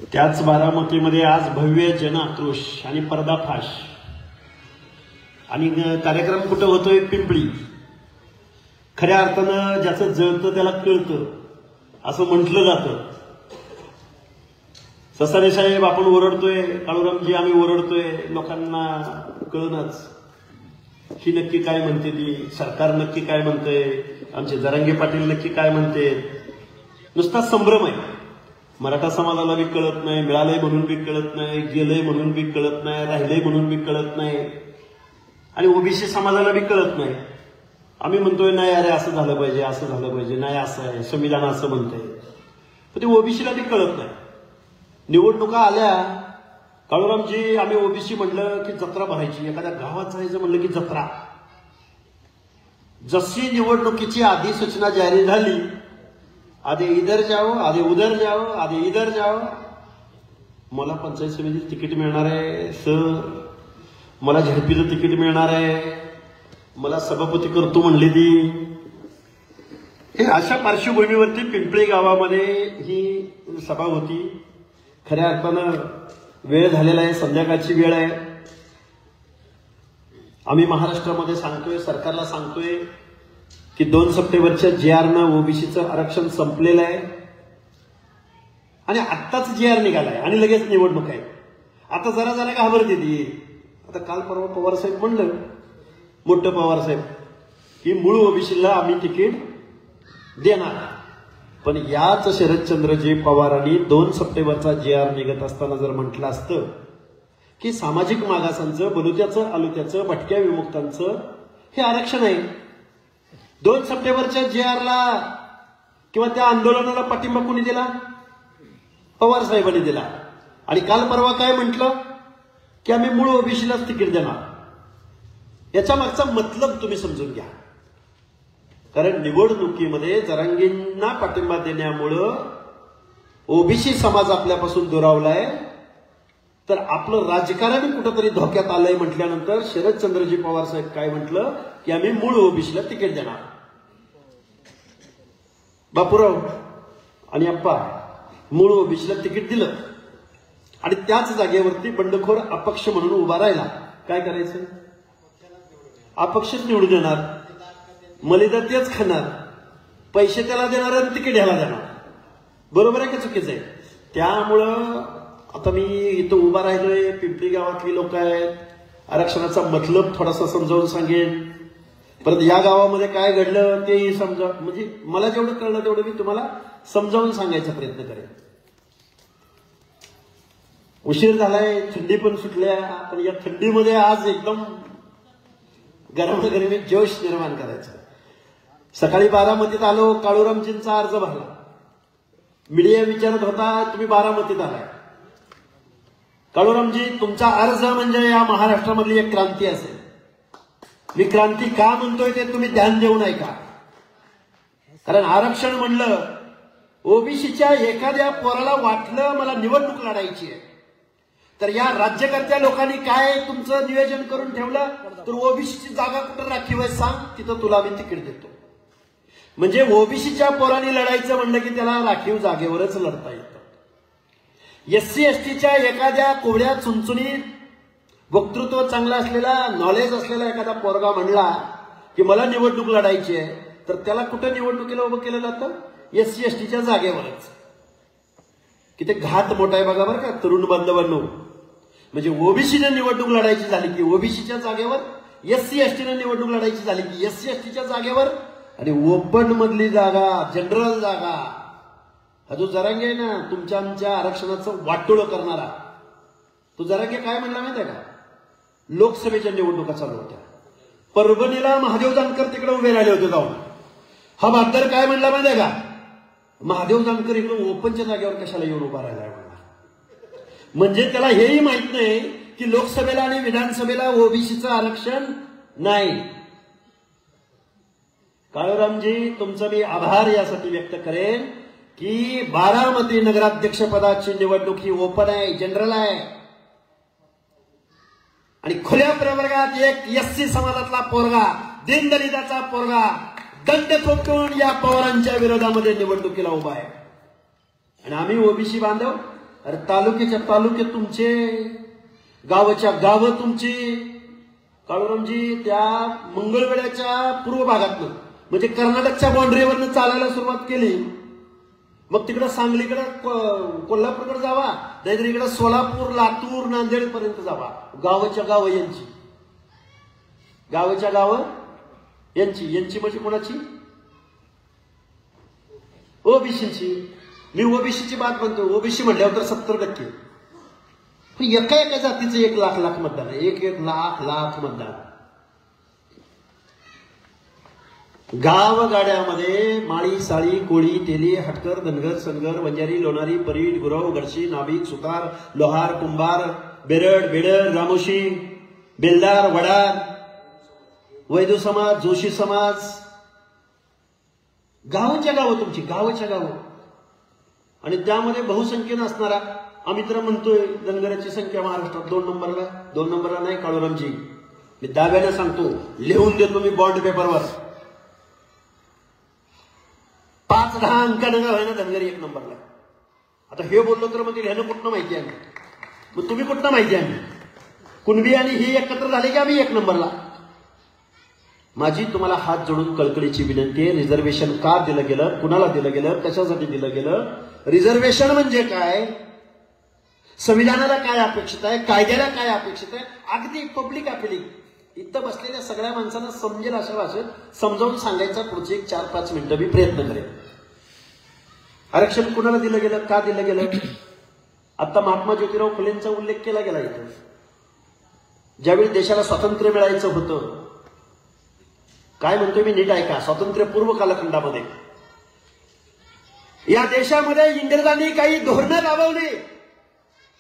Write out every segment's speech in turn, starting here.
त्याच बारामतीमध्ये आज भव्य जनाक्रोश आणि पर्दाफाश आणि कार्यक्रम कुठं होतोय? पिंपळी. खऱ्या अर्थानं ज्याचं जळतं त्याला कळतं असं म्हटलं जातं. ससाणे साहेब आपण ओरडतोय, काळूरामजी आम्ही ओरडतोय, लोकांना कळणच ही नक्की काय म्हणते, ती सरकार नक्की काय म्हणतंय, आमचे जरांगे पाटील नक्की काय म्हणते. नुसता संभ्रम आहे. मराठा समाजाला बी कळत नाही, मिळालंय म्हणून बी कळत नाही, गेलंय म्हणून बी कळत नाही, राहिलंय म्हणून बी कळत नाही, आणि ओबीसी समाजाला बी कळत नाही. आम्ही म्हणतोय नाही अरे असं झालं पाहिजे, असं झालं पाहिजे, नाही असं आहे, संविधान असं म्हणतंय, पण ते ओबीसीला बी कळत नाही. निवडणुका आल्या, काळूरामजी आम्ही ओबीसी म्हणलं की जत्रा भरायची, एखाद्या गावात जायचं म्हणलं की जत्रा. जशी निवडणुकीची अधिसूचना जारी झाली, आधे इधर जाओ, आधे उधर जाओ, आधे इधर जाओ. मला पंचायत समितीचं तिकीट मिळणार आहे सर, मला झडपीचं तिकीट मिळणार आहे, मला सभापती करतो म्हणली ती. हे अशा पार्श्वभूमीवरती पिंपळी गावामध्ये ही सभा होती. खऱ्या अर्थानं वेळ झालेला आहे, संध्याकाळची वेळ आहे. आम्ही महाराष्ट्रामध्ये सांगतोय, सरकारला सांगतोय की 2 सप्टेंबरच्या JR ओबीसीचं आरक्षण संपलेलं आहे आणि आत्ताच JR निघालाय आणि लगेच निवडणूक आहे. आता जरा जरा घाबरते ती. आता काल परवा पवार साहेब म्हणलं, मोठं पवार साहेब, की मूळ ओबीसीला आम्ही तिकीट देणार. पण याच शरदचंद्रजी पवारांनी 2 सप्टेंबरचा JR निघत असताना जर म्हटलं असतं की सामाजिक मागासांचं, बलुत्याचं, आलुत्याचं, भटक्या विमुक्तांचं हे आरक्षण आहे, 2 सप्टेंबरच्या JRला किंवा त्या आंदोलनाला पाठिंबा कोणी दिला? पवार साहेबांनी दिला. आणि काल परवा काय म्हटलं की आम्ही मूळ ओबीसीलाच तिकीट देणार. याच्या मागचा मतलब तुम्ही समजून घ्या. कारण निवडणुकीमध्ये जरांगेंना पाठिंबा देण्यामुळं ओबीसी समाज आपल्यापासून दुरावलाय, तर आपलं राजकारण कुठंतरी धोक्यात आलंय म्हटल्यानंतर शरदचंद्रजी पवार साहेब काय म्हटलं की आम्ही मूळ ओबीसीला तिकीट देणार. बापूराव आणि अप्पा मूळ ओबीसीला तिकीट दिलं आणि त्याच जागेवरती बंडखोर अपक्ष म्हणून उभा राहिला. काय करायचं? अपक्षच निवडून येणार, मलिदा तेच खाणार, पैसे त्याला देणार आणि तिकीट ह्याला देणार. बरोबर आहे का चुकीचं आहे? त्यामुळं आता मी इथं उभा राहिलोय, पिंपरी गावातली लोक आहेत, आरक्षणाचा मतलब थोडासा समजावून सांगेन. परत या गावामध्ये काय घडलं तेही समजा, म्हणजे मला जेवढं कळलं तेवढं मी तुम्हाला समजावून सांगायचा प्रयत्न करेन. उशीर झालाय, थंडी पण सुटल्या, पण या थंडीमध्ये आज एकदम गरमी जोश निर्माण करायचा. सकाळी बारामतीत आलो, काळूरामजींचा अर्ज भरला. मीडिया विचारत होता तुम्ही बारामतीत आलाय. काळूरामजी, तुमचा अर्ज म्हणजे या महाराष्ट्रामधली एक क्रांती असेल. मी क्रांती का म्हणतोय ते तुम्ही ध्यान देऊ नये का? कारण आरक्षण म्हणलं, ओबीसीच्या एखाद्या पोराला वाटलं मला निवडणूक लढायची आहे, तर या राज्यकर्त्या लोकांनी काय तुमचं नियोजन करून ठेवलं, तर ओबीसीची जागा कुठं राखीव आहे सांग, तिथं तुला मी तिकीट देतो. म्हणजे ओबीसीच्या पोरांनी लढायचं म्हणलं की त्याला राखीव जागेवरच लढता येतं. SC STच्या एखाद्या कोवड्या चुनचुनीत वक्तृत्व चांगलं असलेला, नॉलेज असलेला एखादा पोरगा म्हणला की मला निवडणूक लढायची आहे, तर त्याला कुठं निवडणुकीला उभं केलं जातं? SC STच्या जागेवरच. किती घात मोठा आहे बघा बरं का तरुण बांधवांनो. म्हणजे ओबीसीने निवडणूक लढायची झाली की ओबीसीच्या जागेवर, SC STने निवडणूक लढायची झाली की SC STच्या जागेवर, आणि ओपन मधली जागा, जनरल जागा, हा जो जरांगे आहे ना तुमच्या आमच्या आरक्षणाचं वाटोळं करणारा, तो जरांगे काय म्हणला माहिती आहे का? लोकसभेच्या निवडणुका चालू होत्या, परभणीला महादेव जानकर तिकडे उभे राहिले होते जाऊन. हा बादर काय म्हणला माहिती आहे का? महादेव जानकर इकडे ओपनच्या जागेवर कशाला येऊन उभा राहिला म्हणला. म्हणजे त्याला हेही माहित नाही की लोकसभेला आणि विधानसभेला ओबीसीचं आरक्षण नाही. काळूरामजी, तुमचं मी आभार यासाठी व्यक्त करेन की बारामती नगराध्यक्ष पदाची निवडणूक ही ओपन आहे, जनरल आहे, आणि खुल्या प्रवर्गात एक SC समाजातला पोरगा, दीनदलिताचा पोरगा दंड थोपटून या पवारांच्या विरोधामध्ये निवडणुकीला उभा आहे. आणि आम्ही ओबीसी बांधव अरे तालुक्याच्या तालुके तुमचे, गावाच्या गाव तुमची. काळूरामजी त्या मंगळवेढ्याच्या पूर्व भागातनं म्हणजे कर्नाटकच्या बाउंड्रीवरनं चालायला सुरुवात केली. मग तिकडं सांगलीकडे कोल्हापूरकडे जावा, नाहीतर इकडे सोलापूर लातूर नांदेड पर्यंत जावा. गावाच्या गाव यांची, गावाच्या गाव यांची. यांची म्हणजे कोणाची? ओबीसीची. मी ओबीसीची बात म्हणतो. ओबीसी म्हटल्यावर तर 70%. एका एका जातीचं 1 लाख मतदान आहे. 1 लाख मतदान. गावगाड्यामध्ये माळी साळी कोळी तेली हटकर धनगर सनगर वंजारी लोणारी परीट गुरव गडशी नाभिक सुतार लोहार कुंभार बेरड बेडर रामोशी बेलदार वडार वैदू समाज जोशी समाज. गावाच्या गावं तुमची, गावाच्या गावं. आणि त्यामध्ये बहुसंख्येनं असणारा आम्ही तर म्हणतोय धनगराची संख्या महाराष्ट्रात 2 नंबरला. 2 नंबरला नाही काळूरामजी, मी दाव्यानं सांगतो, लिहून देतो मी बॉन्ड पेपरवर. 5-10 अंकानं गाव आहे ना धनगरी 1 नंबरला. आता हे बोललो तर मग ह्यानं कुठनं माहिती आहे, मग तुम्ही कुठनं माहिती आहे? कुणबी आणि ही एकत्र झाले की आम्ही 1 नंबरला. माझी तुम्हाला हात जोडून कळकळीची विनंती आहे, रिझर्वेशन का दिलं गेलं, कुणाला दिलं गेलं, कशासाठी दिलं गेलं? रिझर्वेशन म्हणजे काय, संविधानाला काय अपेक्षित आहे, कायद्याला काय अपेक्षित आहे, अगदी पब्लिक अपिलिंग इथं बसलेल्या सगळ्या माणसांना समजेल अशा भाषेत समजावून सांगायचा पुढचे 4-5 मिनिटं मी प्रयत्न करेन. आरक्षण कुणाला दिलं गेलं, का दिलं गेलं? आता महात्मा ज्योतिराव फुलेंचा उल्लेख केला गेला इथं. ज्यावेळी देशाला स्वातंत्र्य मिळायचं होतं, काय म्हणतोय मी नीट ऐका, स्वातंत्र्यपूर्व कालखंडामध्ये या देशामध्ये इंग्रजांनी काही धोरणं राबवली.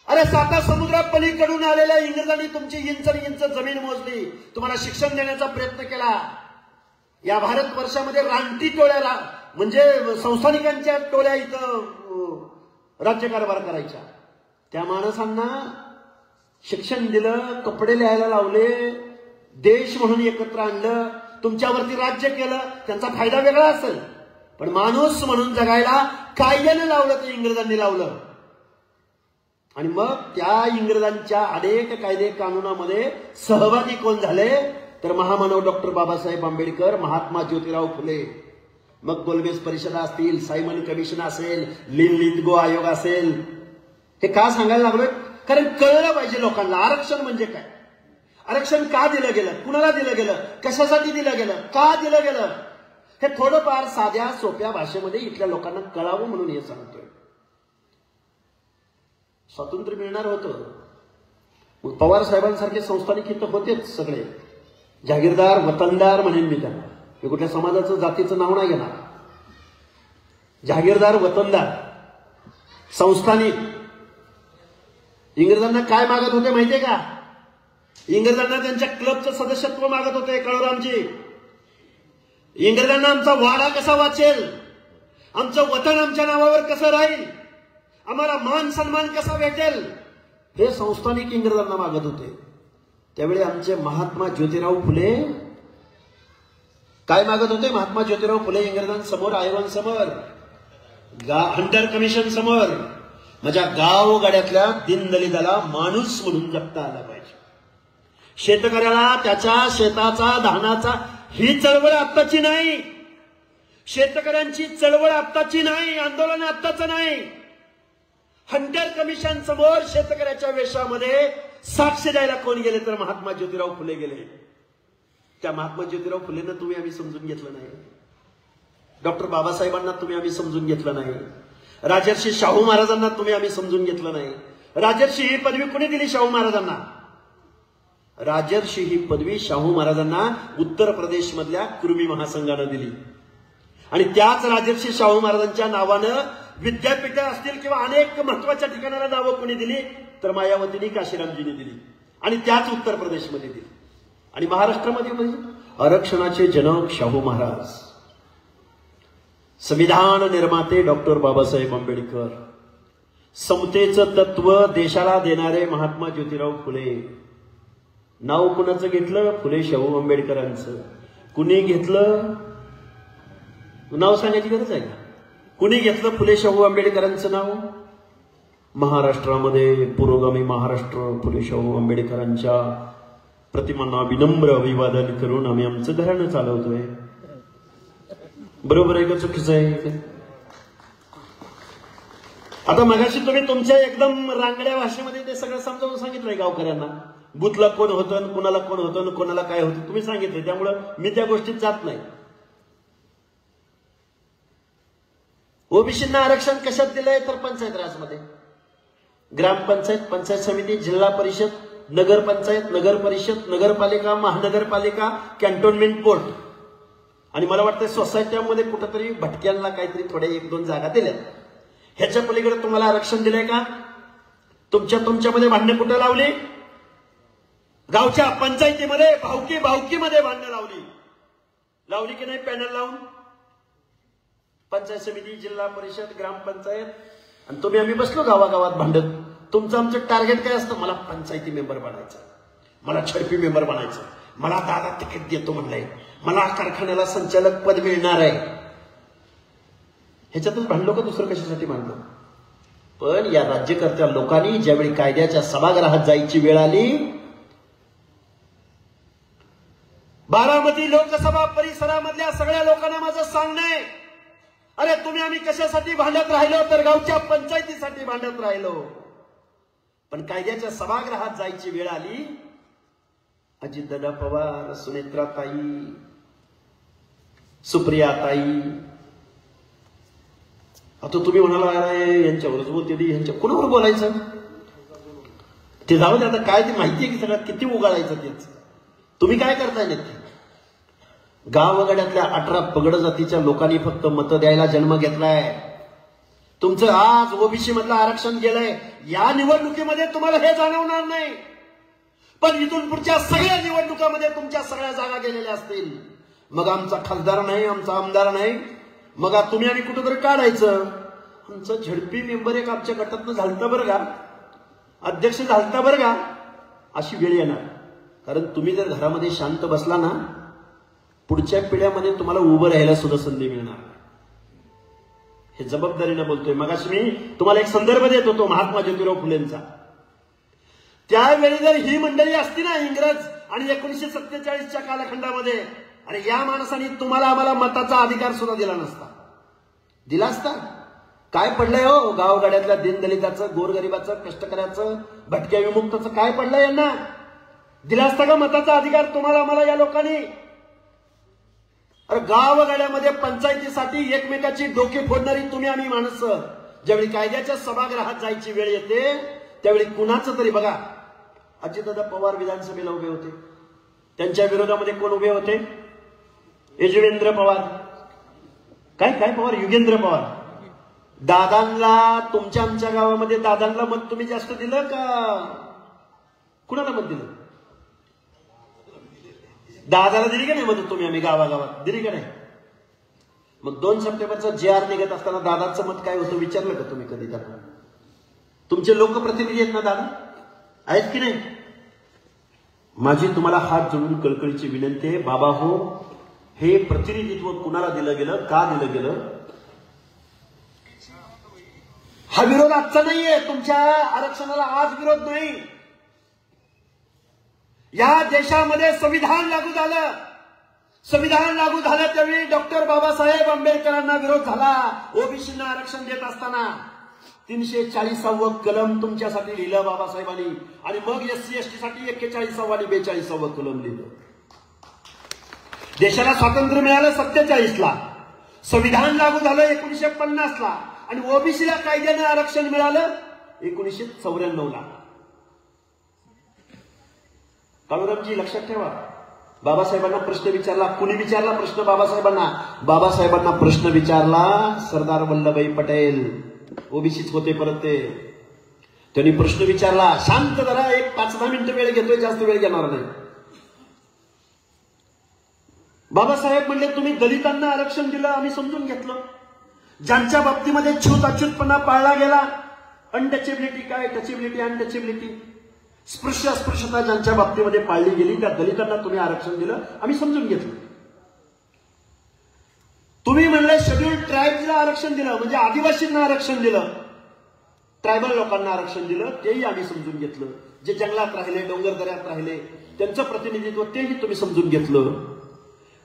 अरे 7 समुद्रापलीकडून आलेल्या इंग्रजांनी तुमची इंच जमीन मोजली, तुम्हाला शिक्षण देण्याचा प्रयत्न केला. या भारतवर्षामध्ये रानटी टोळ्याला म्हणजे संस्थानिकांच्या टोळ्या इथं राज्यकारभार करायच्या. त्या माणसांना शिक्षण दिलं, कपडे लिहायला लावले, देश म्हणून एकत्र आणलं, तुमच्यावरती राज्य केलं. त्यांचा फायदा वेगळा असेल, पण माणूस म्हणून जगायला कायद्याने लावलं ते इंग्रजांनी लावलं. आणि मग त्या इंग्रजांच्या अनेक कायदे कानूनामध्ये सहभागी कोण झाले तर महामानव डॉक्टर बाबासाहेब आंबेडकर, महात्मा ज्योतिराव फुले. मग गोलमेज परिषदा असतील, सायमन कमिशन असेल, लिंलितगो आयोग असेल. हे का सांगायला लागलोय? कारण कळलं पाहिजे लोकांना आरक्षण म्हणजे काय, आरक्षण का दिलं गेलं, कुणाला दिलं गेलं, कशासाठी दिलं गेलं, का दिलं गेलं, हे थोडंफार साध्या सोप्या भाषेमध्ये इथल्या लोकांना कळावं म्हणून हे सांगतोय. स्वातंत्र्य मिळणार होतं, मग पवार साहेबांसारखे संस्थानिक इथं होतेच सगळे. जागीरदार वतनदार म्हणेन मी त्यांना, मी कुठल्या समाजाचं जातीचं नाव नाही घेणार. जागीरदार वतनदार संस्थानिक. इंग्रजांना काय मागत होते माहितीये का? इंग्रजांना त्यांच्या क्लबचं सदस्यत्व मागत होते काळूरामजी. इंग्रजांना आमचा वाडा कसा वाचेल, आमचं वतन आमच्या नावावर कसं राहील, आम्हाला मान सन्मान कसा भेटेल, हे संस्थानिक इंग्रजांना मागत होते. त्यावेळी आमचे महात्मा ज्योतिराव फुले काय मागत होते? महात्मा ज्योतिराव फुले इंग्रजांसमोर, आयोगांसमोर, हंटर कमिशन समोर, माझ्या गावगाड्यातल्या दीनदलिताला माणूस म्हणून जगता आला पाहिजे, शेतकऱ्याला त्याच्या शेताचा धानाचा. ही चळवळ आत्ताची नाही, शेतकऱ्यांची चळवळ आत्ताची नाही, आंदोलन आत्ताचं नाही. हंटर कमिशन समोर शेतकऱ्याच्या वेशामध्ये साक्ष द्यायला कोण गेले तर महात्मा ज्योतिराव फुले गेले. त्या महात्मा ज्योतिराव फुलेंना तुम्ही आम्ही समजून घेतलं नाही, डॉक्टर बाबासाहेबांना तुम्ही आम्ही समजून घेतलं नाही, राजर्षी शाहू महाराजांना तुम्ही आम्ही समजून घेतलं नाही. राजर्षी ही पदवी कोणी दिली शाहू महाराजांना? राजर्षी ही पदवी शाहू महाराजांना उत्तर प्रदेश मधल्या कुर्मी महासंघानं दिली. आणि त्याच राजर्षी शाहू महाराजांच्या नावानं विद्यापीठ असतील किंवा अनेक महत्वाच्या ठिकाणाला नावं कोणी दिली तर मायावतींनी, काशीरामजींनी दिली, आणि त्याच उत्तर प्रदेशमध्ये दिली. आणि महाराष्ट्रामध्ये म्हणजे आरक्षणाचे जनक शाहू महाराज, संविधान निर्माते डॉक्टर बाबासाहेब आंबेडकर, समतेचं तत्व देशाला देणारे महात्मा ज्योतिराव फुले. नाव कुणाचं घेतलं? फुले शाहू आंबेडकरांचं. कुणी घेतलं? नाव सांगायची गरज आहे का? कुणी घेतलं फुले शाहू आंबेडकरांचं नाव? महाराष्ट्रामध्ये पुरोगामी महाराष्ट्र फुले शाहू आंबेडकरांच्या प्रतिमांना विनम्र अभिवादन करून आम्ही आमचं घराणं चालवतोय. बरोबर आहे का चुकीचं आहे? आता मगाशी तुम्ही तुमच्या एकदम रांगड्या भाषेमध्ये ते सगळं समजावून सांगितलंय गावकऱ्यांना. बुथला कोण होतं, कोणाला कोण होतं, कोणाला काय होतं तुम्ही सांगितलं. त्यामुळं मी त्या गोष्टीत जात नाही. ओबीसींना आरक्षण कशात दिलंय तर पंचायत राजमध्ये, ग्रामपंचायत, पंचायत समिती, जिल्हा परिषद, नगरपंचायत, नगर परिषद, नगरपालिका, महानगरपालिका, कॅन्टोन्मेंट बोर्ड आणि मला वाटतं सोसायट्यांमध्ये कुठेतरी भटक्यांना काहीतरी थोड्या 1-2 जागा दिल्या. ह्याच्या पलीकडे तुम्हाला आरक्षण दिलंय का? तुमच्यामध्ये भांडणं कुठं लावली? गावच्या पंचायतीमध्ये भावकीमध्ये भांडणं लावली की नाही? पॅनल लावून पंचायत समिती, जिल्हा परिषद, ग्रामपंचायत आणि तुम्ही आम्ही बसलो गावागावात भांडत. तुमचं आमचं टार्गेट काय असतं? मला पंचायती मेंबर बनायचं, मला छडपी मेंबर बनायचं, मला दादा तिकीट देतो म्हणलंय, मला कारखान्याला संचालक पद मिळणार आहे. ह्याच्यातच भांडलो का दुसरं कशासाठी भांडलो? पण या राज्यकर्त्या लोकांनी ज्यावेळी कायद्याच्या सभागृहात जायची वेळ आली, बारामती लोकसभा परिसरामधल्या सगळ्या लोकांना माझं सांगणं आहे, अरे तुम्ही आम्ही कशासाठी भांडत राहिलो तर गावच्या पंचायतीसाठी भांडत राहिलो. पण कायद्याच्या सभागृहात जायची वेळ आली, अजितदादा पवार, सुनेत्राताई, सुप्रियाताई, आता तुम्ही म्हणाला यांच्यावरच बोलते, यांच्या कुणावर बोलायचं? ते जाऊ दे, आता काय ते माहिती आहे की सगळ्यात किती उगाळायचं तेच. तुम्ही काय करताय नक्की? गावगाड्यातल्या 18 पगड जातीच्या लोकांनी फक्त मतं द्यायला जन्म घेतलाय. तुमचं आज ओबीसी मधलं आरक्षण गेलंय. या निवडणुकीमध्ये तुम्हाला हे जाणवणार नाही, पण इथून पुढच्या सगळ्या निवडणुकामध्ये तुमच्या सगळ्या जागा गेलेल्या असतील. मग आमचा खासदार नाही, आमचा आमदार नाही, मग तुम्ही आणि कुठंतरी काढायचं. आमचं झडपी मेंबर एक आमच्या गटातनं झालतं बरं का, अध्यक्ष झालता बरं का, अशी वेळ येणार. कारण तुम्ही जर घरामध्ये शांत बसला ना, पुढच्या पिढ्यामध्ये तुम्हाला उभं राहायला सुद्धा संधी मिळणार. हे जबाबदारीने बोलतोय. मगाशी मी तुम्हाला एक संदर्भ देत होतो महात्मा ज्योतिराव फुलेंचा. त्यावेळी जर ही मंडळी असती ना इंग्रज आणि 1947च्या कालखंडामध्ये, आणि या माणसाने तुम्हाला आम्हाला मताचा अधिकार सुद्धा दिला नसता. दिला असता? काय पडलंय हो गावगाड्यातल्या दीनदलिताचं, गोरगरिबाचं, कष्टकऱ्याचं, भटक्या विमुक्ताचं काय पडलंय यांना? दिला असता का मताचा अधिकार तुम्हाला आम्हाला या लोकांनी? अरे गावगाड्यामध्ये पंचायतीसाठी एकमेकाची डोके फोडणारी तुम्ही आम्ही माणसं, ज्यावेळी कायद्याच्या सभागृहात जायची वेळ येते त्यावेळी कुणाचं तरी बघा, अजितदादा पवार विधानसभेला उभे होते, त्यांच्या विरोधामध्ये कोण उभे होते? यजुवेंद्र पवार. काय पवार? युगेंद्र पवार. दादांना, तुमच्या आमच्या गावामध्ये दादांना मत तुम्ही जास्त दिलं का कुणाला मत दिलं? दादाला दिली का नाही मत तुम्ही आम्ही गावागावात? दिली का नाही? मग 2 सप्टेंबरचा JR निघत असताना दादाचं मत काय होतं विचारलं का तुम्ही कधी त्यांना? तुमचे लोकप्रतिनिधी आहेत ना दादा, आहेत की नाही? माझी तुम्हाला हात जोडून कळकळीची विनंती आहे, बाबा हो, हे प्रतिनिधित्व कुणाला दिलं गेलं, का दिलं गेलं? हा विरोध आजचा नाहीये, तुमच्या आरक्षणाला आज विरोध नाही. या देशामध्ये संविधान लागू झालं. संविधान लागू झालं त्यावेळी डॉक्टर बाबासाहेब आंबेडकरांना विरोध झाला. ओबीसींना आरक्षण देत असताना 340व कलम तुमच्यासाठी लिहिलं बाबासाहेबांनी, आणि मग SC ST साठी 41वा आणि 42वा कलम लिहिलं. देशाला स्वातंत्र्य मिळालं 47ला, संविधान लागू झालं 1950ला, आणि ओबीसीला कायद्याने आरक्षण मिळालं 1994ला. काळूरामजी लक्षात ठेवा, बाबासाहेबांना प्रश्न विचारला. कुणी विचारला प्रश्न बाबासाहेबांना? बाबासाहेबांना प्रश्न विचारला सरदार वल्लभभाई पटेल, ओबीसीच होते परत ते. त्यांनी प्रश्न विचारला, शांत जरा, एक 5-10 मिनिटं वेळ घेतोय, जास्त वेळ घेणार नाही. बाबासाहेब म्हणले तुम्ही दलितांना आरक्षण दिलं, आम्ही समजून घेतलं. ज्यांच्या बाबतीमध्ये छूत अछूतपणा पाळला गेला, अनटचेबिलिटी, काय टचेबिलिटी, अनटचेबिलिटी, स्पृश्य अस्पृश्यता ज्यांच्या बाबतीमध्ये पाळली गेली, त्या दलितांना तुम्ही आरक्षण दिलं, आम्ही समजून घेतलं. तुम्ही म्हणले शेड्यूल्ड ट्राईब्सला आरक्षण दिलं, म्हणजे आदिवासींना आरक्षण दिलं. ट्रायबल लोकांना आरक्षण दिलं, तेही आम्ही समजून घेतलं. जे जंगलात राहिले, डोंगरदऱ्यात राहिले, त्यांचं प्रतिनिधित्व तेही तुम्ही समजून घेतलं.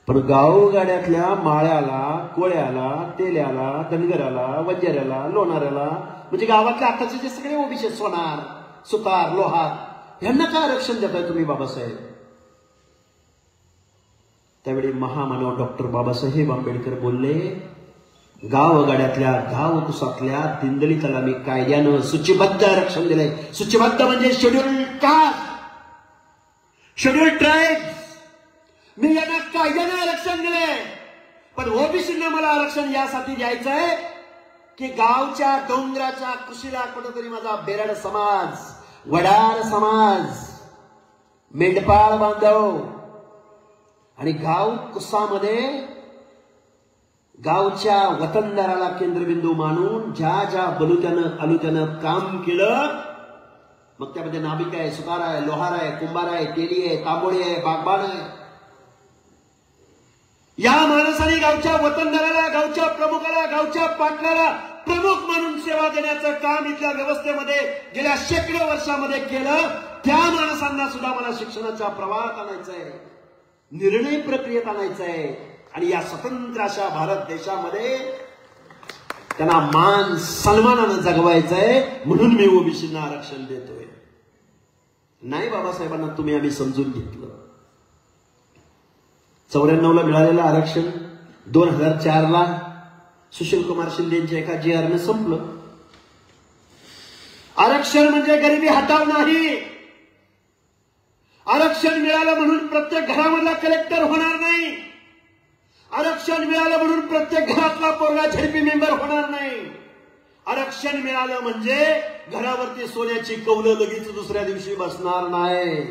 पण गावगाड्यातल्या माळ्याला, कोळ्याला, तेल्याला, धनगराला, वंजाऱ्याला, लोणाऱ्याला, म्हणजे गावातल्या आताचे जे सगळे ओबीसी, सोनार, सुतार, लोहार, यांना काय आरक्षण देताय तुम्ही बाबासाहेब? त्यावेळी महामानव डॉक्टर बाबासाहेब आंबेडकर बोलले, गावगाड्यातल्या, गावकुसातल्या दिनदलिताला मी कायद्यानं सूचीबद्ध आरक्षण दिलंय. सूचीबद्ध म्हणजे शेड्यूल कास्ट, शेड्यूल ट्राईब, मी यांना कायद्यानं आरक्षण दिलंय. पण ओबीसींना मला आरक्षण यासाठी द्यायचंय की गावच्या डोंगराच्या कुशीला कुठेतरी माझा बेरड समाज, वडार समाज, मेंढपाळ बांधव आणि गाव कुसामध्ये गावच्या वतनदाराला केंद्रबिंदू मानून ज्या ज्या बलुत्यानं अलुत्यानं काम केलं, मग त्यामध्ये नाभिक आहे, सुतार आहे, लोहार आहे, कुंभार आहे, तेली आहे, तांबोळी आहे, बागबान आहे, या माणसाने गावच्या वतनदाराला, गावच्या प्रमुखाला, गावच्या पाटलाला प्रमुख म्हणून सेवा देण्याचं काम इथल्या व्यवस्थेमध्ये गेल्या शेकडो वर्षामध्ये केलं. त्या माणसांना सुद्धा मला शिक्षणाच्या प्रवाहात आणायचंय, निर्णय प्रक्रियेत आणायचंय आणि या स्वतंत्र अशा भारत देशामध्ये त्यांना मान सन्मानानं जगवायचंय. म्हणून मी ओबीसींना आरक्षण देतोय. नाही बाबासाहेबांना तुम्ही आम्ही समजून घेतलं. 94ला मिळालेलं आरक्षण 2004ला सुशील कुमार शिंदेच्या एका GRने संपलं. आरक्षण म्हणजे गरिबी हटाव नाही. आरक्षण मिळालं म्हणून प्रत्येक घरामधला कलेक्टर होणार नाही. आरक्षण मिळालं म्हणून प्रत्येक घरातला पोरगा झेडपी मेंबर होणार नाही. आरक्षण मिळालं म्हणजे घरावरती सोन्याची कौलं लगेच दुसऱ्या दिवशी बसणार नाही.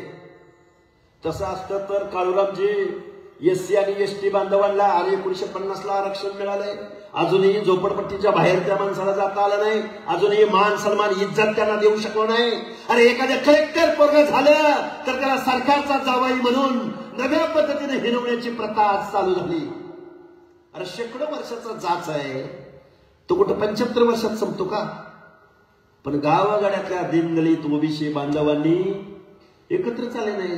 तसं असतं तर काळूरामजी SC आणि ST बांधवांना 1950ला आरक्षण मिळालंय. अजूनही झोपडपट्टीच्या बाहेर त्या माणसाला जाता आलं नाही. अजूनही मान सन्मान इज्जत त्यांना देऊ शकलो नाही. अरे एखाद्या कलेक्टर पोरग झालं तर त्याला सरकारचा जावाई म्हणून नव्या पद्धतीने हिरवण्याची प्रथा आज चालू झाली. अरे शेकडो वर्षाचा जाच आहे तो कुठं 75 वर्षात संपतो का? पण गावागाड्यातल्या दीनदलित ओबीसी बांधवांनी एकत्र चाले नाही,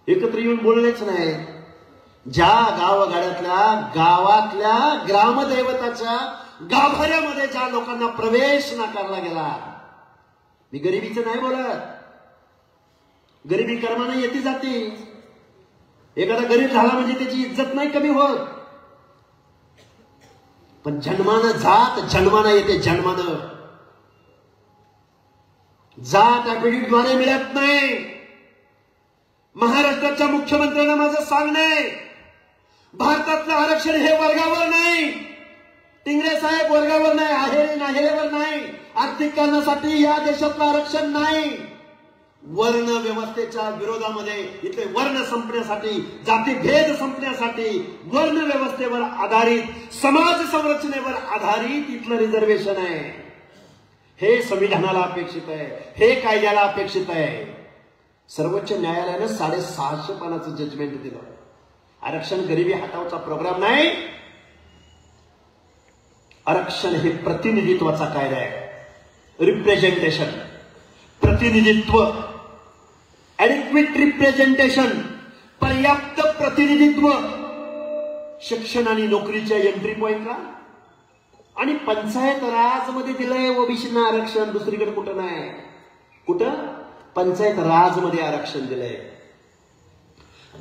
एकत्र येऊन बोललेच नाही. ज्या गावागाड्यातल्या गावातल्या ग्रामदैवताच्या गाभाऱ्यामध्ये ज्या लोकांना प्रवेश नाकारला गेला, मी गरिबीचं नाही बोलत, गरिबी कर्माने येते जाते. एखादा गरीब झाला म्हणजे त्याची इज्जत नाही कमी होत, पण जन्मानं जात जन्मानं येते. जन्मानं जात ऍफिडेव्हिटद्वारे मिळत नाही. महाराष्ट्राच्या मुख्यमंत्र्यांना माझं सांगणे, भारतातलं आरक्षण हे वर्गावर नाही, टिंगरे साहेब वर्गावर नाही, आहेरे नाहेरेवर नाही, आर्थिक कारणासाठी या देशातलं आरक्षण नाही. वर्ण व्यवस्थेच्या विरोधामध्ये इथले वर्ण संपण्यासाठी, जातीभेद संपण्यासाठी, वर्ण व्यवस्थेवर आधारित, समाज संरचनेवर आधारित इथलं रिझर्वेशन आहे. हे संविधानाला अपेक्षित आहे, हे कायद्याला अपेक्षित आहे. सर्वोच्च न्यायालयानं 650 पानाचं जजमेंट दिलं. आरक्षण गरिबी हटावचा प्रोग्राम नाही. आरक्षण हे प्रतिनिधित्वाचा कायदा आहे. रिप्रेझेंटेशन, प्रतिनिधित्व, ॲडिक्वेट रिप्रेझेंटेशन, पर्याप्त प्रतिनिधित्व. शिक्षण आणि नोकरीच्या एंट्री पॉइंटला आणि पंचायत राज मध्ये दिलंय ओबीसींना आरक्षण. दुसरीकडे कुठं नाही. कुठं? पंचायत राज मध्ये आरक्षण दिलंय.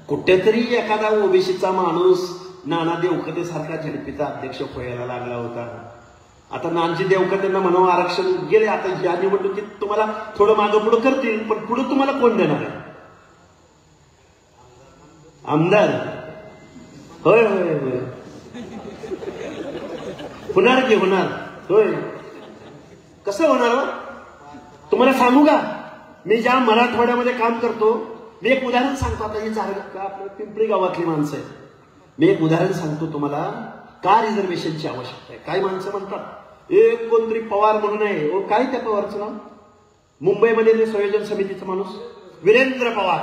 कुठेतरी एखादा ओबीसीचा माणूस नाना देवकते सारखा झडपीचा अध्यक्ष व्हायला लागला होता. आता नानजी देवकतेंना म्हणावं आरक्षण गेले. आता या निवडणुकीत तुम्हाला थोडं मागं पुढं करतील, पण पुढं तुम्हाला कोण देणार आहे? आमदार. होय होय होय, होणार की होणार. होय, कसं होणार? तुम्हाला सांगू का, मी ज्या मराठवाड्यामध्ये काम करतो, मी एक उदाहरण सांगतो. आता ही आपल्या पिंपरी गावातली माणसं आहेत. मी एक उदाहरण सांगतो तुम्हाला का रिझर्वेशनची आवश्यकता आहे. काही माणसं म्हणतात एक कोणतरी पवार म्हणून आहे. ओ काय त्या पवारचं नाव? मुंबईमध्ये जे संयोजन समितीचा माणूस वीरेंद्र पवार.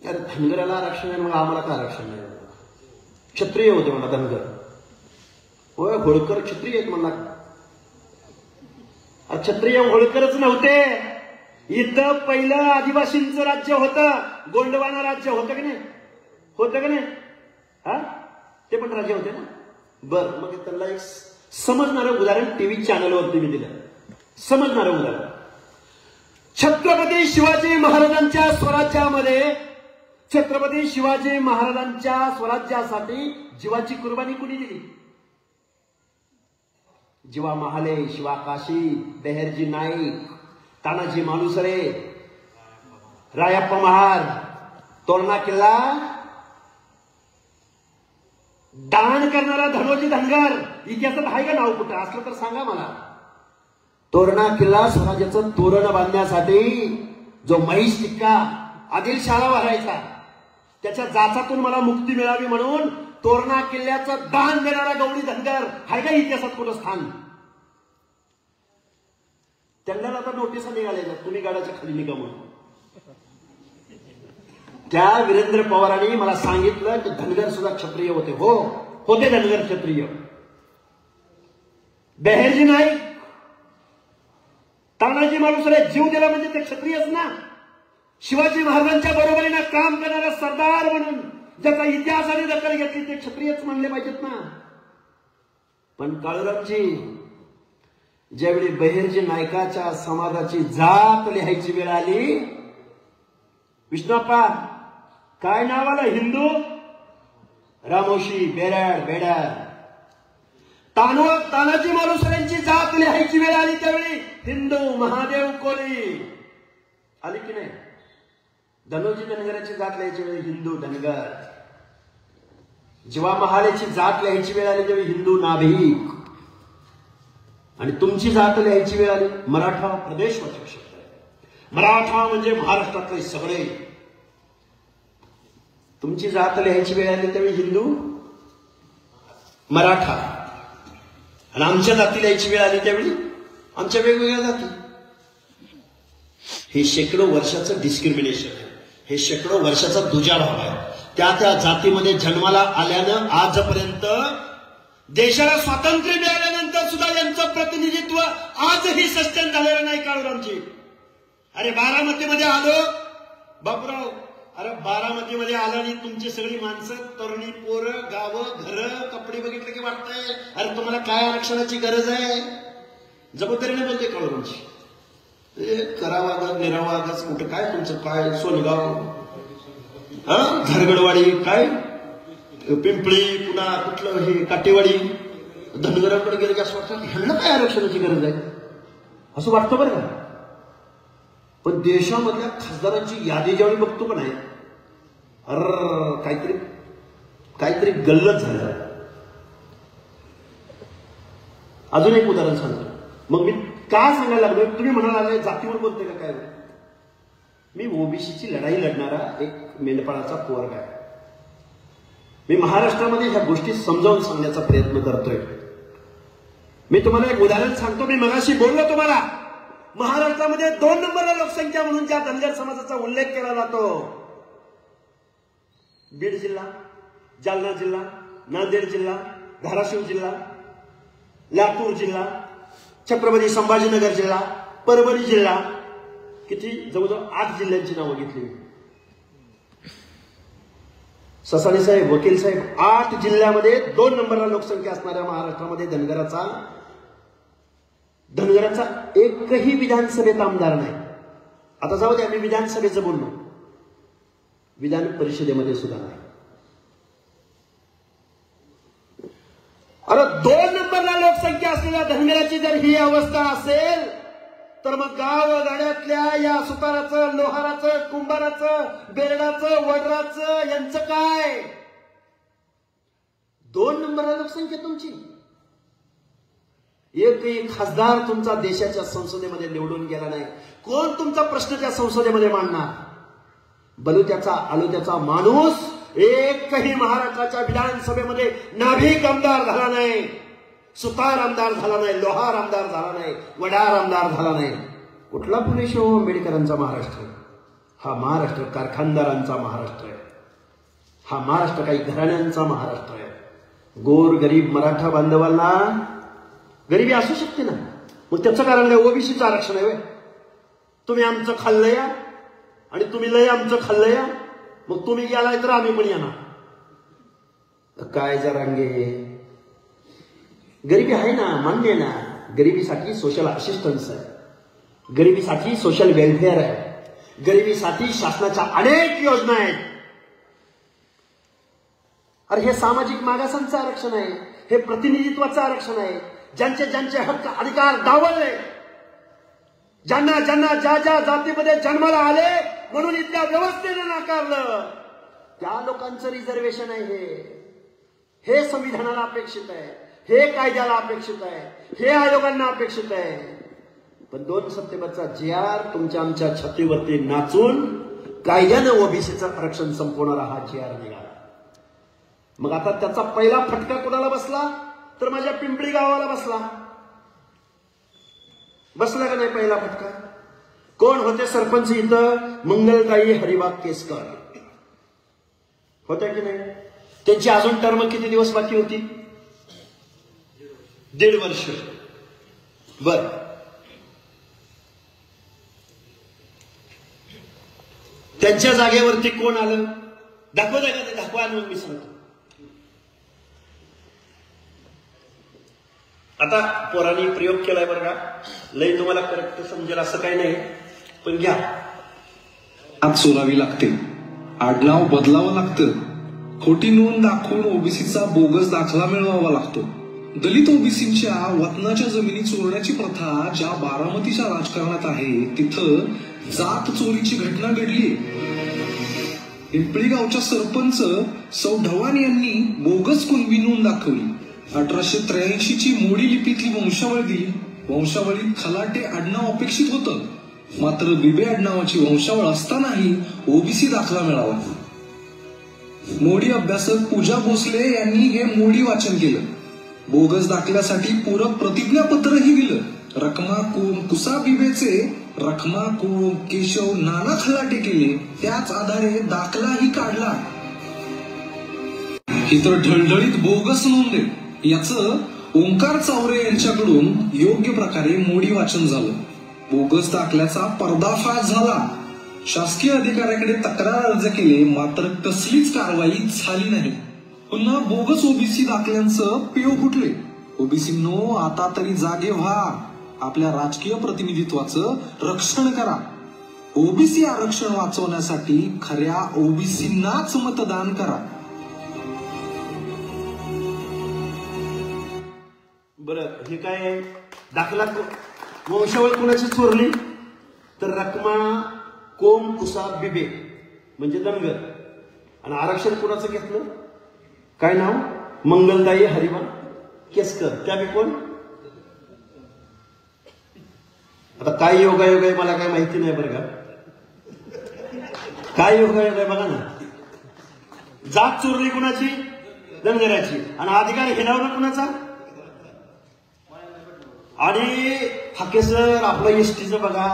अरे धनगराला आरक्षण आहे, मग आम्हाला का आरक्षण नाही? क्षत्रिय होते म्हणा धनगर. होय, होळकर क्षत्रिय आहेत म्हणला. क्षत्रिय होळकरच नव्हते. इथं पहिलं आदिवासींचं राज्य होतं, गोंडवाना राज्य होतं की नाही? होतं की नाही? हा, ते पण राज्य होते ना. बर, मग त्यांना एक समजणारं उदाहरण टीव्ही चॅनलवरती मी दिलं. समजणारं उदाहरण, छत्रपती शिवाजी महाराजांच्या स्वराज्यामध्ये, छत्रपती शिवाजी महाराजांच्या स्वराज्यासाठी जीवाची कुर्बानी कुणी दिली? जीवा महाले, शिवा काशी, बेहेरजी नाईक, तानाजी मालुसरे, रायप्पा महार, तोरणा किल्ला दान करणारा धनोजी धनगर. इतिहासात आहे का नाव कुठं? असलं तर सांगा मला. तोरणा किल्ला स्वराज्याचं तोरण बांधण्यासाठी जो महिष टिक्का आदिलशाला भरायचा, त्याच्या जाचातून मला मुक्ती मिळावी म्हणून तोरणा किल्ल्याचं दान देणारा गवळी धनगर आहे का इतिहासात कुठं स्थान? त्यांना आता नोटिसा निघालेल्या, तुम्ही गाड्याच्या खाली निघा म्हणून. त्या वीरेंद्र पवारांनी मला सांगितलं की धनगर सुद्धा क्षत्रिय होते. हो, होते धनगर क्षत्रिय. बेहेरजी नाईक, तानाजी मालुसरे जीव दिला म्हणजे ते क्षत्रियच ना. शिवाजी महाराजांच्या बरोबरीने काम करणारा सरदार म्हणून ज्याचा इतिहासाने दखल घेतली ते क्षत्रियच म्हणले पाहिजेत ना. पण काळूरामजी, ज्यावेळी बेहेरजी नायकाच्या समाजाची जात लिहायची वेळ आली, विष्णुप्पा काय नाव आलं? हिंदू रामोशी, बेरड, बेडर. तानाजी मालुसरेंची जात लिहायची वेळ आली त्यावेळी हिंदू महादेव कोली आली की नाही? धनोजी धनगराची जात लिहायची वेळी हिंदू धनगर. जीवा महालेची जात लिहायची वेळ आली त्यावेळी हिंदू नाभिक. आणि तुमची जात लिहायची वेळ आली मराठा प्रदेशवाचक शब्द आहे. मराठा म्हणजे महाराष्ट्रातले सगळे. तुमची जात लिहायची वेळ आली त्यावेळी हिंदू मराठा. आणि आमच्या जाती लिहायची वेळ आली त्यावेळी आमच्या वेगवेगळ्या जाती. हे शेकडो वर्षाचं डिस्क्रिमिनेशन आहे. हे शेकडो वर्षाचा दुजाभाव आहे. त्या त्या जातीमध्ये जन्माला आल्यानं आजपर्यंत देशाला स्वातंत्र्य मिळाल्यानंतर सुद्धा यांचं प्रतिनिधित्व आजही सस्टेन झालेलं नाही. काळूरामजी, अरे बारामतीमध्ये आलो बापराव, अरे बारामतीमध्ये आलं आणि तुमची सगळी माणसं, तरुणी, पोरं, गावं, घरं, कपडे बघितले की वाटतंय अरे तुम्हाला काय आरक्षणाची गरज आहे? जबाबदारीने बोलते काळूरामजी. करावागत निरावागत कुठं काय तुमचं काय सोनगाव, धरगडवाडी, काय पिंपळी, पुन्हा कुठलं हे काटेवाडी, धनगराकडे गेलं की असं वाटतं ह्यांना काय आरक्षणाची गरज आहे असं वाटतं बरं का. पण देशामधल्या खासदारांची यादी ज्यावेळी बघतो का नाही, अर काहीतरी गल्लत झालं. अजून एक उदाहरण सांगतो. मग मी का सांगायला लागलो? तुम्ही म्हणाला जातीवर बोलते का काय? मी ओबीसीची लढाई लढणारा एक मेंढपाळाचा पोरगा आहे. मी महाराष्ट्रामध्ये ह्या गोष्टी समजावून सांगण्याचा प्रयत्न करतोय. मी तुम्हाला एक उदाहरण सांगतो. मी मगाशी बोललो तुम्हाला, महाराष्ट्रामध्ये 2 नंबरला लोकसंख्या म्हणून ज्या धनगर समाजाचा उल्लेख केला जातो, बीड जिल्हा, जालना जिल्हा, नांदेड जिल्हा, धाराशिव जिल्हा, लातूर जिल्हा, छत्रपती संभाजीनगर जिल्हा, परभणी जिल्हा, किती जवळजवळ 8 जिल्ह्यांची नावं घेतली. ससाणे साहेब, वकील साहेब, 8 जिल्ह्यामध्ये 2 नंबरला लोकसंख्या असणाऱ्या महाराष्ट्रामध्ये धनगराचा एकही विधानसभेत आमदार नाही. आता जाऊ द्या, मी विधानसभेचं बोललो, विधान परिषदेमध्ये सुद्धा नाही. अरे 2 नंबरला लोकसंख्या असलेल्या धनगराची जर ही अवस्था असेल तर मग गावगाड्यातल्या या सुताराचं, लोहाराचं, कुंभाराचं, बेरडाचं, वडराचं यांचं काय? 2 नंबरला लोकसंख्या तुमची. एकही खासदार तुमचा देशाच्या संसदेमध्ये निवडून गेला नाही. कोण तुमचा प्रश्न त्या संसदेमध्ये मांडणार? बलुत्याचा आलुत्याचा माणूस एकही महाराष्ट्राच्या विधानसभेमध्ये नाभिक आमदार झाला नाही, सुतार आमदार झाला नाही, लोहार आमदार झाला नाही, वडार आमदार झाला नाही. कुठला फुले शाहू आंबेडकरांचा महाराष्ट्र? हा महाराष्ट्र कारखानदारांचा महाराष्ट्र आहे. हा महाराष्ट्र काही घराण्यांचा महाराष्ट्र आहे. गोर गरीब मराठा बांधवांना गरिबी असू शकते ना, मग त्याचं कारण काय? ओबीसीचं आरक्षण आहे. तुम्ही आमचं खाल्लं या आणि तुम्ही लय आमचं खाल्लं या, मग तुम्ही गेलाय तर आम्ही पण येणार. काय जरांगे, गरिबी आहे ना, मान्य ना. गरिबीसाठी सोशल असिस्टन्स आहे, गरिबीसाठी सोशल वेलफेअर आहे, गरिबीसाठी शासनाच्या अनेक योजना आहेत. अरे हे सामाजिक मागासांचं आरक्षण आहे, हे प्रतिनिधित्वाचं आरक्षण आहे. ज्यांचे ज्यांचे हक्क अधिकार डावलले, ज्यांना ज्यांना ज्या ज्या जातीमध्ये जन्माला आले म्हणून इथल्या व्यवस्थेने नाकारलं, त्या लोकांचं रिझर्वेशन आहे. हे संविधानाला अपेक्षित आहे, हे कायद्याला अपेक्षित आहे, हे आयोगांना अपेक्षित आहे. पण 2 सप्टेंबरचा GR तुमच्या आमच्या छातीवरती नाचून कायद्यानं ओबीसीचं आरक्षण संपवणारा हा GR निघाला. मग आता त्याचा पहिला फटका कोणाला बसला? तर माझ्या पिंपळी गावाला बसला. बसला का नाही पहिला फटका? कोण होते सरपंच इथं? मंगलताई हरिभाग केसकर होत्या की नाही? त्यांची अजून टर्म किती दिवस बाकी होती? 1.5 वर्ष. बर, त्यांच्या जागेवरती कोण आलं? दाखवा का ते? दाखवा, मग मी सांगतो. आता पोरांनी प्रयोग केलाय बरं का, लय तुम्हाला करेक्ट समजेल असं काही नाही, पण घ्या. आत सोडावी लागते, आडनाव बदलावं लागतं, खोटी नोंद दाखवून ओबीसीचा बोगस दाखला मिळवावा लागतो. दलित ओबीसींच्या वतनाच्या जमिनी चोरण्याची प्रथा ज्या बारामतीच्या राजकारणात आहे, तिथं जात चोरीची घटना घडली. पिंपळी गावच्या सरपंच सौ ढवाण यांनी बोगस कुणबी नोंद दाखवली. 1883ची मोडी लिपीतली वंशावळ दिली. वंशावळीत खलाटे आडनाव अपेक्षित होतं, मात्र बिबे आडनावाची वंशावळ असतानाही ओबीसी दाखला मिळाला. मोडी अभ्यासक पूजा भोसले यांनी हे मोडी वाचन केलं. बोगस दाखल्यासाठी पूरक प्रतिज्ञापत्रही दिलं. रखमा कोम कुसा बिबेचे रखमा कोम केशव नाना खलाटे केले, त्याच आधारे दाखलाही काढला. ही तर ढळढळीत बोगस नोंद आहे. याचं ओंकार चावरे यांच्याकडून योग्य प्रकारे मोडी वाचन झालं. बोगस दाखल्याचा पर्दाफाश झाला. शासकीय अधिकाऱ्याकडे तक्रार अर्ज केले, मात्र कसलीच कारवाई झाली नाही. पुन्हा बोगस ओबीसी दाखल्यांचं पेव फुटले. ओबीसींनो, आता तरी जागे व्हा. आपल्या राजकीय प्रतिनिधित्वाचं रक्षण करा. ओबीसी आरक्षण वाचवण्यासाठी खऱ्या ओबीसींनाच मतदान करा. बरं, हे काय दाखला? वंशावळ कुणाची चोरली? तर रखमा कोम कुसा बिबे म्हणजे धनगर. आणि आरक्षण कुणाचं घेतलं? काय नाव? मंगलताई हरिभाग केसकर. त्या बी कोण? आता काय योगायोग आहे मला काय माहिती नाही बरं का. काय योगायोग आहे बघा ना. जात चोरली कुणाची? धनगराची. आणि अधिकार घेण्यावर कुणाचा? आणि हाकेसर आपलं एसटीचं बघा.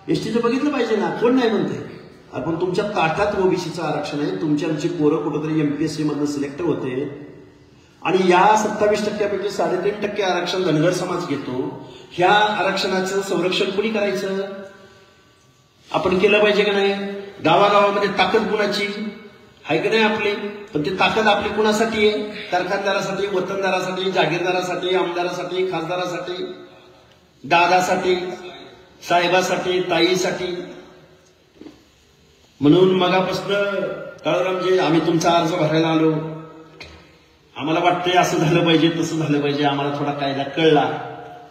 एसटीचं बघितलं पाहिजे ना, कोण नाही म्हणते. आपण तुमच्या ताटात ओबीसीचं आरक्षण आहे. तुमची आमची पोरं कुठंतरी MPSC मधून सिलेक्ट होते आणि या 27% 3.5% आरक्षण धनगर समाज घेतो. ह्या आरक्षणाचं संरक्षण कोणी करायचं? आपण केलं पाहिजे का नाही? गावागावामध्ये ताकद कुणाची आहे का नाही आपली? पण ती ताकद आपली कुणासाठी आहे? कारखानदारासाठी, वतनदारासाठी, जागीरदारासाठी, आमदारासाठी, खासदारासाठी, दादासाठी, साहेबासाठी, ताईसाठी. म्हणून मगापासून काळूरामजी आम्ही तुमचा अर्ज भरायला आलो. आम्हाला वाटतंय असं झालं पाहिजे, तसं झालं पाहिजे. आम्हाला थोडा कायदा कळला,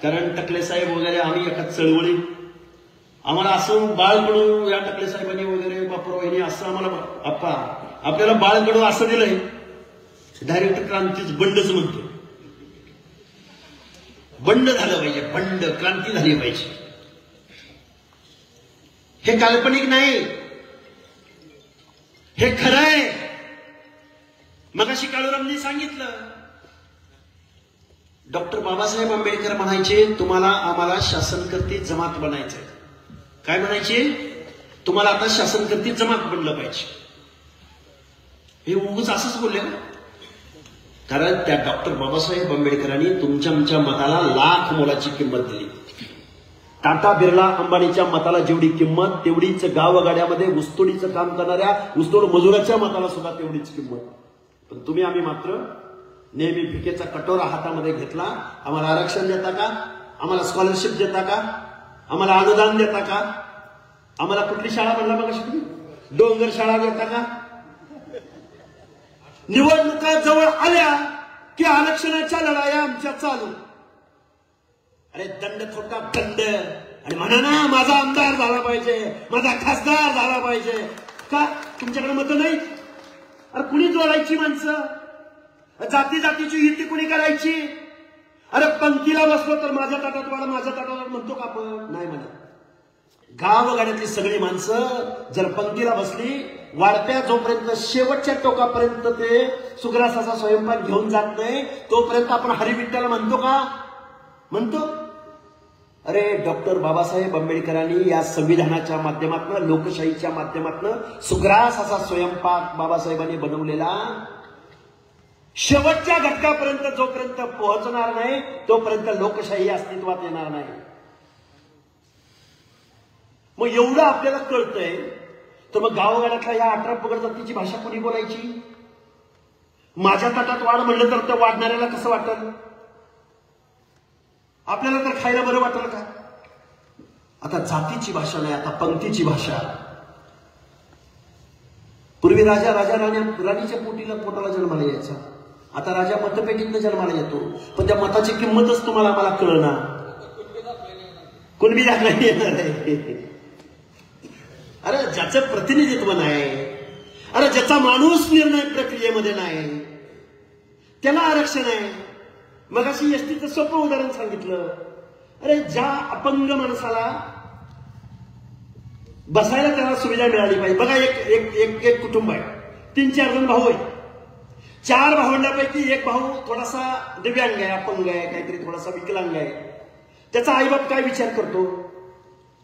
कारण टकले साहेब वगैरे आम्ही एका चळवळीत आम्हाला असं बाळकडू या टकले साहेबांनी वगैरे बापरावांनी असं आम्हाला आपल्याला बाळकडू असं दिलंय. डायरेक्ट क्रांतीच बंडच म्हणतो. बंड झालं पाहिजे, बंड क्रांती झाली पाहिजे. हे काल्पनिक नाही, हे खरं आहे. मगाशी काळूरामनी सांगितलं. डॉक्टर बाबासाहेब आंबेडकर म्हणायचे, तुम्हाला आम्हाला शासनकर्ती जमात बनायचंय. काय म्हणायचे? तुम्हाला आता शासनकर्ती जमात बनलं पाहिजे. हे उगच असंच बोलले ना, कारण त्या डॉक्टर बाबासाहेब आंबेडकरांनी तुमच्या मताला लाख मोलाची किंमत दिली. टाटा बिर्ला अंबानीच्या मताला जेवढी किंमत तेवढीच गावगाड्यामध्ये ऊसतोडीचं काम करणाऱ्या ऊसतोड मजुराच्या मताला सुद्धा तेवढीच किंमत. पण तुम्ही आम्ही मात्र नेहमी भिकेचा कटोरा हातामध्ये घेतला. आम्हाला आरक्षण देता का, आम्हाला स्कॉलरशिप देता का, आम्हाला अनुदान देता का, आम्हाला कुठली शाळा म्हणला मग तुम्ही, डोंगर शाळा देता का. निवडणुका जवळ आल्या की आरक्षणाच्या लढाया आमच्या चालू. अरे दंड थोडा दंड आणि म्हणा ना माझा आमदार झाला पाहिजे, माझा खासदार झाला पाहिजे. का तुमच्याकडे मतं नाही? अरे कुणी जोडायची माणसं, जाती जातीची युती कुणी करायची. अरे पंक्तीला बसलो तर माझ्या ताटात वाढ माझ्या ताटात म्हणतो का आपण? नाही म्हणत. गावगाड्यातली सगळी माणसं जर पंक्तीला बसली, वाढत्या जोपर्यंत शेवटच्या टोकापर्यंत ते सुग्रासाचा स्वयंपाक घेऊन जात नाही तोपर्यंत आपण हरिविठ्ठल म्हणतो का? म्हणतो. अरे डॉक्टर बाबासाहेब आंबेडकरांनी या संविधानाच्या माध्यमातून, लोकशाहीच्या माध्यमातून सुग्रास असा स्वयंपाक बाबासाहेबांनी बनवलेला शेवटच्या घटकापर्यंत जोपर्यंत पोहोचणार नाही तोपर्यंत लोकशाही अस्तित्वात येणार नाही. मग एवढं आपल्याला कळतंय तर मग गावगाड्यातल्या या 18 पगड जातीची भाषा कोणी बोलायची? माझ्या ताटात वाढ म्हणलं तर त्या वाढणाऱ्याला कसं वाटल? आपल्याला तर खायला बरं वाटेल का? आता जातीची भाषा नाही, आता पंक्तीची भाषा. पूर्वी राजा राणीच्या पोटाला जन्माला यायचा. आता राजा मतपेटीतनं जन्माला येतो, पण त्या मताची किंमतच तुम्हाला आम्हाला कळणार. कुणबी दाखला येणार आहे. अरे ज्याचं प्रतिनिधित्व नाही, अरे ज्याचा माणूस निर्णय प्रक्रियेमध्ये नाही त्याला आरक्षण आहे. मग अशी एसटीचं सोपं उदाहरण सांगितलं. अरे ज्या अपंग माणसाला बसायला त्याला सुविधा मिळाली पाहिजे. बघा एक कुटुंब आहे, 3-4 जण भाऊ आहेत. 4 भावंडापैकी एक भाऊ थोडासा दिव्यांग आहे, अपंग आहे, काहीतरी थोडासा विकलांग आहे. त्याचा आईबाप काय विचार करतो?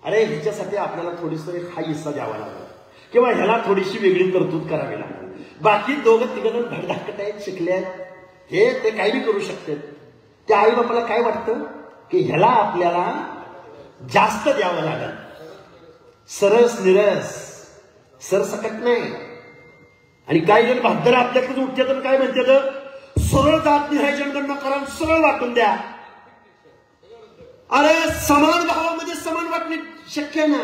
अरे ह्याच्यासाठी आपल्याला थोडीसा हा हिस्सा द्यावा लागला किंवा ह्याला थोडीशी वेगळी तरतूद करावी लागली. बाकी 2-3 जण धडधाकट आहेत, शिकले आहेत, हे ते काही बी करू शकतात. त्या आई बापाला काय वाटतं की ह्याला आपल्याला जास्त द्यावं लागेल. सरस निरस सरसकट नाही. आणि काही जण भाद्र आपल्याकडे उठते तर काय म्हणते, सरळ जात निहाय जनगणना करा, सरळ वाटून द्या. अरे समान भावामध्ये समान वाटणे शक्य ना.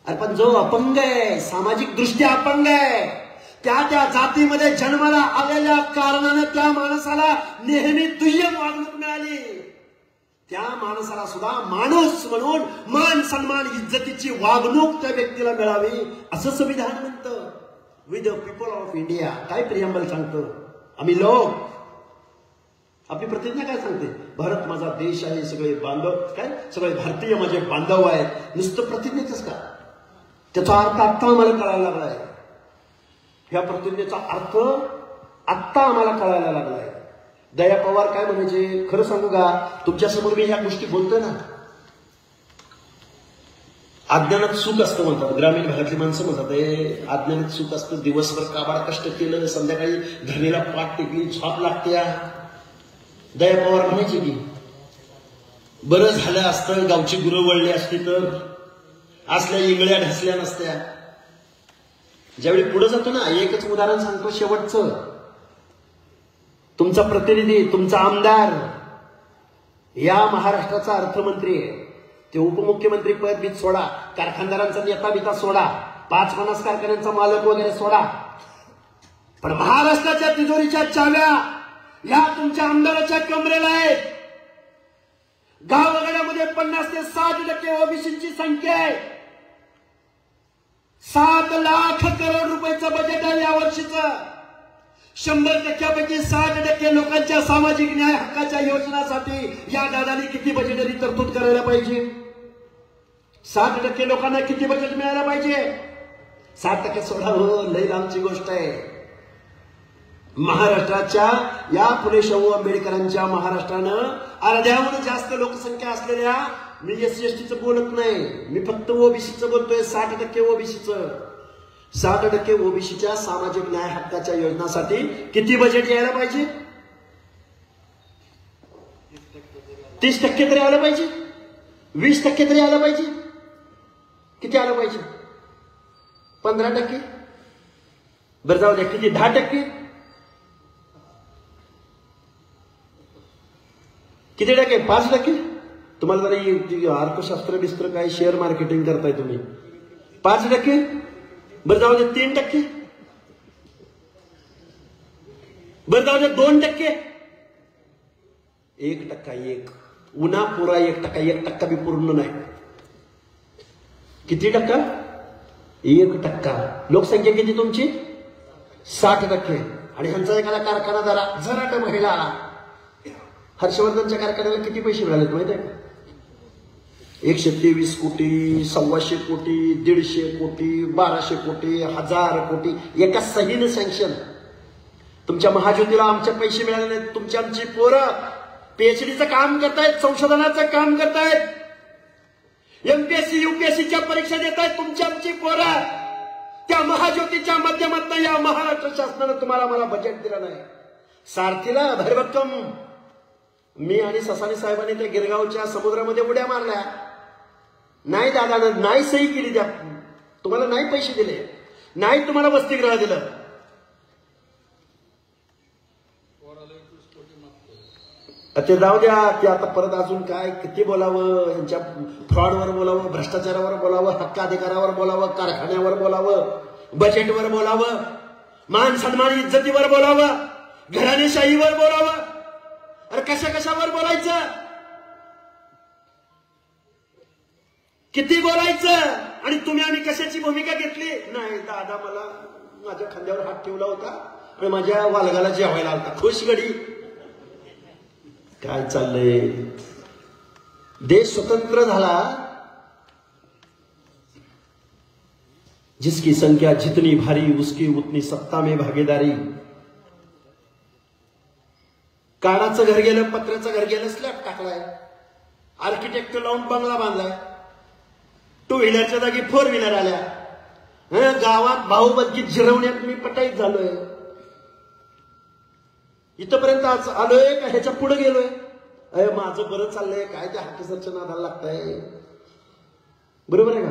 अरे पण जो अपंग आहे, सामाजिक दृष्ट्या अपंग आहे, त्या जातीमध्ये जन्माला आलेल्या कारणाने त्या माणसाला नेहमी दुय्यम वागणूक मिळाली. त्या माणसाला सुद्धा माणूस म्हणून मान सन्मान इज्जतीची वागणूक त्या व्यक्तीला मिळावी असं संविधान म्हणतं. With the people of India. काय प्रियंबल सांगतं? आम्ही लोक. आपली प्रतिज्ञा काय सांगते? भारत माझा देश आहे, सगळे बांधव, काय सगळे भारतीय माझे बांधव आहेत. नुसतं प्रतिज्ञेच का? त्याचा अर्थ आत्ता आम्हाला कळायला लागलाय. ह्या प्रतिज्ञेचा अर्थ आत्ता आम्हाला कळायला लागलाय. दया पवार काय म्हणायचे खरं सांगू का? तुमच्यासमोर मी ह्या गोष्टी बोलतोय ना, अज्ञानात सुख असतं म्हणतात. ग्रामीण भागातली माणसं म्हणतात अज्ञानात सुख असतं. दिवसभर काबाड कष्ट केलं, संध्याकाळी धरणीला पाठ टेकली, झोप लागते. दया पवार म्हणायचे की बरं झालं असतं गावची गुरं वळली असती तर असल्या इंगळ्या ढसल्या नसत्या. ज्यावेळी पुढे जातो ना, एकच उदाहरण सांगतो शेवटचं. तुमचा प्रतिनिधी, तुमचा आमदार या महाराष्ट्राचा अर्थमंत्री आहे. ते उपमुख्यमंत्री पद बीत सोडा, कारखानदारांचा नेता बिता सोडा, 5-50 कारखान्यांचा मालक वगैरे सोडा, पण महाराष्ट्राच्या तिजोरीच्या चाव्या या तुमच्या आमदाराच्या कमरेला आहेत. गावगाड्यामध्ये 50 ते 60% ओबीसीची संख्या आहे. 7 लाख करोड रुपयाचं बजेट आहे या वर्षीचं. 100%पैकी 60% लोकांच्या सामाजिक न्याय हक्काच्या योजनासाठी या दादांनी किती बजेटरी तरतूद करायला पाहिजे? 60% लोकांना किती बजेट मिळायला पाहिजे? 60% सोडा हो, लई लांबची गोष्ट आहे. महाराष्ट्राच्या या फुले शाहू आंबेडकरांच्या महाराष्ट्रानं अर्ध्याहून जास्त लोकसंख्या असलेल्या, मी SC ST बोलत नाही, मी फक्त ओबीसीचं बोलतोय. 60% ओबीसीचं. 60% ओबीसीच्या सामाजिक न्याय हक्काच्या योजनासाठी किती बजेट यायला पाहिजे? 30% तरी आलं पाहिजे, 20% तरी आलं पाहिजे. किती आलं पाहिजे? 15%? बरं जाऊ द्या, किती? 10%? किती टक्के? 5%? तुम्हाला जरी अर्थशास्त्र बिस्त्र काय शेअर मार्केटिंग करताय तुम्ही, 5%? बरं जाऊ दे 3%? बरं जाऊ दे 2%? 1%. उन्हा पुरा 1%. 1% बी पूर्ण नाही. किती टक्का? 1%. लोकसंख्या किती तुमची? 60%. आणि ह्यांचा एखादा कारखाना जरा महिला आला. हर्षवर्धनच्या कारखान्याला किती पैसे मिळालेत माहिती आहे का? 123 कोटी, 125 कोटी, 150 कोटी, 1200 कोटी, 1000 कोटी एका सहीनं सँक्शन. तुमच्या महाज्योतीला आमचे पैसे मिळाले नाहीत. तुमची आमची पोरं पीएचडीचं काम करतायत, संशोधनाचं काम करतायत, एमपीएससी यूपीएससीच्या परीक्षा देत आहेत तुमची आमची पोरं. त्या महाज्योतीच्या माध्यमातून या महाराष्ट्र शासनानं तुम्हाला मला बजेट दिलं नाही. सारथीला भरभक्कम मी आणि ससानी साहेबांनी त्या गिरगावच्या समुद्रामध्ये उड्या मारल्या. नाही दादानं नाही सही केली, त्या तुम्हाला नाही पैसे दिले, नाही तुम्हाला वसतिगृह दिलं. ते जाऊ द्या, ते आता परत अजून काय किती बोलावं, यांच्या फ्रॉडवर बोलावं, भ्रष्टाचारावर बोलावं, हक्क अधिकारावर बोलावं, कारखान्यावर बोलावं, बजेटवर बोलावं, मान सन्मान इज्जतीवर बोलावं, घराणेशाहीवर बोलावं. अरे कशावर बोलायचं? किती बोलायचं? आणि तुम्ही आम्ही कशाची भूमिका घेतली? नाही दादा मला माझ्या खांद्यावर हात ठेवला होता आणि माझ्या वालगाला जेवायला आलता, खुश गडी. काय चाललंय? देश स्वतंत्र झाला, जिसकी संख्या जितनी भारी उसकी उतनी सत्ता में भागीदारी. काळाचं घर गेलं, पत्र्याचं घर गेलं, स्लॅब टाकलाय, आर्किटेक्ट लावून बंगला बांधलाय, 2 व्हीलरच्या जागी 4 व्हीलर आल्या. गावात भाऊबंदी जिरवण्यात मी पटाईत झालोय. इथपर्यंत आज आलोय का ह्याच्या पुढे गेलोय? अरे माझं बरं चाललंय, काय त्या हक्केसरच्या नादाला लागतंय. बरोबर आहे का?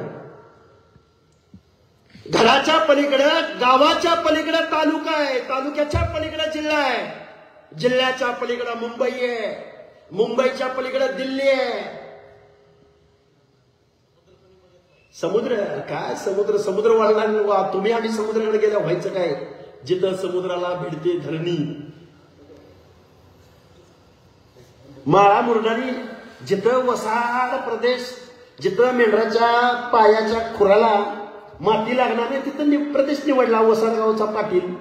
घराच्या पलीकडे, गावाच्या पलीकडे तालुका आहे, तालुक्याच्या पलीकडे जिल्हा आहे, जिल्ह्याच्या पलीकडे मुंबई आहे, मुंबईच्या पलीकडे दिल्ली आहे. समुद्र काय? समुद्र वाढला. तुम्ही आम्ही समुद्राकडे गेल्या व्हायचं काय? जिथं समुद्राला भिडते धरणी, माळा मुरडाणी, जिथं वसाहत प्रदेश, जिथं मेंढराच्या पायाच्या खुराला माती लागणार नाही तिथं प्रदेश निवडला वसाहतगावचा पाटील.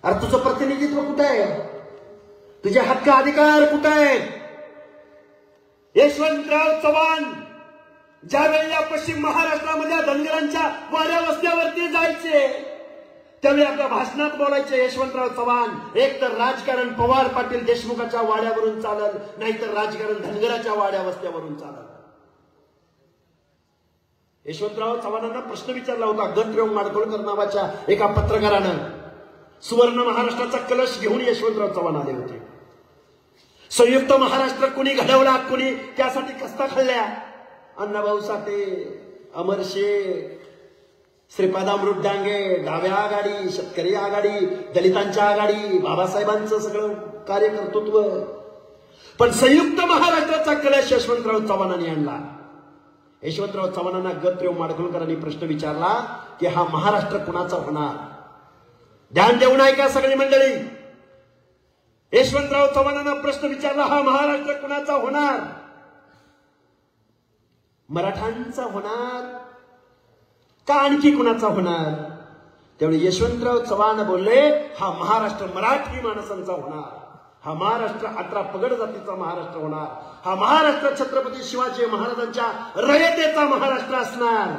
अरे तुझं प्रतिनिधित्व कुठं आहे? तुझे हक्क अधिकार कुठं आहे? यशवंतराव चव्हाण ज्यावेळी या पश्चिम महाराष्ट्रामध्ये धनगरांच्या वाड्या वस्त्यावरती जायचे त्यावेळी आपल्या भाषणात बोलायचे यशवंतराव चव्हाण एक तर राजकारण पवार पाटील देशमुखाच्या वाड्यावरून चालल, नाहीतर राजकारण धनगराच्या वाड्या वस्त्यावरून चालल. यशवंतराव चव्हाणांना प्रश्न विचारला होता गणराव माडगुळकर नावाच्या एका पत्रकारानं. सुवर्ण महाराष्ट्राचा कलश घेऊन यशवंतराव चव्हाण आले होते. संयुक्त महाराष्ट्र कोणी घडवला, कोणी त्यासाठी कस्ता खाल्ल्या? अण्णाभाऊ साठे, अमर शेख, श्रीपादामृत डांगे, डाव्या आघाडी, शेतकरी आघाडी, दलितांच्या आघाडी, बाबासाहेबांचं सगळं कार्यकर्तृत्व. पण संयुक्त महाराष्ट्राचा कलश यशवंतराव चव्हाणांनी आणला. यशवंतराव चव्हाणांना गणराव माडगुळकरांनी प्रश्न विचारला की हा महाराष्ट्र कुणाचा होणार? ध्यान देऊन ऐका सगळी मंडळी. यशवंतराव चव्हाणांना प्रश्न विचारला हा महाराष्ट्र कुणाचा होणार? मराठांचा होणार का आणखी कुणाचा होणार? त्यावेळी यशवंतराव चव्हाण बोलले हा महाराष्ट्र मराठी माणसांचा होणार, हा महाराष्ट्र 18 पगड जातीचा महाराष्ट्र होणार, हा महाराष्ट्र छत्रपती शिवाजी महाराजांच्या रयतेचा महाराष्ट्र असणार.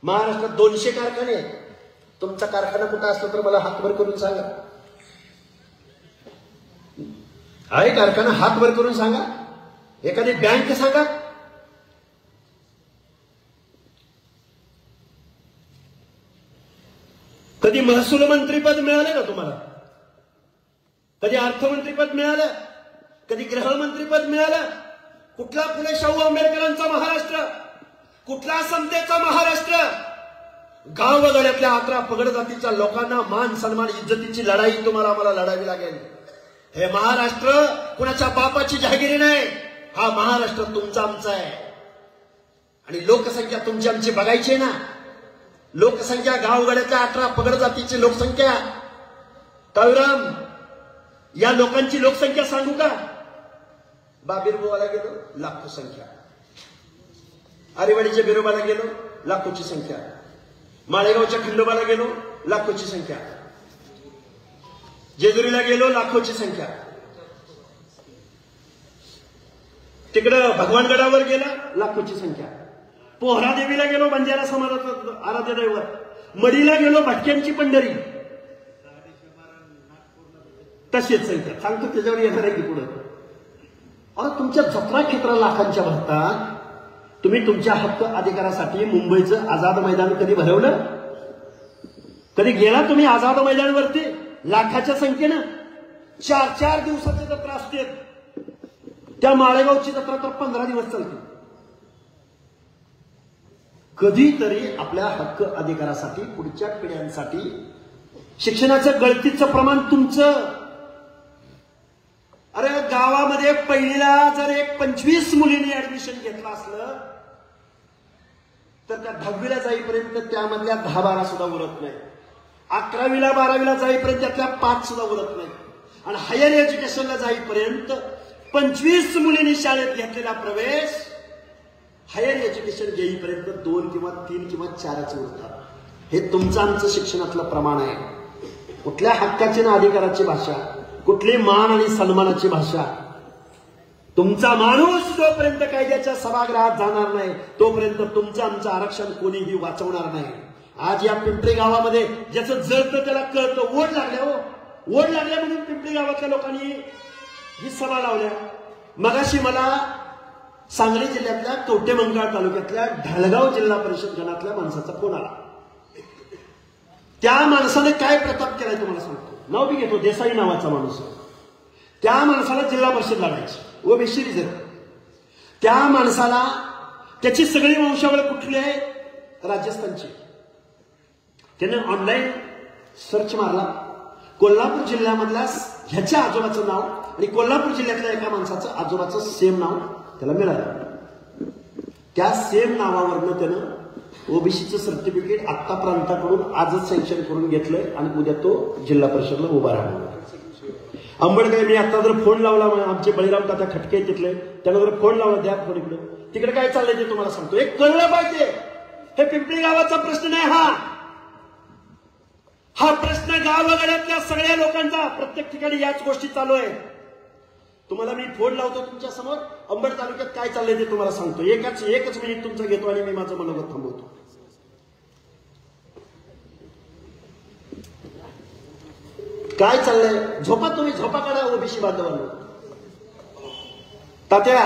महाराष्ट्रात 200 कारखाने आहेत. तुमचा कारखाना कुठं असतो तर मला हातवर करून सांगा. आहे कारखाना? हातवर करून सांगा. एखादी बँक सांगा. कधी महसूल मंत्रीपद मिळालं का तुम्हाला? कधी अर्थमंत्रीपद मिळालं? कधी गृहमंत्रीपद मिळालं? कुठला फुले शाहू आंबेडकरांचा महाराष्ट्र? कुठला समतेचा महाराष्ट्र? गाव वगळ्यातल्या 11 पगड जातीच्या लोकांना मान सन्मान इज्जतीची लढाई तुम्हाला आम्हाला लढावी लागेल. हे महाराष्ट्र कुणाच्या बापाची जहागिरी नाही. हा महाराष्ट्र तुमचा आमचा आहे. आणि लोकसंख्या तुमची आमची बघायची ना. लोकसंख्या गावगड्याच्या 18 पगड जातीची लोकसंख्या. काळूराम, या लोकांची लोकसंख्या सांगू का? बाबीरबुवाला गेलो लाखो संख्या, आरेवाडीच्या बिरोबाला गेलो लाखोची संख्या, माळेगावच्या खंडोबाला गेलो लाखोची संख्या, जेजुरीला गेलो लाखोची संख्या, तिकडं भगवानगडावर गेला लाखोची संख्या, पोहरादेवीला गेलो बंजारा समाजाचं आराध्य दैवत, मडीला गेलो भटक्यांची पंढरी, तशीच संख्या सांगतो त्याच्यावर येणार आहे की पुढे. अरे तुमच्या जत्रा क्षेत्र लाखांच्या भरतात. तुम्ही तुमच्या हक्क अधिकारासाठी मुंबईचं आझाद मैदान कधी भरवलं? कधी गेला तुम्ही आझाद मैदानावरती? लाखाच्या संख्येनं 4-4 दिवसाची जत्रा असते. त्या माळेगावची जत्रा तर 15 दिवस चालते. कधीतरी आपल्या हक्क अधिकारासाठी पुढच्या पिढ्यांसाठी शिक्षणाचं गळतीचं प्रमाण तुमचं. अरे गावामध्ये पहिलीला जर 25 मुलींनी ऍडमिशन घेतलं असलं तर त्या 10वीला जाईपर्यंत त्यामधल्या 10-12 सुद्धा उरत नाही. 11वीला 12वीला जाईपर्यंत त्यातल्या 5 सुद्धा उरत नाही. आणि हायर एज्युकेशनला जाईपर्यंत 25 मुलींनी शाळेत घेतलेला प्रवेश हायर एज्युकेशन घेईपर्यंत 2 किंवा 3 किंवा 4च उरतात. हे तुमचं आमचं शिक्षणातलं प्रमाण आहे. कुठल्या हक्काची ना अधिकाराची भाषा, कुठली मान आणि सन्मानाची भाषा. तुमचा माणूस जोपर्यंत कायद्याच्या सभागृहात जाणार नाही तोपर्यंत तुमचं आमचं आरक्षण कोणीही वाचवणार नाही. आज या पिंपरी गावामध्ये ज्याचं जळतं त्याला कळतं. ओढ लागल्या हो, ओढ लागल्या म्हणून पिंपरी गावातल्या लोकांनी ही सभा लावल्या. मगाशी मला सांगली जिल्ह्यातल्या कवठेमंकाळ तालुक्यातल्या ढळगाव जिल्हा परिषद गणातल्या माणसाचा फोन आला. त्या माणसाने काय प्रताप केलाय तुम्हाला सांगतो. नाव बी घेतो, देसाई नावाचा माणूस. त्या माणसाला जिल्हा परिषद लढायची, ओबीसी रिझर्व. त्या माणसाला त्याची सगळी वंशावळ कुठली आहे? राजस्थानची. त्याने ऑनलाईन सर्च मारला. कोल्हापूर जिल्ह्यामधल्या ह्याच्या आजोबाचं नाव आणि कोल्हापूर जिल्ह्यातल्या एका माणसाचं आजोबाचं सेम नाव त्याला मिळालं. त्या सेम नावावरनं त्यानं ओबीसीचं सर्टिफिकेट आत्ता प्रांताकडून आजच सँक्शन करून घेतलंय आणि उद्या तो जिल्हा परिषदला उभा राहणार. आंबेडकर मी आता जर फोन लावला, आमचे बळीराम तात्या खटके तिथले, त्याला जर फोन लावला, द्या फोन इकडे, तिकडे काय चाललंय ते तुम्हाला सांगतो. एक कळलं पाहिजे, हे पिंपरी गावाचा प्रश्न नाही. हा प्रश्न गावगड्यातल्या सगळ्या लोकांचा. प्रत्येक ठिकाणी याच गोष्टी चालू आहे. तुम्हाला मी फोन लावतो तुमच्या समोर, अंबड तालुक्यात काय चाललंय ते तुम्हाला सांगतो. एकच मिनिट तुमचं घेतो आणि मी माझं मनोगत थांबवतो. काय चाललंय? झोपा, तुम्ही झोपा काढा ओबीसी बांधवांना. तात्या,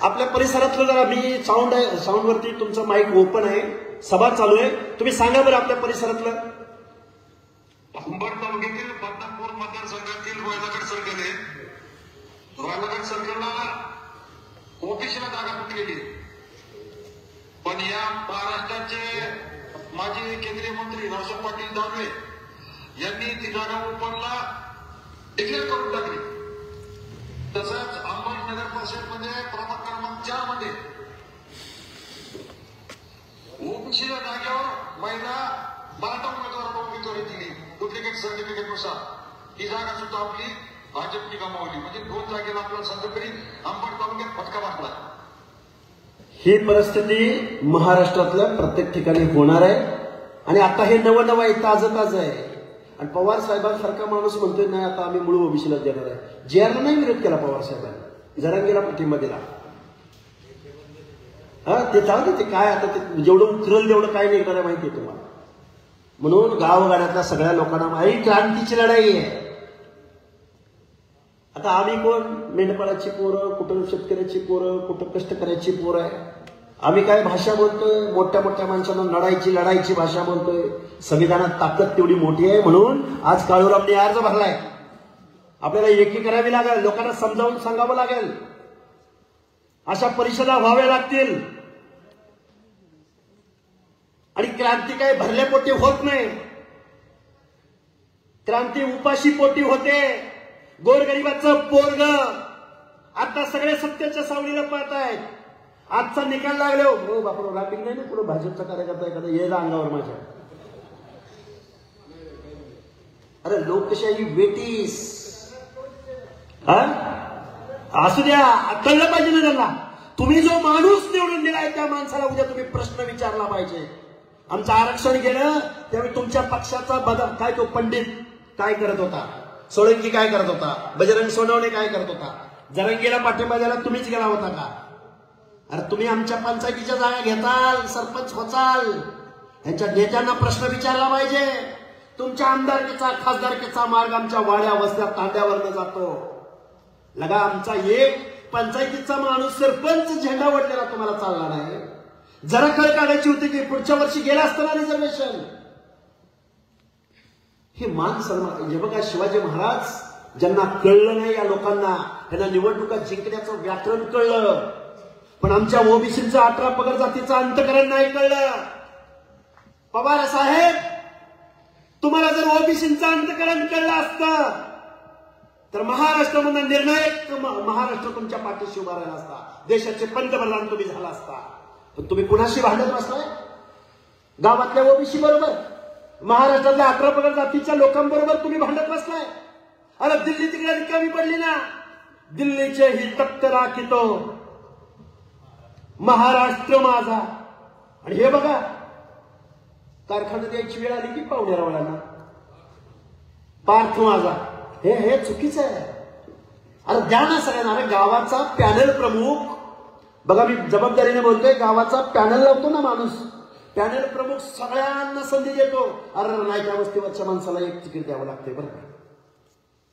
आपल्या परिसरातलं जरा, मी साऊंड वरती तुमचं माईक ओपन आहे, सभा चालू आहे, तुम्ही सांगा बरं आपल्या परिसरातलं. अंबड तालुक्यातील बदनापूर मतदारसंघातील रोयलागड सर्कल आहे. रोयलागड सर्कलला ओबीसीला जागा फुटलेली, पण या महाराष्ट्राचे माजी केंद्रीय मंत्री रावसाहेब पाटील दानवे यांनी ती जागा ओपनला डिक्लेअर करून टाकली. तसंच अंबड नगर परिषदमध्ये प्रभाग क्रमांक 4 मध्ये ओबीसीच्या जागेवर महिला मराठा उमेदवाराला उमेदवारी दिली डुप्लिकेट सर्टिफिकेट नुसार. ही जागा सुद्धा आपली भाजपने गमावली. म्हणजे 2 जागेला आपल्याला सध्या अंबड तालुक्यात फटका बसला. ही परिस्थिती महाराष्ट्रातल्या प्रत्येक ठिकाणी होणार आहे. आणि आता हे नवं आहे, ताजं आहे. आणि पवार साहेबांसारखा माणूस म्हणतोय नाही आता आम्ही मूळ ओबीसीला देणार आहे. जेआरला नाही विरोध केला पवार साहेबांनी, जरांगीला पाठिंबा दिला. ते चालतं, ते काय आता ते जेवढं उतरल तेवढं काय निघणार आहे माहिती आहे तुम्हाला. म्हणून गावगाड्यातल्या सगळ्या लोकांना ही क्रांतीची लढाई आहे. आता आम्ही कोण? मेंढपाळाची पोरं, कुठं शेतकऱ्याची पोरं, कुठं कष्टकऱ्याची पोरं आहे. आम्ही काय भाषा बोलतोय, मोठ्या मोठ्या माणसांना लढायची भाषा बोलतोय. संविधानात ताकद तेवढी मोठी आहे म्हणून आज काळूरामने अर्ज भरलाय. आपल्याला एकी करावी लागेल, लोकांना समजावून सांगावं लागेल, अशा परिषदा व्हाव्या लागतील. आणि क्रांती काय भरल्या पोटी होत नाही, क्रांती उपाशी पोटी होते. गोरगरिबाचं पोरग आता सगळे सत्याच्या सावलीला पळतायत. आजचा निकाल लागले हो बापू, रापिंग नाही ना पुढे भाजपचा कार्यकर्ता एखादा येला अंगावर माझ्या. अरे लोकशाही वेटीस असू द्या, कळलं पाहिजे ना त्यांना. तुम्ही जो माणूस निवडून दिलाय त्या माणसाला उद्या तुम्ही प्रश्न विचारला पाहिजे. आमचं आरक्षण गेलं त्यावेळी तुमच्या पक्षाचा बदल काय, तो पंडित काय करत होता, सोळंकी काय करत होता, बजरंग सोनवणे काय करत होता, जरंगीला पाठिंबा द्यायला तुम्हीच गेला होता का? अरे तुम्ही आमच्या पंचायतीच्या जागा घेताल, सरपंच होचाल, यांच्या नेत्यांना प्रश्न विचारला पाहिजे. तुमच्या आमदारकीचा खासदारकीचा मार्ग आमच्या वाड्या वस्त्या तांड्यावरनं जातो. लगा आमचा एक पंचायतीचा माणूस सरपंच झेंडा वडलेला तुम्हाला चालला नाही. जरा कळ काढायची होती की पुढच्या वर्षी गेला असताना रिझर्वेशन. हे मान सन्मान हे बघा. शिवाजी महाराज ज्यांना कळलं नाही या लोकांना, त्यांना निवडणुका जिंकण्याचं व्याकरण कळलं, पण आमच्या ओबीसीचं 18 पगड जातीचं अंतकरण नाही कळलं. पवार साहेब, तुम्हाला जर ओबीसीचं अंतकरण कळलं असतं तर महाराष्ट्रामध्ये निर्णायक महाराष्ट्र तुमच्या पाठीशी उभा राहिला असता, देशाचे पंतप्रधान तुम्ही झाला असता. पण तुम्ही कुणाशी भांडत बसलाय? गावातल्या ओबीसी बरोबर, महाराष्ट्रातल्या 18 पगड जातीच्या लोकांबरोबर तुम्ही भांडत बसलाय. अरे दिल्ली तिकडे रिकामी पडली ना, दिल्लीचे ही तख्त राखितो महाराष्ट्र माझा. आणि हे बघा, कारखाना द्यायची वेळ आली की पाहुण्यारावळांना पार्थ माझा, हे चुकीचं आहे. अरे द्या ना सगळ्यांना. अरे गावाचा पॅनल प्रमुख, बघा मी जबाबदारीने बोलतोय, गावाचा पॅनल लावतो ना माणूस, पॅनल प्रमुख सगळ्यांना संधी देतो. अरे नायका वस्तीवरच्या माणसाला एक तिकीट द्यावं लागतंय बरं का.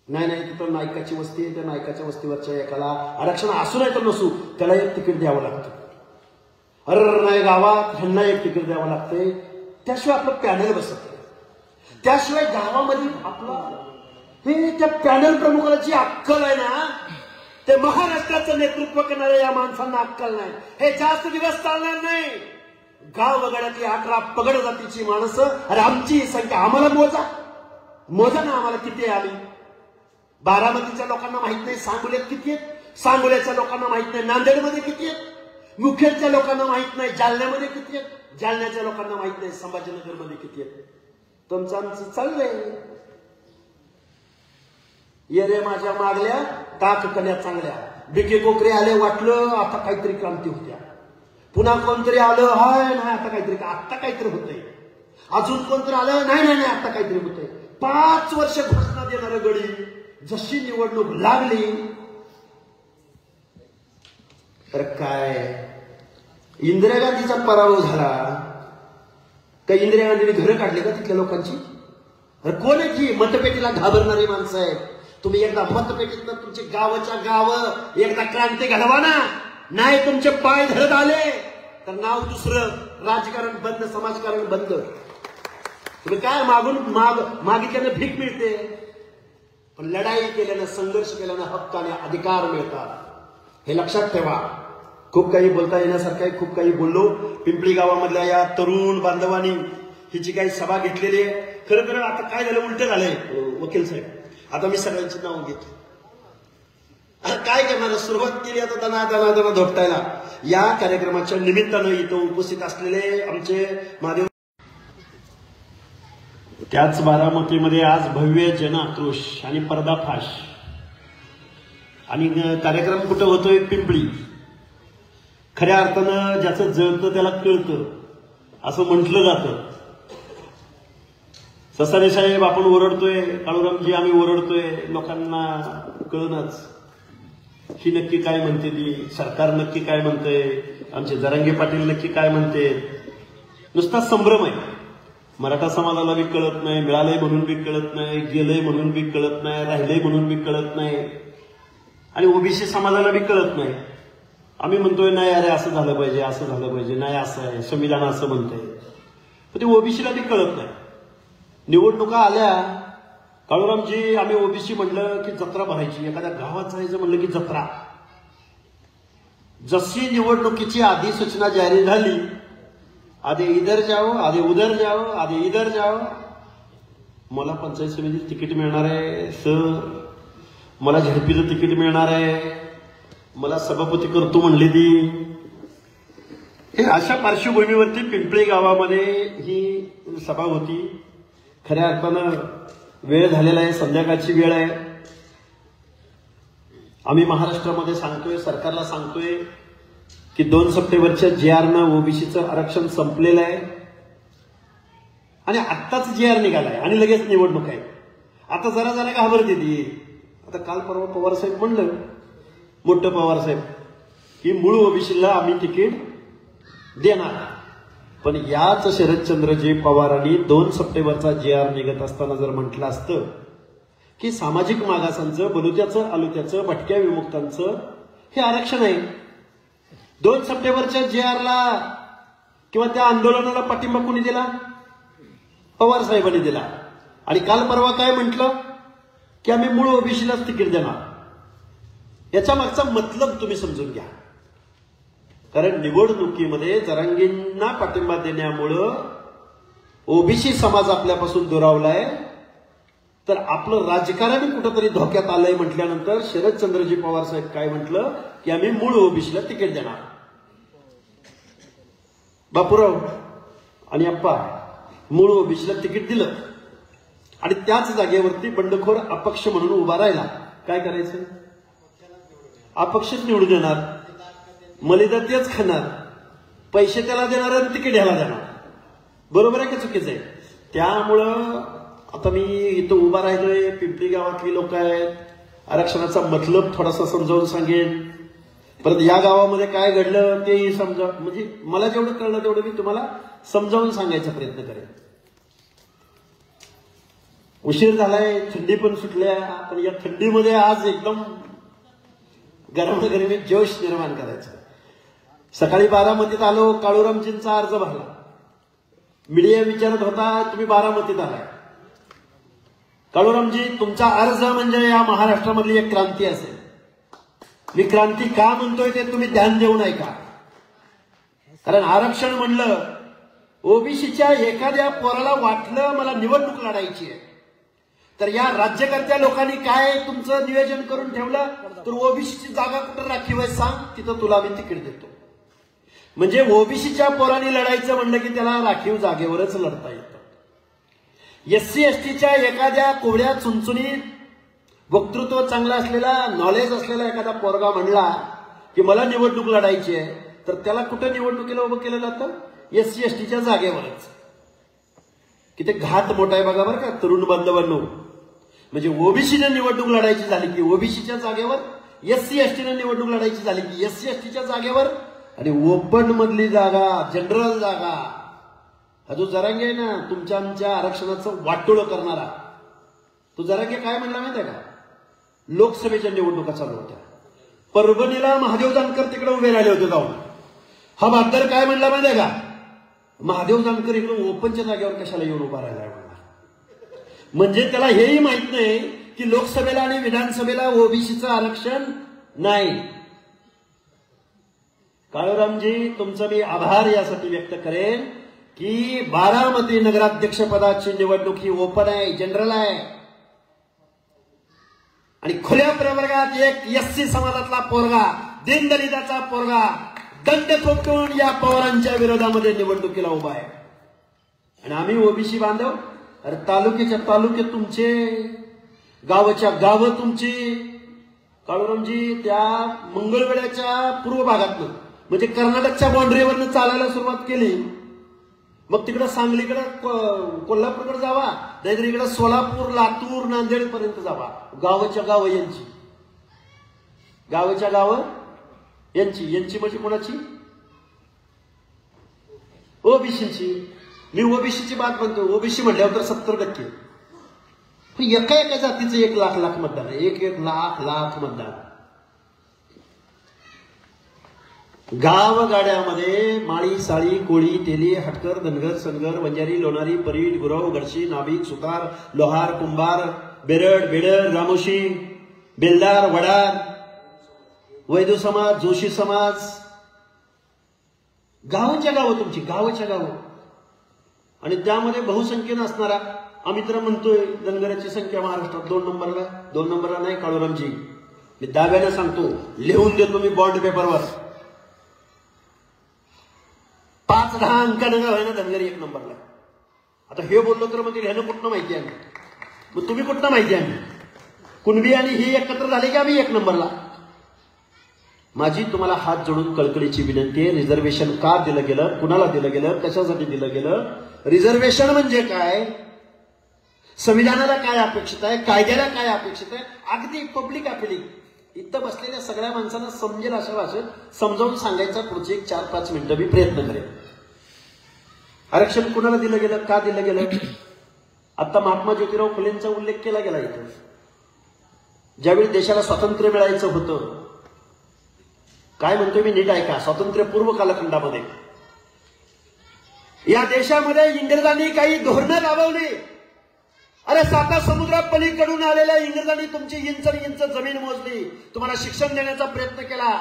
नाही तिथं नायकाची वस्ती आहे, त्या नायकाच्या वस्तीवरच्या एकाला आरक्षण असू नाही तर नसू त्याला एक तिकीट द्यावं लागतं. अरे नाही गावात ह्यांना एक तिकीट द्यावं लागतंय, त्याशिवाय आपलं पॅनल बसत नाही. त्याशिवाय गावामध्ये आपलं हे त्या पॅनल प्रमुखाला जी अक्कल आहे ना, ते महाराष्ट्राचं नेतृत्व करणाऱ्या या माणसांना अक्कल नाही. हे जास्त दिवस चालणार नाही. गाव वगळ्यातली 18 पगड जातीची माणसं, अरे आमची संख्या आम्हाला मोजा ना, आम्हाला किती आली. बारामतीच्या लोकांना माहित नाही सांगोल्यात किती आहेत, सांगोल्याच्या लोकांना माहित नाही नांदेडमध्ये किती आहेत, मुखेडच्या लोकांना माहित नाही जालन्यामध्ये किती आहेत, जालन्याच्या लोकांना माहित नाही संभाजीनगरमध्ये किती आहेत. तुमचं आमचं चाललंय. ये रे माझ्या मागल्या टाक कल्या चांगल्या. बिके कोकरे आले, वाटलं आता काहीतरी क्रांती होत्या. पुन्हा कोणतरी आलं, हाय नाही आता काहीतरी होतंय. अजून कोणतरी आलं, नाही आता काहीतरी होतंय. 5 वर्ष घोषणा देणारं गडी जशी निवडणूक लागली तर काय इंदिरा गांधीचा पराभव झाला का? इंदिरा गांधीने घरं काढली का तिथल्या लोकांची? कोण आहे की मतपेटीला घाबरणारी माणसं आहेत? तुम्ही एकदा मतपेटीतनं तुमची गावाच्या गाव एकदा क्रांती घडवा ना. नाही तुमचे पाय धरत आले तर नाव दुसरं, राजकारण बंद, समाजकारण बंद. तुम्ही काय मागितल्यानं भीक मिळते, पण लढाई केल्यानं, संघर्ष केल्यानं हक्काने अधिकार मिळतात. हे लक्षात ठेवा. खूप काही बोलता येण्यासारखं आहे, खूप काही बोललो. पिंपळी गावामधल्या या तरुण बांधवांनी ही जी काही सभा घेतलेली आहे, खरं आता काय झालं, उलट झालंय वकील साहेब. आता मी सगळ्यांची नाव घेतो. काय करणार, सुरुवात केली आता दना धोपटायला. या कार्यक्रमाच्या निमित्तानं इथं उपस्थित असलेले आमचे महादेव, त्याच बारामतीमध्ये आज भव्य जनआक्रोश आणि पर्दाफाश. आणि कार्यक्रम कुठं होतोय? पिंपळी. खऱ्या अर्थानं ज्याचं जळतं त्याला कळतं असं म्हटलं जातं. ससाने साहेब आपण ओरडतोय, काळूरामजी आम्ही ओरडतोय, लोकांना कळणच ही नक्की काय म्हणते, ती सरकार नक्की काय म्हणतंय, आमचे जरांगे पाटील नक्की काय म्हणते. नुसता संभ्रम आहे. मराठा समाजाला बी कळत नाही, मिळालंय म्हणून बी कळत नाही, गेलंय म्हणून बी कळत नाही, राहिलंय म्हणून बी कळत नाही, आणि ओबीसी समाजाला बी कळत नाही. आम्ही म्हणतोय नाही अरे असं झालं पाहिजे, असं झालं पाहिजे, नाही असं आहे, संविधान असं म्हणतंय, पण ते ओबीसीला ते कळत नाही. निवडणुका आल्या, काळूरामजी आम्ही ओबीसी म्हणलं की जत्रा भरायची, एखाद्या गावात जायचं म्हणलं की जत्रा. जशी निवडणुकीची अधिसूचना जारी झाली, आधी इधर जाओ, आधी उधर जाओ, आधी इधर जाओ. मला पंचायत समितीचं तिकीट मिळणार आहे सर, मला झडपीचं तिकीट मिळणार आहे, मला सभापती करतो म्हणली ती. हे अशा पार्श्वभूमीवरती पिंपळी गावामध्ये ही सभा होती. खऱ्या अर्थानं वेळ झालेला आहे, संध्याकाळची वेळ आहे. आम्ही महाराष्ट्रामध्ये सांगतोय, सरकारला सांगतोय की 2 सप्टेंबरच्या GR ओबीसीचं आरक्षण संपलेलं आहे आणि आत्ताच GR निघालाय आणि लगेच निवडणूक आहे. आता जरा जरा घाबरते ती. आता काल परवा पवार साहेब म्हणलं, मोठं पवार साहेब, की मूळ ओबीसीला आम्ही तिकीट देणार. पण याच शरदचंद्रजी पवारांनी 2 सप्टेंबरचा GR निघत असताना जर म्हटलं असतं की सामाजिक मागासांचं, बलुत्याचं, आलुत्याचं, भटक्या विमुक्तांचं हे आरक्षण आहे, 2 सप्टेंबरच्या GRला किंवा त्या आंदोलनाला पाठिंबा कोणी दिला? पवार साहेबांनी दिला. आणि काल परवा काय म्हटलं की आम्ही मूळ ओबीसीलाच तिकीट देणार. याच्या मागचा मतलब तुम्ही समजून घ्या. कारण निवडणुकीमध्ये जरांगींना पाठिंबा देण्यामुळं ओबीसी समाज आपल्यापासून दुरावलाय, तर आपलं राजकारण कुठंतरी धोक्यात आलंय म्हटल्यानंतर शरदचंद्रजी पवार साहेब काय म्हटलं की आम्ही मूळ ओबीसीला तिकीट देणार. बापूराव आणि अप्पा मूळ ओबीसीला तिकीट दिलं आणि त्याच जागेवरती बंडखोर अपक्ष म्हणून उभा राहिला. काय करायचं? अपक्षच निवडून येणार, मलिदा तेच खाणार, पैसे त्याला देणार आणि तिकीट ह्याला देणार. बरोबर आहे का चुकीचं आहे? त्यामुळं आता मी इथं उभा राहिलोय, पिंपरी गावातली लोक आहेत, आरक्षणाचा मतलब थोडासा समजावून सांगेन. परत या गावामध्ये काय घडलं तेही समजा, म्हणजे मला जेवढं कळलं तेवढं मी तुम्हाला समजावून सांगायचा प्रयत्न करेन. उशीर झालाय, थंडी पण सुटल्या, पण या थंडीमध्ये आज एकदम गरमी जोश निर्माण करायचा. सकाळी बारामतीत आलो, काळूरामजींचा अर्ज भरला. मीडिया विचारत होता तुम्ही बारामतीत आलाय. काळूरामजी, तुमचा अर्ज म्हणजे या महाराष्ट्रामधली एक क्रांती असेल. मी क्रांती का म्हणतोय ते तुम्ही ध्यान देऊन ऐका. कारण आरक्षण म्हणलं, ओबीसीच्या एखाद्या पोराला वाटलं मला निवडणूक लढायची आहे, तर या राज्यकर्त्या लोकांनी काय तुमचं नियोजन करून ठेवलं, तर ओबीसीची जागा कुठं राखीव आहे सांग, तिथं तुला आम्ही तिकीट देतो. म्हणजे ओबीसीच्या पोरांनी लढायचं म्हणलं की त्याला राखीव जागेवरच लढता येतं. SC STच्या एखाद्या कोवड्या चुनचुनीत वक्तृत्व चांगलं असलेला, नॉलेज असलेला एखादा पोरगा म्हणला की मला निवडणूक लढायची आहे, तर त्याला कुठं निवडणुकीला उभं केलं जातं? SC STच्या जागेवरच. किती घात मोठा आहे बघा बरं का तरुण बांधवांनो. म्हणजे ओबीसीने निवडणूक लढायची झाली की ओबीसीच्या जागेवर, SC STने निवडणूक लढायची झाली की SC STच्या जागेवर, आणि ओपन मधली जागा, जनरल जागा, हा जो जरांगे आहे ना तुमच्या आमच्या आरक्षणाचं वाटोळं करणारा, तो जरांगे काय म्हणला माहिती आहे का? लोकसभेच्या निवडणुका चालू होत्या, परभणीला महादेव जानकर तिकडे उभे राहिले होते जाऊन. हा बादर काय म्हणला माहिती आहे का? महादेव जानकर इकडे ओपनच्या जागेवर कशाला येऊन उभा राहिला म्हणला. म्हणजे त्याला हेही माहित नाही की लोकसभेला आणि विधानसभेला ओबीसीचं आरक्षण नाही. काळूरामजी, तुमचा मी आभार यासाठी व्यक्त करेन की बारामती नगराध्यक्ष पदाची निवडणूक ही ओपन आहे, जनरल आहे, आणि खुल्या प्रवर्गात एक SC समाजातला पोरगा, दीनदलिताचा पोरगा दंड थोपटून या पवारांच्या विरोधामध्ये निवडणुकीला उभा आहे. आणि आम्ही ओबीसी बांधव, अरे तालुक्याच्या तालुके तुमचे, गावाच्या गावं तुमची. काळूरामजी, त्या मंगळवेढ्याच्या पूर्व भागातनं म्हणजे कर्नाटकच्या बाउंड्रीवरनं चालायला सुरुवात केली, मग तिकडं सांगलीकडे, कोल्हापूरकडे जावा, नाहीतर इकडे सोलापूर, लातूर, नांदेड पर्यंत जावा. गावाच्या गावं यांची, गावाच्या गावं यांची. यांची म्हणजे कोणाची? ओबीसीची. मी ओबीसीची बात म्हणतो. ओबीसी म्हटल्यावर तर 70%. पण एका एका जातीचं 1 लाख मतदान आहे, 1 लाख मतदान. गावगाड्यामध्ये माळी, साळी, कोळी, तेली, हटकर, धनगर, सनगर, वंजारी, लोणारी, परीट, गुरव, गडशी, नाभिक, सुतार, लोहार, कुंभार, बेरड, बेडर, रामोशी, बेलदार, वडार, वैदू समाज, जोशी समाज, गावाच्या गावं तुमची, गावाच्या गावं. आणि त्यामध्ये बहुसंख्येनं असणारा, आम्ही तर म्हणतोय धनगराची संख्या महाराष्ट्रात 2 नंबरला नाही काळूरामजी. मी दाव्यानं सांगतो, लिहून देतो मी बॉन्ड पेपरवर, 5-10 अंकानं का व्हायना धनगरी 1 नंबरला. आता हे बोललो तर मग ह्यानं कुठनं माहिती आहे, मग तुम्ही कुठनं माहिती आहे? कुणबी आणि ही एकत्र झाले की आम्ही 1 नंबरला. माझी तुम्हाला हात जोडून कळकळीची विनंती आहे, रिझर्वेशन का दिलं गेलं, कुणाला दिलं गेलं, कशासाठी दिलं गेलं, रिझर्वेशन म्हणजे काय, संविधानाला काय अपेक्षित आहे, कायद्याला काय अपेक्षित आहे, अगदी पब्लिक अपिलिंग इथं बसलेल्या सगळ्या माणसांना समजेल अशा भाषेत समजावून सांगायचा पुढचे 4-5 मिनिटं मी प्रयत्न करेन. आरक्षण कुणाला दिलं गेलं, का दिलं गेलं? आता महात्मा ज्योतिराव फुलेंचा उल्लेख केला गेला इथं. ज्यावेळी देशाला स्वातंत्र्य मिळायचं होतं, काय म्हणतोय मी नीट ऐका, स्वातंत्र्यपूर्व कालखंडामध्ये या देशामध्ये इंग्रजांनी काही धोरणं राबवली. अरे 7 समुद्रात पलीकडून आलेल्या इंग्रजांनी तुमची इंच जमीन मोजली, तुम्हाला शिक्षण देण्याचा प्रयत्न केला.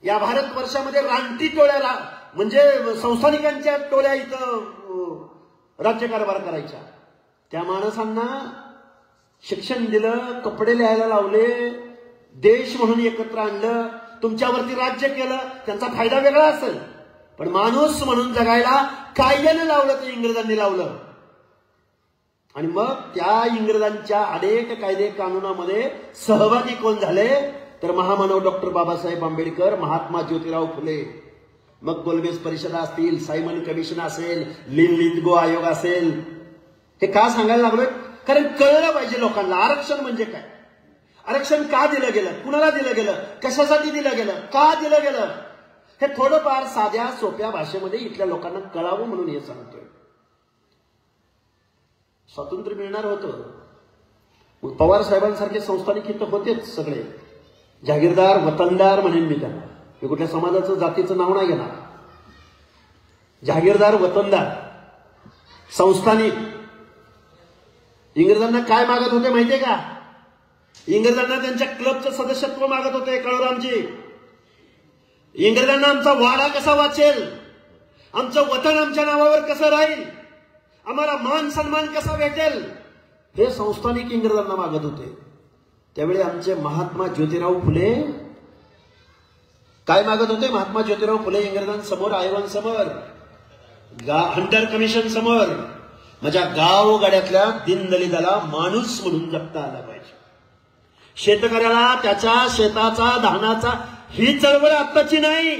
या भारतवर्षामध्ये रानटी टोळ्याला म्हणजे संस्थानिकांच्या टोळ्या इथं राज्यकारभार करायच्या. त्या माणसांना शिक्षण दिलं, कपडे लिहायला लावले, देश म्हणून एकत्र आणलं, तुमच्यावरती राज्य केलं. त्यांचा फायदा वेगळा असेल, पण माणूस म्हणून जगायला कायद्याने लावलं, ते इंग्रजांनी लावलं. आणि मग त्या इंग्रजांच्या अनेक कायदे कानूनामध्ये सहभागी कोण झाले तर महामानव डॉक्टर बाबासाहेब आंबेडकर, महात्मा ज्योतिराव फुले. मग गोलमेज परिषदा असतील, सायमन कमिशन असेल, लिंगो आयोग असेल. हे का सांगायला लागलोय? कारण कळलं पाहिजे लोकांना आरक्षण म्हणजे काय, आरक्षण का दिलं गेलं, कुणाला दिलं गेलं, कशासाठी दिलं गेलं, का दिलं गेलं, हे थोडंफार साध्या सोप्या भाषेमध्ये इथल्या लोकांना कळावं म्हणून हे सांगतोय. स्वातंत्र्य मिळणार होतं, मग पवार साहेबांसारखे संस्थानिक इथं होतेच सगळे, जागीरदार, वतनदार म्हणेन मी त्यांना. हे कुठल्या समाजाचं जातीचं नाव नाही घेणार. जागीरदार, वतनदार, संस्थानिक. इंग्रजांना काय मागत होते माहितीये का? इंग्रजांना त्यांच्या क्लबचं सदस्यत्व मागत होते काळूरामजी. इंग्रजांना आमचा वाडा कसा वाचेल, आमचं वतन आमच्या नावावर कसं राहील, आम्हाला मान सन्मान कसा भेटेल, हे संस्थानिक इंग्रजांना मागत होते. त्यावेळी आमचे महात्मा ज्योतिराव फुले काय मागत होते? महात्मा ज्योतिराव फुले इंग्रजांसमोर, आयोगांसमोर, हंटर कमिशन समोर, माझ्या गावगाड्यातल्या दीनदलिताला माणूस म्हणून जगता आला पाहिजे. शेतकऱ्याला त्याच्या शेताचा, धानाचा, ही चळवळ आत्ताची नाही.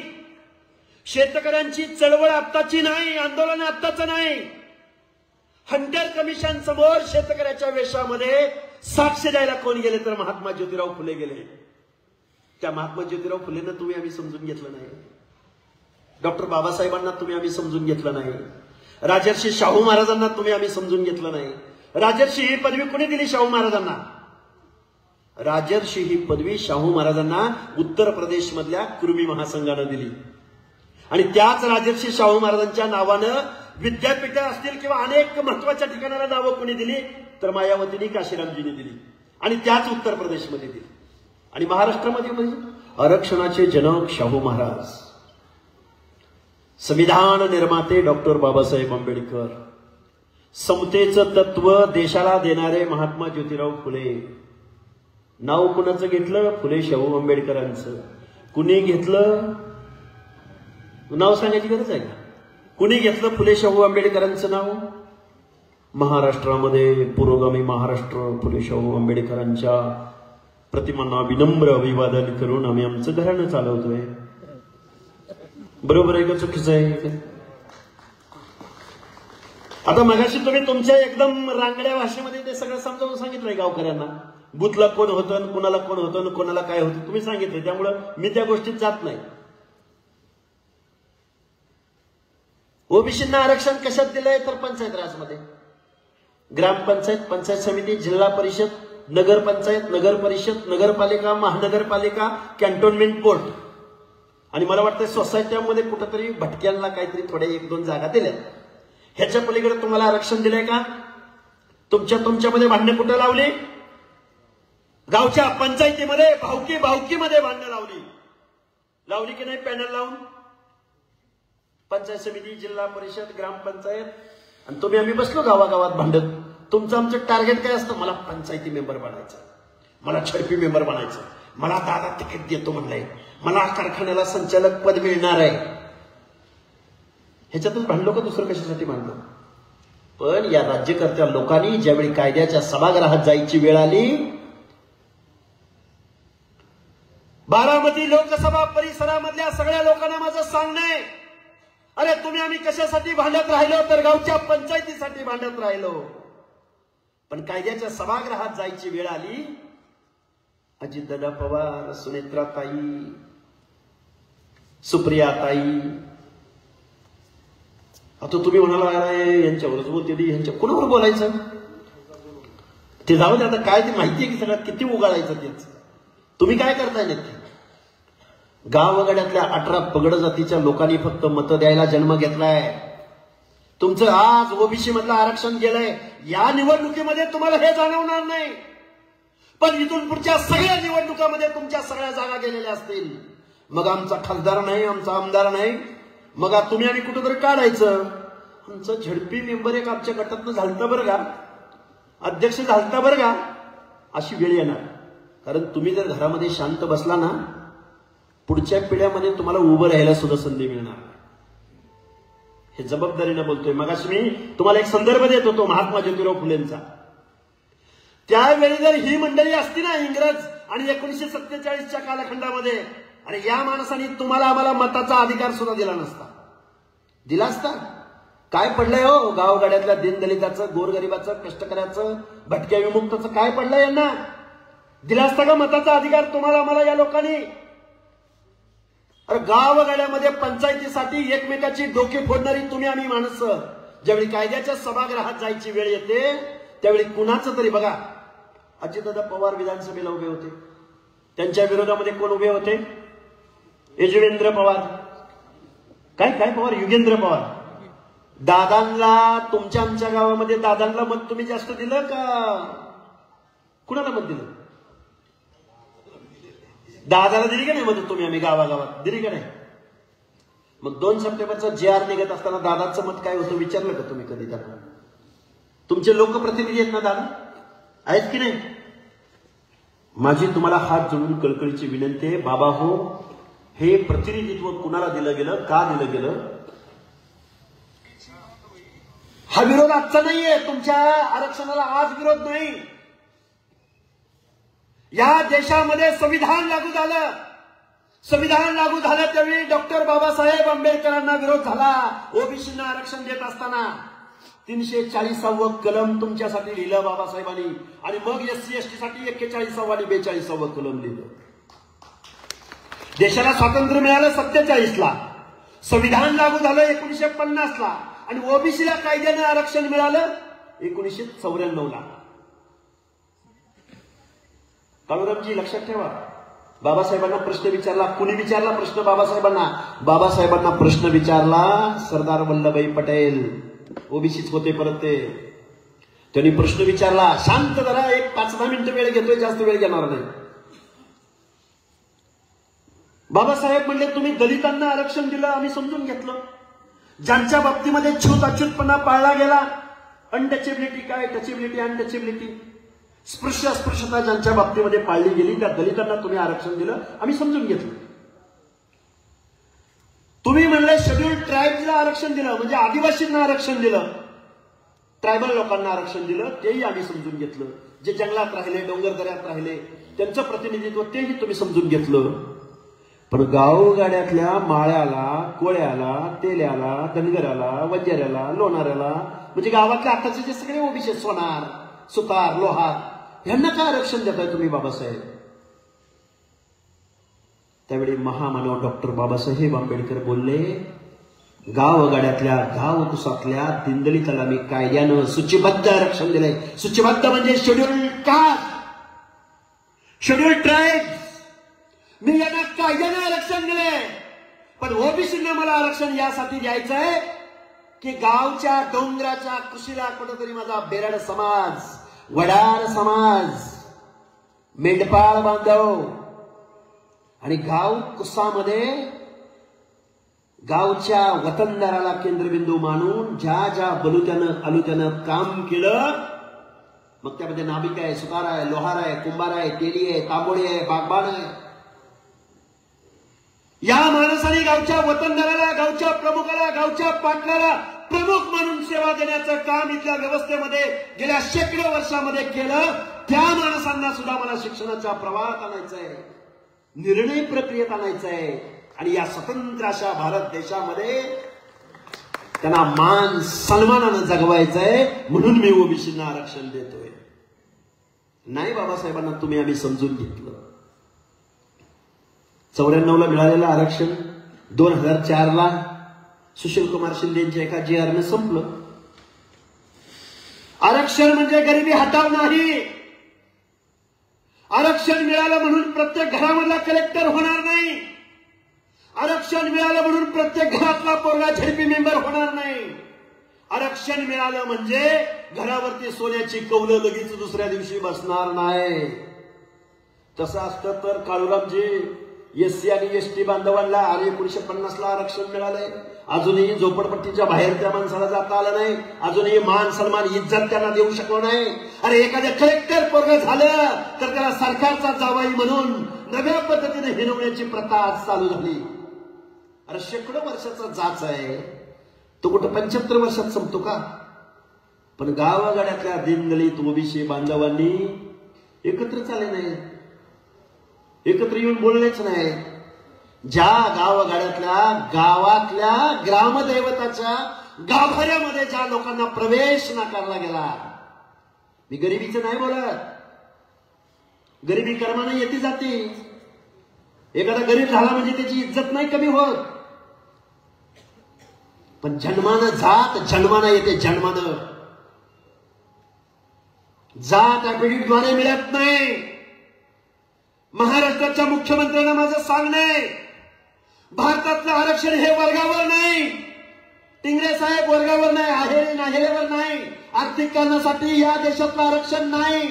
शेतकऱ्यांची चळवळ आत्ताची नाही, आंदोलन आत्ताचं नाही. हंटर कमिशन समोर शेतकऱ्याच्या वेशामध्ये साक्ष द्यायला कोण गेले तर महात्मा ज्योतिराव फुले गेले. त्या महात्मा ज्योतिराव फुलेंना तुम्ही आम्ही समजून घेतलं नाही, डॉक्टर बाबासाहेबांना तुम्ही आम्ही समजून घेतलं नाही, राजर्षी शाहू महाराजांना तुम्ही आम्ही समजून घेतलं नाही. राजर्षी ही पदवी कोणी दिली शाहू महाराजांना? राजर्षी ही पदवी शाहू महाराजांना उत्तर प्रदेश मधल्या कुर्मी महासंघानं दिली. आणि त्याच राजर्षी शाहू महाराजांच्या नावानं विद्यापीठं असतील किंवा अनेक महत्वाच्या ठिकाणाला नावं कोणी दिली तर मायावतींनी, काशीरामजींनी दिली. आणि त्याच उत्तर प्रदेशमध्ये दिली. आणि महाराष्ट्रामध्ये म्हणजे आरक्षणाचे जनक शाहू महाराज, संविधान निर्माते डॉक्टर बाबासाहेब आंबेडकर, समतेचं तत्व देशाला देणारे महात्मा ज्योतिराव फुले. नाव कुणाचं घेतलं? फुले शाहू आंबेडकरांचं. कुणी घेतलं? नाव सांगायची गरज आहे का? कुणी घेतलं फुले शाहू आंबेडकरांचं नाव? महाराष्ट्रामध्ये पुरोगामी महाराष्ट्र फुले शाहू आंबेडकरांच्या प्रतिमांना विनम्र अभिवादन करून आम्ही आमचं घराणं चालवतोय. बरोबर आहे का चुकीचं आहे? आता मगाशी तुम्ही तुमच्या एकदम रांगड्या भाषेमध्ये ते सगळं समजावून सांगितलंय गावकऱ्यांना. बुथला कोण होतं, कुणाला कोण होतं, कोणाला काय होतं तुम्ही सांगितलं. त्यामुळं मी त्या गोष्टीत जात नाही. ओबीसींना आरक्षण कशात दिलंय तर पंचायत राजमध्ये, ग्रामपंचायत, पंचायत समिती, जिल्हा परिषद, नगरपंचायत, नगर परिषद, नगरपालिका, महानगरपालिका, कॅन्टोन्मेंट बोर्ड आणि मला वाटतं सोसायट्यामध्ये कुठंतरी भटक्यांना काहीतरी थोड्या 1-2 जागा दिल्या. ह्याच्या पलीकडे तुम्हाला आरक्षण दिलंय का? तुमच्यामध्ये भांडणं कुठं लावली? गावच्या पंचायतीमध्ये भावकीमध्ये भांडणं लावली की नाही? पॅनल लावून पंचायत समिती, जिल्हा परिषद, ग्रामपंचायत, आणि तुम्ही आम्ही बसलो गावागावात भांडत. तुमचं आमचं टार्गेट काय असतं? मला पंचायती मेंबर बनायचं, मला झडपी मेंबर बनायचं, मला दादा तिकीट देतो म्हणलंय, मला कारखान्याला संचालक पद मिळणार आहे. ह्याच्यातच भांडलो का दुसरं कशासाठी भांडलो? पण या राज्यकर्त्या लोकांनी ज्यावेळी कायद्याच्या सभागृहात जायची वेळ आली, बारामती लोकसभा परिसरामधल्या सगळ्या लोकांना माझं सांगणं आहे, अरे तुम्ही आम्ही कशासाठी भांडत राहिलो? तर गावच्या पंचायतीसाठी भांडत राहिलो. पण कायद्याच्या सभागृहात जायची वेळ आली, अजितदादा पवार, सुनेत्राताई, सुप्रियाताई, आता तुम्ही म्हणाला यांच्यावरच बोलते, ह्यांच्या कुणावर बोलायचं? ते जाऊ दे, आता काय ते माहिती आहे की सगळ्यात किती उगाळायचं तेच. तुम्ही काय करताय नक्की? गावगाड्यातल्या 18 पगड जातीच्या लोकांनी फक्त मतं द्यायला जन्म घेतलाय. तुमचं आज ओबीसी मधलं आरक्षण गेलंय. या निवडणुकीमध्ये तुम्हाला हे जाणवणार नाही, पण इथून पुढच्या सगळ्या निवडणुकामध्ये तुमच्या सगळ्या जागा गेलेल्या असतील. मग आमचा खासदार नाही, आमचा आमदार नाही, मग तुम्ही आणि कुठंतरी काढायचं. आमचं झडपी मेंबर एक आमच्या गटातनं झालतं बरं का, अध्यक्ष झालता बरं का, अशी वेळ येणार. कारण तुम्ही जर घरामध्ये शांत बसला ना, पुढच्या पिढ्यामध्ये तुम्हाला उभं राहायला सुद्धा संधी मिळणार. हे जबाबदारीनं बोलतोय. मगाशी मी तुम्हाला एक संदर्भ देत होतो महात्मा ज्योतिराव फुलेंचा. त्यावेळी जर ही मंडळी असती ना, इंग्रज आणि 1947च्या कालखंडामध्ये, आणि या माणसाने तुम्हाला आम्हाला मताचा अधिकार सुद्धा दिला नसता. दिला असता? काय पडलंय हो गावगाड्यातल्या दीनदलिताचं, गोरगरिबाचं, कष्टकऱ्याचं, भटक्या विमुक्ताचं काय पडलंय यांना? दिला असता का मताचा अधिकार तुम्हाला आम्हाला या लोकांनी? अरे गावगाड्यामध्ये पंचायतीसाठी एकमेकाची डोके फोडणारी तुम्ही आम्ही माणसं, ज्यावेळी कायद्याच्या सभागृहात जायची वेळ येते त्यावेळी कुणाचं तरी बघा. अजितदादा पवार विधानसभेला उभे होते, त्यांच्या विरोधामध्ये कोण उभे होते? यजुवेंद्र पवार. काय पवार? युगेंद्र पवार. दादांना, तुमच्या आमच्या गावामध्ये दादांना मत तुम्ही जास्त दिलं का कुणाला मत दिलं? दादाला दिली का नाही मदत तुम्ही आम्ही गावागावात? दिली का नाही? मग 2 सप्टेंबरचा JR निघत असताना दादाचं मत काय होतं विचारलं का तुम्ही कधी त्यांना? तुमचे लोकप्रतिनिधी आहेत ना दादा, आहेत की नाही? माझी तुम्हाला हात जोडून कळकळीची विनंती आहे, बाबा हो, हे प्रतिनिधित्व कुणाला दिलं गेलं, का दिलं गेलं? हा विरोध आजचा नाहीये, तुमच्या आरक्षणाला आज विरोध नाही. या देशामध्ये संविधान लागू झालं. संविधान लागू झालं त्यावेळी डॉक्टर बाबासाहेब आंबेडकरांना विरोध झाला. ओबीसींना आरक्षण देत असताना 340व कलम तुमच्यासाठी लिहिलं बाबासाहेबांनी, आणि मग SC ST साठी 41वा आणि 42वा कलम लिहिलं. देशाला स्वातंत्र्य मिळालं 47ला, संविधान लागू झालं 1950ला, आणि ओबीसीला कायद्याने आरक्षण मिळालं 1994ला. काळूरामजी लक्षात ठेवा, बाबासाहेबांना प्रश्न विचारला. कुणी विचारला प्रश्न बाबासाहेबांना? बाबासाहेबांना प्रश्न विचारला सरदार वल्लभभाई पटेल, ओबीसीच होते परत ते. त्यांनी प्रश्न विचारला. शांत जरा, एक 5-10 मिनिटं वेळ घेतोय, जास्त वेळ घेणार नाही. बाबासाहेब म्हणले तुम्ही दलितांना आरक्षण दिलं, आम्ही समजून घेतलं. ज्यांच्या बाबतीमध्ये छूत अछूतपणा पाळला गेला, अनटचेबिलिटी काय, टचेबिलिटी, अनटचेबिलिटी, स्पृश्य अस्पृश्यता ज्यांच्या बाबतीमध्ये पाळली गेली, त्या दलितांना तुम्ही आरक्षण दिलं, आम्ही समजून घेतलं. तुम्ही म्हणले शेड्यूल ट्राईबला आरक्षण दिलं, म्हणजे आदिवासींना आरक्षण दिलं, ट्रायबल लोकांना आरक्षण दिलं, तेही आम्ही समजून घेतलं. जे जंगलात राहिले, डोंगर दऱ्यात राहिले, त्यांचं प्रतिनिधित्व तेही तुम्ही समजून घेतलं. पण गावगाड्यातल्या माळ्याला, कोळ्याला, तेल्याला, धनगराला, वंजाऱ्याला, लोणाऱ्याला, म्हणजे गावातल्या आताचे जे सगळे ओबीसी, सोनार, सुतार, लोहार, यांना काय आरक्षण देताय तुम्ही बाबासाहेब? त्यावेळी महामानव डॉक्टर बाबासाहेब आंबेडकर बोलले, गावगाड्यातल्या, गावकुसातल्या दीनदलिताला मी कायद्यानं सूचीबद्ध आरक्षण दिलंय. सूचीबद्ध म्हणजे शेड्यूल कास्ट, शेड्यूल ट्राईब, मी यांना कायद्याने आरक्षण दिले. पण ओबीसींना मला आरक्षण यासाठी द्यायचं आहे की गावच्या डोंगराच्या कृषीला कुठेतरी माझा बेरड समाज, वडार समाज, मेंढपाळ बांधव आणि गाव कुसामध्ये गावच्या वतनदाराला केंद्रबिंदू मानून ज्या ज्या बलुत्यानं अलुत्यानं काम केलं, मग त्यामध्ये नाभिक आहे, सुतार आहे, लोहार आहे, कुंभार आहे, तेली आहे, तांबोळी आहे, बागबान आहे, या माणसाने गावच्या वतनदाराला, गावच्या प्रमुखाला, गावच्या पाटलाला प्रमुख म्हणून सेवा देण्याचं काम इथल्या व्यवस्थेमध्ये गेल्या शेकडो वर्षामध्ये केलं. त्या माणसांना सुद्धा मला शिक्षणाच्या प्रवाहात आणायचं आहे, निर्णय प्रक्रियेत आणायचं आहे आणि या स्वतंत्र अशा भारत देशामध्ये त्यांना मान सन्मानानं जगवायचं आहे. म्हणून मी ओबीसींना आरक्षण देतोय. नाही बाबासाहेबांना तुम्ही आम्ही समजून घेतलं. 94ला मिळालेलं आरक्षण 2004ला सुशील कुमार शिंदेच्या एका GR संपलं. आरक्षण म्हणजे गरिबी हटाव नाही. आरक्षण मिळालं म्हणून प्रत्येक घरामधला कलेक्टर होणार नाही. आरक्षण मिळालं म्हणून प्रत्येक घरातला पोरगा झेडपी मेंबर होणार नाही. आरक्षण मिळालं म्हणजे घरावरती सोन्याची कौलं लगेच दुसऱ्या दिवशी बसणार नाही. तसं असतं तर काळूरामजी SC आणि ST बांधवांना आणि 1950ला आरक्षण मिळालंय. अजूनही झोपडपट्टीच्या बाहेर त्या माणसाला जाता आलं नाही. अजूनही मान सन्मान इज्जत त्यांना देऊ शकलो नाही. अरे एखाद्या कलेक्टर पोरग झालं तर त्याला सरकारचा जावाई म्हणून नव्या पद्धतीने हिनवण्याची प्रथा आज चालू झाली. अरे शेकडो वर्षाचा जाच आहे तो कुठं 75 वर्षात संपतो का? पण गावागाड्यातल्या दीनदलित ओबीसी बांधवांनी एकत्र चाले नाही, एकत्र येऊन बोललेच नाही. ज्या गावागाड्यातल्या गावातल्या ग्रामदैवताच्या गाभाऱ्यामध्ये ज्या लोकांना प्रवेश नाकारला गेला, मी गरिबीचं नाही बोलत, गरिबी कर्माने येते जाते. एखादा गरीब झाला म्हणजे त्याची इज्जत नाही कमी होत, पण जन्मानं जात जन्मानं येते. जन्मानं जात ऍफिडेव्हिटद्वारे मिळत नाही. महाराष्ट्राच्या मुख्यमंत्र्यांना माझं सांगणे, भारतातलं आरक्षण हे वर्गावर नाही, टिंगरे साहेब वर्गावर नाही, आहेरे नाहेरेवर नाही, आर्थिक कारणासाठी या देशातलं आरक्षण नाही.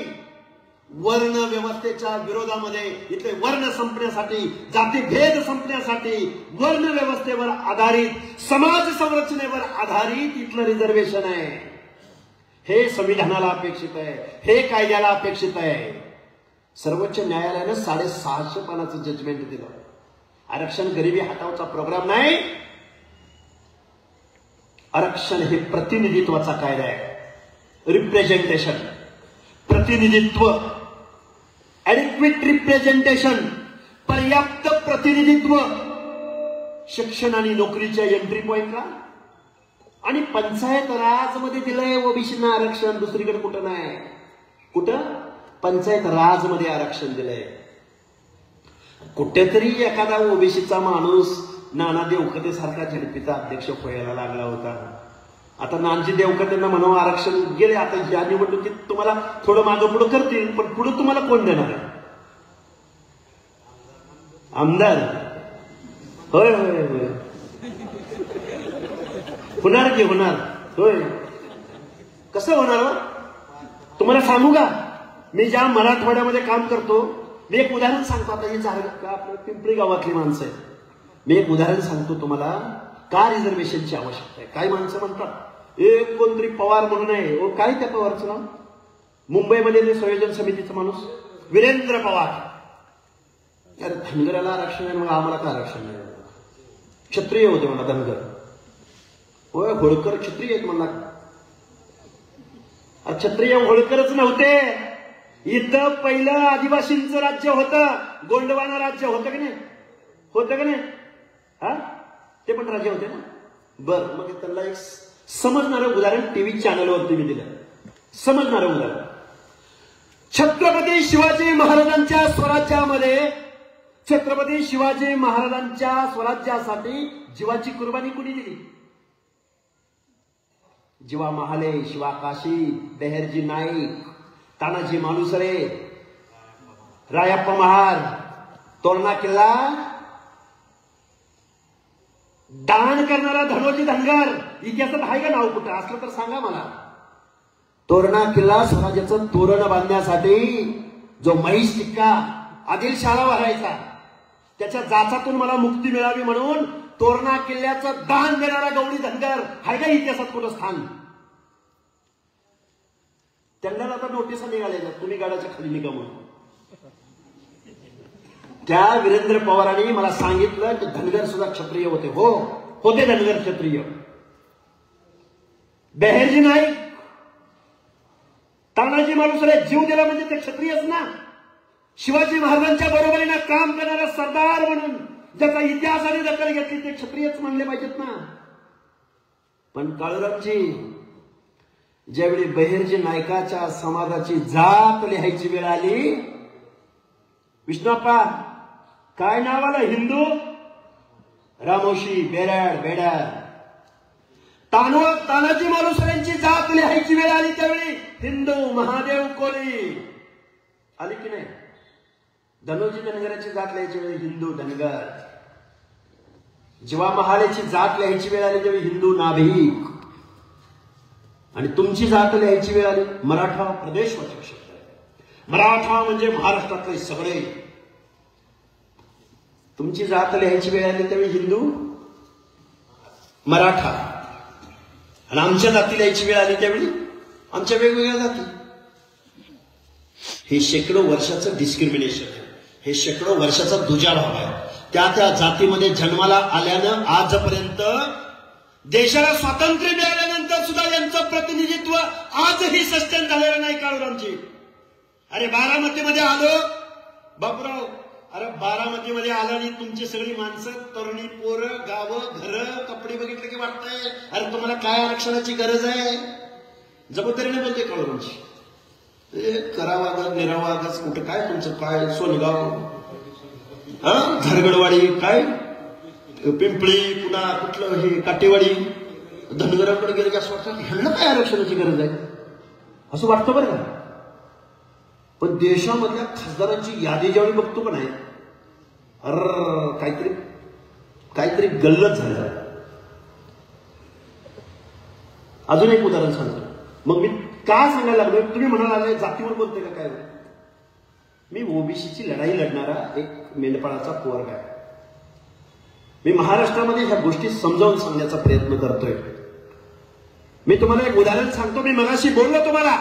वर्ण व्यवस्थेच्या विरोधामध्ये इथले वर्ण संपण्यासाठी, जातीभेद संपण्यासाठी, वर्ण व्यवस्थेवर आधारित, समाज संरचनेवर आधारित इथलं रिझर्वेशन आहे. हे संविधानाला अपेक्षित आहे, हे कायद्याला अपेक्षित आहे. सर्वोच्च न्यायालयानं 650 पानाचं जजमेंट दिलं. आरक्षण गरिबी हटावचा प्रोग्राम नाही. आरक्षण हे प्रतिनिधित्वाचा कायदा आहे. रिप्रेझेंटेशन, प्रतिनिधित्व, ॲडिक्वेट रिप्रेझेंटेशन, पर्याप्त प्रतिनिधित्व, शिक्षण आणि नोकरीच्या एंट्री पॉइंटला आणि पंचायत राज मध्ये दिलंय ओबीसींना आरक्षण. दुसरीकडे कुठं नाही. कुठं? पंचायत राज मध्ये आरक्षण दिलंय. कुठेतरी एखादा ओबीसीचा माणूस नाना देवकते सारखा झडपीचा अध्यक्ष व्हायला लागला होता. आता नानजी देवकतेंना म्हणावं आरक्षण गेले. आता या निवडणुकीत तुम्हाला थोडं मागं पुढं करतील, पण पुढं तुम्हाला कोण देणार आहे? आमदार. होय होय होय, होणार की होणार. होय, कसं होणार? तुम्हाला सांगू का, मी ज्या मराठवाड्यामध्ये काम करतो, मी एक उदाहरण सांगतो. आता ही आपल्या पिंपरी गावातली माणसं आहेत. मी एक उदाहरण सांगतो तुम्हाला का रिझर्वेशनची आवश्यकता आहे. काही माणसं म्हणतात एक कोणतरी पवार म्हणून आहे. काय त्या पवारचं नाव? मुंबईमध्ये संयोजन समितीचा माणूस वीरेंद्र पवार. यार धनगराला आरक्षण आहे, मग आम्हाला का आरक्षण नाही? क्षत्रिय होते म्हणा धनगर. होय, होळकर क्षत्रिय आहेत म्हणला. क्षत्रिय होळकरच नव्हते. इथं पहिलं आदिवासींचं राज्य होतं, गोंडवाना राज्य होतं की नाही? होतं की नाही? हा, ते पण राज्य होते ना. बर, मग त्यांना एक समजणारं उदाहरण टीव्ही चॅनलवरती मी दिलं. समजणारं उदाहरण, छत्रपती शिवाजी महाराजांच्या स्वराज्यामध्ये, छत्रपती शिवाजी महाराजांच्या स्वराज्यासाठी जीवाची कुर्बानी कुणी दिली? जीवा महाले, शिवा काशी, बेहरजी नाईक, तानाजी मालुसरे, रायप्पा महार, तोरणा किल्ला दान करणारा धनोजी धनगर इतिहासात आहे का नाव कुठं असलं तर सांगा मला. तोरणा किल्ला स्वराज्याचं तोरण बांधण्यासाठी जो महिष टिक्का आदिलशाला भरायचा त्याच्या जाचातून मला मुक्ती मिळावी म्हणून तोरणा किल्ल्याचं दान देणारा गवळी धनगर आहे का इतिहासात कुठं स्थान. त्यांना आता नोटिसा निघाल्या तुम्ही गाडाच्या खाली निघा म्हणून. त्या वीरेंद्र पवारांनी मला सांगितलं की धनगर सुद्धा क्षत्रिय होते. हो होते धनगर क्षत्रिय. बेहेरजी नाईक तानाजी मालुसरे जीव दिला म्हणजे ते क्षत्रियच ना. शिवाजी महाराजांच्या बरोबरीने काम करणारा सरदार म्हणून ज्याचा इतिहासाने दखल घेतली ते क्षत्रियच मानले पाहिजेत ना. पण काळूरामजी ज्यावेळी बहिर्जी नायकाच्या समाजाची जात लिहायची वेळ आली विष्णुप्पा काय नाव आलं हिंदू रामोशी बेराड बेडाड तानाजी मालुसरेंची जात लिहायची वेळ आली त्यावेळी हिंदू महादेव कोळी आली की नाही. धनोजी धनगराची जात लिहायची वेळ हिंदू धनगर. जेव्हा महालेची जात लिहायची वेळ आली त्यावेळी हिंदू नाभिक. आणि तुमची जात लिहायची वेळ आली मराठा प्रदेशवाचक शब्द आहे. मराठा म्हणजे महाराष्ट्रातले सगळे. तुमची जात लिहायची वेळ आली त्यावेळी हिंदू मराठा. आणि आमच्या जाती लिहायची वेळ आली त्यावेळी आमच्या वेगवेगळ्या जाती. हे शेकडो वर्षाचं डिस्क्रिमिनेशन आहे. हे शेकडो वर्षाचा दुजाभाव आहे. त्या जातीमध्ये जन्माला आल्यानं आजपर्यंत देशाला स्वातंत्र्य मिळाल्यानंतर सुद्धा यांचं प्रतिनिधित्व आजही सस्टेन झालेलं नाही. काळूरामजी अरे बारामतीमध्ये आलो बापूराव. अरे बारामतीमध्ये आला आणि तुमची सगळी माणसं तरुणी पोरं गावं घरं कपडे बघितले की वाटतंय अरे तुम्हाला काय आरक्षणाची गरज आहे. जबाबदारीने बोलते काळूरामजी. करावागत निरावागत कुठं काय तुमचं काय सोनगाव झरगडवाडी काय पिंपळी पुन्हा कुठलं हे काटेवाडी धनगराकडे गेले की असं वाटतं ह्यांना काय आरक्षणाची गरज आहे असं वाटतं बरं का. पण देशामधल्या खासदारांची यादी ज्यावेळी बघतो का नाही अर काहीतरी गल्लत झालं. अजून एक उदाहरण सांगतो. मग मी का सांगायला लागलो तुम्ही म्हणाला जातीवर बोलते का काय. मी ओबीसीची लढाई लढणारा एक मेंढपाळाचा पोरगा आहे. मी महाराष्ट्रामध्ये ह्या गोष्टी समजावून सांगण्याचा प्रयत्न करतोय. मी तुम्हाला एक उदाहरण सांगतो. मी मगाशी बोललो तुम्हाला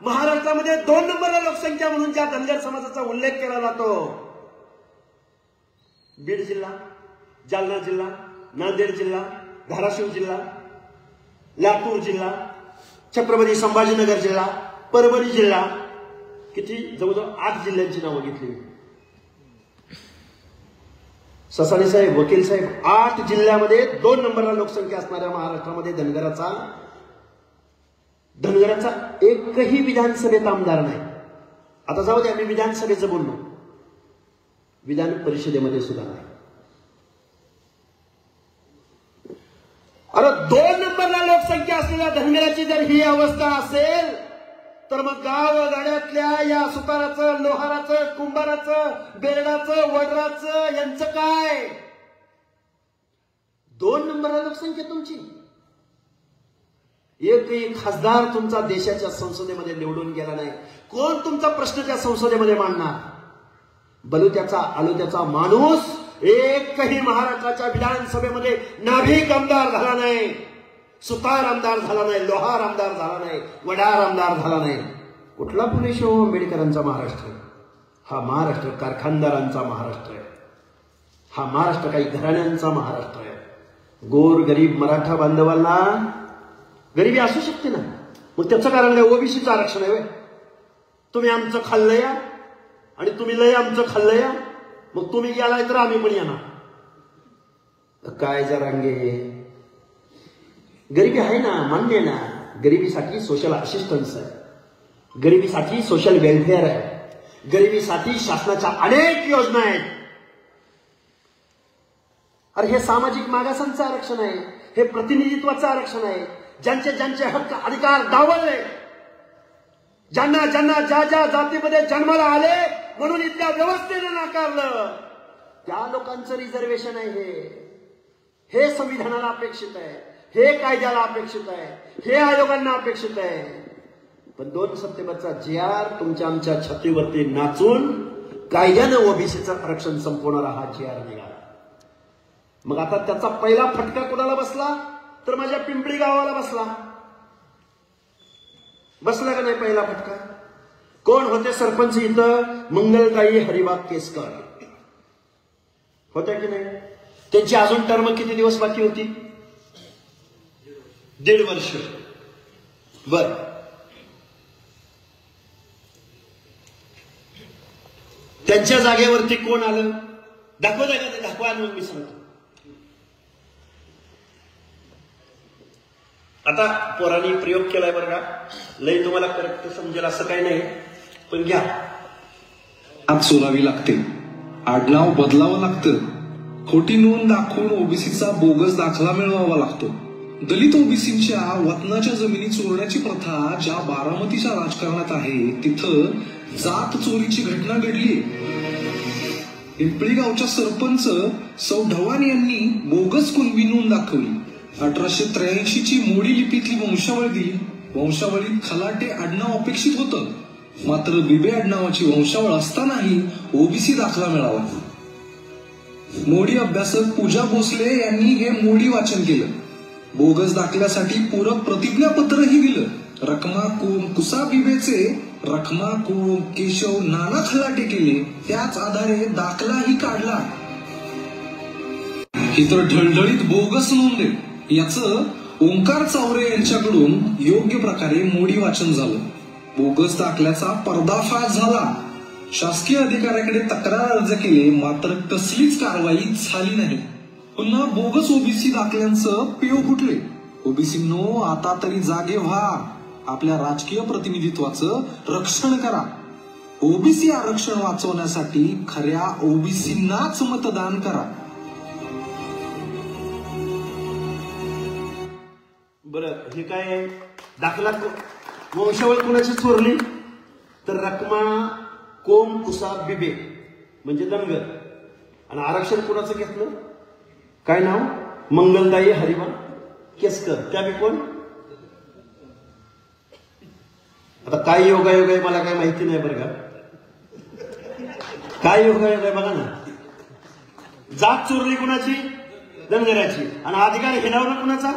महाराष्ट्रामध्ये 2 नंबरला लोकसंख्या म्हणून ज्या धनगर समाजाचा उल्लेख केला जातो बीड जिल्हा जालना जिल्हा नांदेड जिल्हा धाराशिव जिल्हा लातूर जिल्हा छत्रपती संभाजीनगर जिल्हा परभणी जिल्हा किती जवळजवळ 8 जिल्ह्यांची नावं घेतली. ससाणे साहेब वकील साहेब 8 जिल्ह्यामध्ये 2 नंबरला लोकसंख्या असणाऱ्या महाराष्ट्रामध्ये धनगराचा एकही विधानसभेत आमदार नाही. आता जाऊ द्या मी विधानसभेचं बोललो विधान परिषदेमध्ये सुद्धा नाही. अरे 2 नंबरला लोकसंख्या असलेल्या धनगराची जर ही अवस्था असेल तर मग गावगाड्यातल्या या सुताराचं लोहाराचं कुंभाराचं बेरडाचं वडराचं यांचं काय. 2 नंबरला लोकसंख्या तुमची. एकही खासदार तुमचा देशाच्या संसदेमध्ये निवडून गेला नाही. कोण तुमचा प्रश्न त्या संसदेमध्ये मांडणार. बलुत्याचा आलुत्याचा माणूस एकही महाराष्ट्राच्या विधानसभेमध्ये नाभिक आमदार झाला नाही. सुतार आमदार झाला नाही. लोहार आमदार झाला नाही. वडार आमदार झाला नाही. कुठला फुले शाहू आंबेडकरांचा महाराष्ट्र. हा महाराष्ट्र कारखानदारांचा महाराष्ट्र आहे. हा महाराष्ट्र काही घराण्यांचा महाराष्ट्र आहे. गोर गरीब मराठा बांधवांना गरिबी असू शकते ना. मग त्याचं कारण काय ओबीसीचं आरक्षण आहे. तुम्ही आमचं खाल्लं या आणि तुम्ही लय आमचं खाल्लं या. मग तुम्ही गेलाय तर आम्ही पण येणार. काय जरांगे गरिबी आहे ना मान्य आहे ना. गरिबीसाठी सोशल असिस्टन्स आहे. गरिबीसाठी सोशल वेलफेअर आहे. गरिबीसाठी शासनाच्या अनेक योजना आहेत. अरे हे सामाजिक मागासांचं आरक्षण आहे. हे प्रतिनिधित्वाचं आरक्षण आहे. ज्यांचे हक्क अधिकार डावलले ज्यांना ज्या जातीमध्ये जन्माला आले म्हणून इथल्या व्यवस्थेने नाकारलं त्या लोकांचं रिझर्वेशन आहे. हे संविधानाला अपेक्षित आहे, हे कायद्याला अपेक्षित आहे, हे आयोगांना अपेक्षित आहे. पण 2 सप्टेंबरचा GR तुमच्या आमच्या छातीवरती नाचून कायद्यानं ओबीसीचं आरक्षण संपवणारा हा GR निघाला. मग आता त्याचा पहिला फटका कोणाला बसला? तर माझ्या पिंपळी गावाला बसला. बसला का नाही पहिला फटका? कोण होते सरपंच इथं? मंगलताई हरिबा केसकर होत्या की नाही? त्यांची अजून टर्म किती दिवस बाकी होती? 1.5 वर्ष. बर, त्यांच्या जागेवरती कोण आलं? दाखवा दाखवा, मग मी सांगतो. आता पोरांनी प्रयोग केलाय बरं का, लई तुम्हाला करेक्ट समजेल असं काही नाही, पण घ्या. आत सोडावी लागते, आडनाव बदलावं लागतं, खोटी नोंद दाखवून ओबीसीचा बोगस दाखला मिळवावा लागतो. दलित ओबीसींच्या वतनाच्या जमिनी चोरण्याची प्रथा ज्या बारामतीच्या राजकारणात आहे, तिथं जात चोरीची घटना घडली. पिंपळी गावच्या सरपंच सौ ढवाण यांनी बोगस कुणबी नोंद दाखवली. 1883 ची मोडी लिपीतली वंशावळ दिली. वंशावळीत खलाटे आडनाव अपेक्षित होतं, मात्र बिबे आडनावाची वंशावळ असतानाही ओबीसी दाखला मिळावा. मोडी अभ्यासक पूजा भोसले यांनी हे मोडी वाचन केलं. बोगस दाखल्यासाठी पूरक प्रतिज्ञापत्रही दिलं. रखमा कोम कुसा बिबेचे रखमा कोम केशव नाना खलाटे केले, त्याच आधारे दाखलाही काढला. ही तर ढळढळीत बोगस नोंद आहे. याचं ओंकार चावरे यांच्याकडून योग्य प्रकारे मोडी वाचन झालं. बोगस दाखल्याचा पर्दाफाश झाला. शासकीय अधिकाऱ्याकडे तक्रार अर्ज केले, मात्र कसलीच कारवाई झाली नाही. पुन्हा बोगस ओबीसी दाखल्यांचं पेव फुटले. ओबीसींनो, आता तरी जागे व्हा. आपल्या राजकीय प्रतिनिधित्वाचं रक्षण करा. ओबीसी आरक्षण वाचवण्यासाठी खऱ्या ओबीसींनाच मतदान करा. बरं, हे काय दाखला वंशावळ कोणाची चोरली? तर रखमा कोम कुसा बिबे म्हणजे धनगर. आणि आरक्षण कोणाचं घेतलं? काय नाव? मंगलताई हरिबा केसकर. त्या बी कोण? आता काय योगायोग आहे मला काय माहिती नाही बरं का. काय योगायोग आहे बघा ना. जात चोरली कुणाची? धनगराची. आणि अधिकार हिरावला कुणाचा?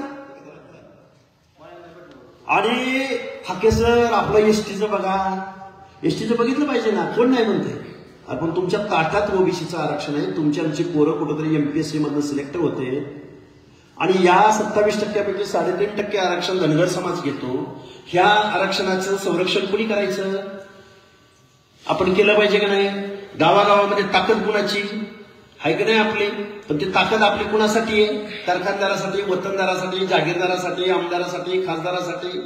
आणि हाकेसर आपलं एसटीचं बघा. एसटीचं बघितलं पाहिजे ना, कोण नाही म्हणते. आपण तुमच्या ताटात ओबीसीचं आरक्षण आहे. तुमची आमची पोरं कुठंतरी MPSC मधनं सिलेक्ट होते आणि या 27% 3.5% आरक्षण धनगर समाज घेतो. ह्या आरक्षणाचं संरक्षण कोणी करायचं? आपण केलं पाहिजे का नाही? गावागावामध्ये ताकद कुणाची आहे की नाही आपली? पण ती ताकद आपली कुणासाठी आहे? कारखानदारासाठी, वतनदारासाठी, जागीरदारासाठी, आमदारासाठी, खासदारासाठी,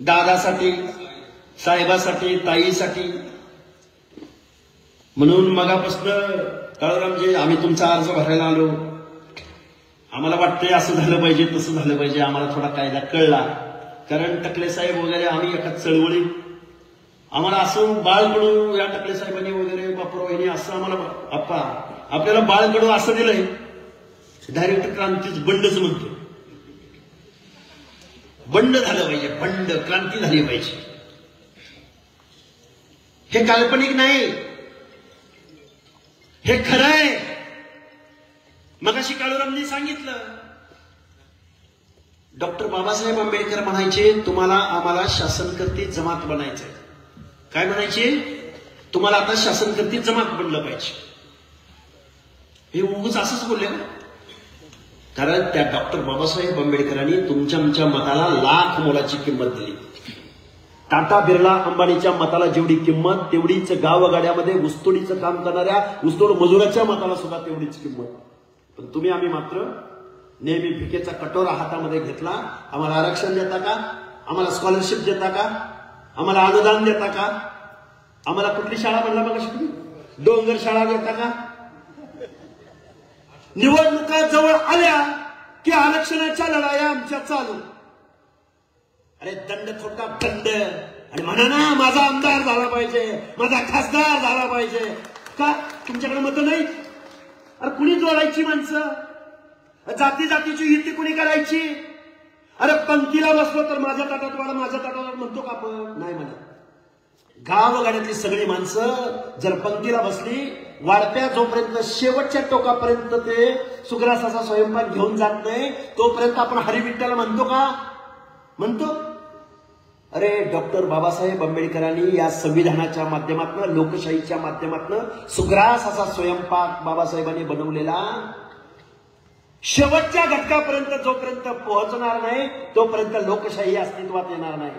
दादासाठी, साहेबासाठी, ताईसाठी. म्हणून मगापासून काळूरामजी आम्ही तुमचा अर्ज भरायला आलो. आम्हाला वाटतंय असं झालं पाहिजे, तसं झालं पाहिजे. आम्हाला थोडा कायदा कळला, कारण टकले साहेब वगैरे आम्ही एका चळवळीत आम्हाला असं बाळकडू या टकले साहेबांनी वगैरे बापराव यांनी असं आम्हाला आपल्याला बाळकडू असं दिलंय, डायरेक्ट क्रांतीच बंडच म्हणतो. बंड झालं पाहिजे, बंड क्रांती झाली पाहिजे. हे काल्पनिक नाही, हे खरं आहे. मगाशी काळूरामनी सांगितलं, डॉक्टर बाबासाहेब आंबेडकर म्हणायचे तुम्हाला आम्हाला शासनकर्ती जमात बनायचंय. काय म्हणायचे? तुम्हाला आता शासनकर्ती जमात बनलं पाहिजे. हे उगाच असंच बोलले ना, कारण त्या डॉक्टर बाबासाहेब आंबेडकरांनी तुमच्या आमच्या मताला लाख मोलाची किंमत दिली. टाटा बिर्ला अंबानीच्या मताला जेवढी किंमत, तेवढीच गावगाड्यामध्ये ऊसतोडीचं काम करणाऱ्या ऊसतोड मजुराच्या मताला सुद्धा तेवढीच किंमत. पण तुम्ही आम्ही मात्र नेहमी फिकेचा कटोरा हातामध्ये घेतला. आम्हाला आरक्षण देता का? आम्हाला स्कॉलरशिप देता का? आम्हाला अनुदान देता का? आम्हाला कुठली शाळा म्हणला बघा, डोंगर शाळा देता का? निवडणुका जवळ आल्या की आरक्षणाच्या लढाया आमच्या चालू. अरे दंड थोडा दंड, आणि म्हणा ना माझा आमदार झाला पाहिजे, माझा खासदार झाला पाहिजे. का तुमच्याकडे मतं नाही? अरे कुणी जोडायची माणसं? जाती जातीची युती कुणी करायची? अरे पंक्तीला बसलो तर माझ्या ताटात वाढ, माझ्या ताटात वाढ म्हणतो का आपण? नाही म्हणत. गावगाड्यातली सगळी माणसं जर पंक्तीला बसली, वाढत्या जोपर्यंत शेवटच्या टोकापर्यंत ते सुग्रासाचा स्वयंपाक घेऊन जात नाही तोपर्यंत आपण हरिविठ्ठल म्हणतो का? म्हणतो. अरे डॉक्टर बाबासाहेब आंबेडकरांनी या संविधानाच्या माध्यमातून, लोकशाहीच्या माध्यमातून सुग्रास असा स्वयंपाक बाबासाहेबांनी बनवलेला शेवटच्या घटकापर्यंत जोपर्यंत पोहोचणार नाही तोपर्यंत लोकशाही अस्तित्वात येणार नाही.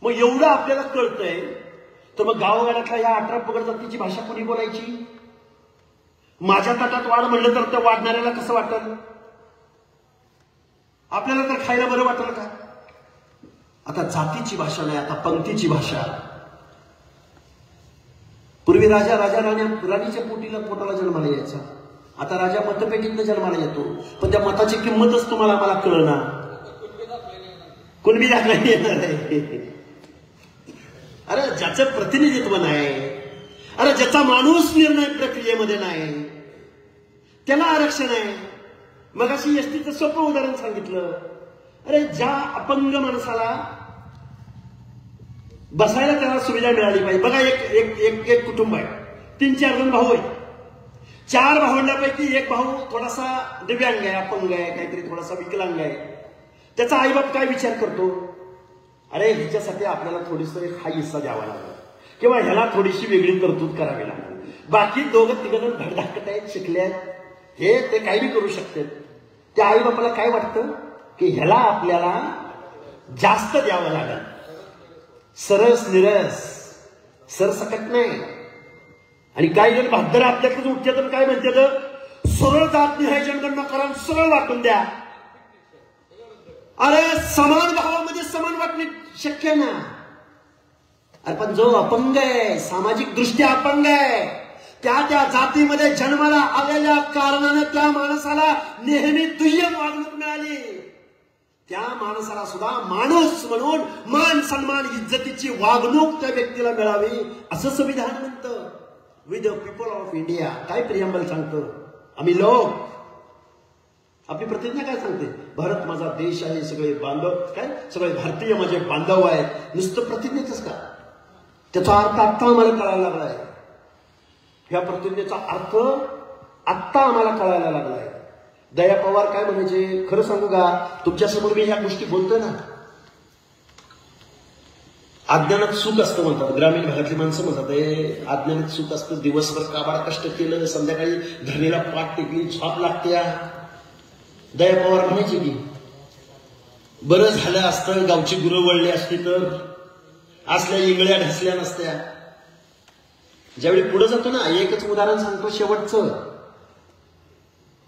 मग एवढं आपल्याला कळतंय तर मग गावगाड्यातल्या या 18 पगड जातीची भाषा कोणी बोलायची? माझ्या ताटात वाढ म्हणलं तर त्या वाढणाऱ्याला कसं वाटल? आपल्याला तर खायला बरं वाटेल का? आता जातीची भाषा नाही, आता पंक्तीची भाषा. पूर्वी राजा राणीच्या पोटाला जन्माला यायचा. आता राजा मतपेटीतनं जन्माला येतो, पण त्या मताची किंमतच तुम्हाला आम्हाला कळणार. कुणबी दाखला येणार आहे. अरे ज्याचं प्रतिनिधित्व नाही, अरे ज्याचा माणूस निर्णय प्रक्रियेमध्ये नाही, त्याला आरक्षण आहे. मग अशी एसटीचं सोपं उदाहरण सांगितलं. अरे ज्या अपंग माणसाला बसायला त्याला सुविधा मिळाली पाहिजे. बघा एक कुटुंब आहे, 3-4 जण भाऊ आहेत. 4 भावंडापैकी एक भाऊ थोडासा दिव्यांग आहे, अपंग आहे, काहीतरी थोडासा विकलांग आहे. त्याचा आईबाप काय विचार करतो? अरे ह्याच्यासाठी आपल्याला थोडीसा हा हिस्सा द्यावा लागला किंवा ह्याला थोडीशी वेगळी तरतूद करावी लागली. बाकी 2-3 जण धडधाकट आहेत, शिकले आहेत, हे ते काही बी करू शकतात. त्या आई बापाला काय वाटतं की ह्याला आपल्याला जास्त द्यावं लागेल. सरस निरस, सरसकट नाही. आणि काही जण भाद्र आपल्याकडे उठते तर काय म्हणतात, सरळ जात निहाय जनगणना करा, सरळ वाटून द्या. अरे समान भावामध्ये समान वाटणे शक्य ना. अरे पण जो अपंग आहे, सामाजिक दृष्ट्या अपंग आहे, त्या जातीमध्ये जन्माला आलेल्या कारणाने त्या माणसाला नेहमी दुय्यम वागणूक मिळाली. त्या माणसाला सुद्धा माणूस म्हणून मान सन्मान इज्जतीची वागणूक त्या व्यक्तीला मिळावी असं संविधान म्हणतं. With the people of India. काय प्रियंबल सांगतं? आम्ही लोक. आपली प्रतिज्ञा काय सांगते? भारत माझा देश आहे, सगळे बांधव, काय सगळे भारतीय माझे बांधव आहेत. नुसतं प्रतिज्ञेच का? त्याचा अर्थ आत्ता आम्हाला कळायला लागलाय. ह्या प्रतिज्ञेचा अर्थ आत्ता आम्हाला कळायला लागलाय. दया पवार काय म्हणायचे? खरं सांगू का, तुमच्यासमोर मी ह्या गोष्टी बोलतोय ना, अज्ञानात सुख असतं म्हणतात. ग्रामीण भागातली माणसं म्हणतात अज्ञानात सुख असतं. दिवसभर काबाड कष्ट केलं, संध्याकाळी धरणीला पाठ टेकली, झोप लागते. दया पवार म्हणायचे की बरं झालं असतं गावची गुरं वळली असती तर असल्या इंगळ्या ढसल्या नसत्या. ज्यावेळी पुढे जातो ना, एकच उदाहरण सांगतो शेवटचं.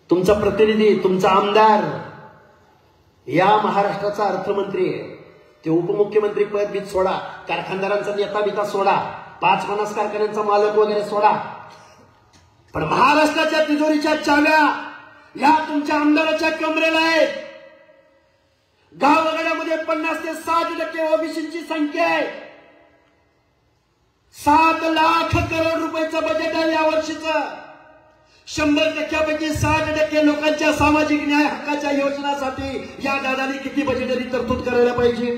तुमचा प्रतिनिधी, तुमचा आमदार या महाराष्ट्राचा अर्थमंत्री आहे. ते उपमुख्यमंत्री पद बीत सोडा, कारखानदारांचा नेता बिता सोडा, 5-50 कारखान्यांचा मालक वगैरे सोडा, पण महाराष्ट्राच्या तिजोरीच्या चाव्या या तुमच्या आमदाराच्या कमरेला आहेत. गावगाड्यामध्ये 50 ते 60% ओबीसीची संख्या आहे. 7 लाख करोड रुपयाचं बजेट आहे या वर्षीचं. 100%पैकी 60% लोकांच्या सामाजिक न्याय हक्काच्या योजनासाठी या दादानी किती बजेटरी तरतूद करायला पाहिजे?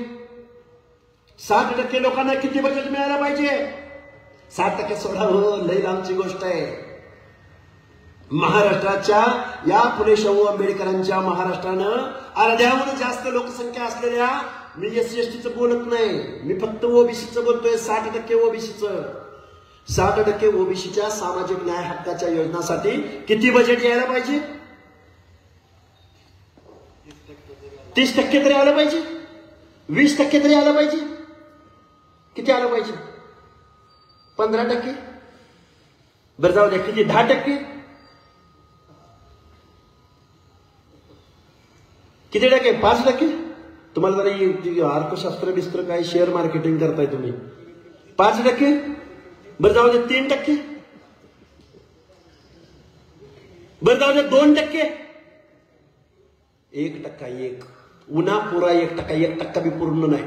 60% लोकांना किती बजेट मिळायला पाहिजे? 60% सोडा हो, लई लांबची गोष्ट आहे. महाराष्ट्राच्या या फुले शाहू आंबेडकरांच्या महाराष्ट्रानं अर्ध्याहून जास्त लोकसंख्या असलेल्या, मी एससी एसटीचं बोलत नाही, मी फक्त ओबीसीचं बोलतोय. 60% ओबीसीचं, 60% ओबीसीच्या सामाजिक न्याय हक्काच्या योजनासाठी किती बजेट यायला पाहिजे? 30% तरी आलं पाहिजे, 20% तरी आलं पाहिजे. किती आलं पाहिजे? 15%? बरं जाऊ द्या, किती? 10%? किती टक्के? 5%? तुम्हाला जरा अर्थशास्त्र बिस्त्र काय शेअर मार्केटिंग करताय तुम्ही. 5%? बरं जाऊ दे 3%? बरं जाऊ दे 2%? 1%. उन्हा पुरा 1%. 1% बी पूर्ण नाही.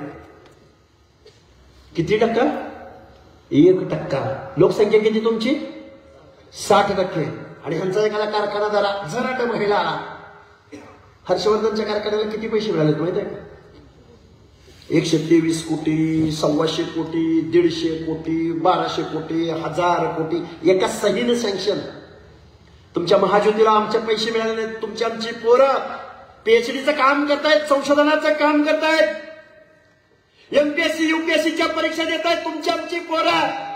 किती टक्का? 1%. लोकसंख्या किती तुमची? 60%. आणि ह्यांचा एखादा कारखाना जरा महिला आला. हर्षवर्धनच्या कारखान्याला किती पैसे मिळालेत माहिती आहे का? 123 कोटी, 125 कोटी, 150 कोटी, 1200 कोटी, 1000 कोटी एका सहीनं सँक्शन. तुमच्या महाज्योतीला आमचे पैसे मिळाले नाहीत. तुमची आमची पोरं पीएचडीचं काम करतायत, संशोधनाचं काम करतायत, एमपीएससी यूपीएससीच्या परीक्षा देत आहेत तुमची आमची पोरं.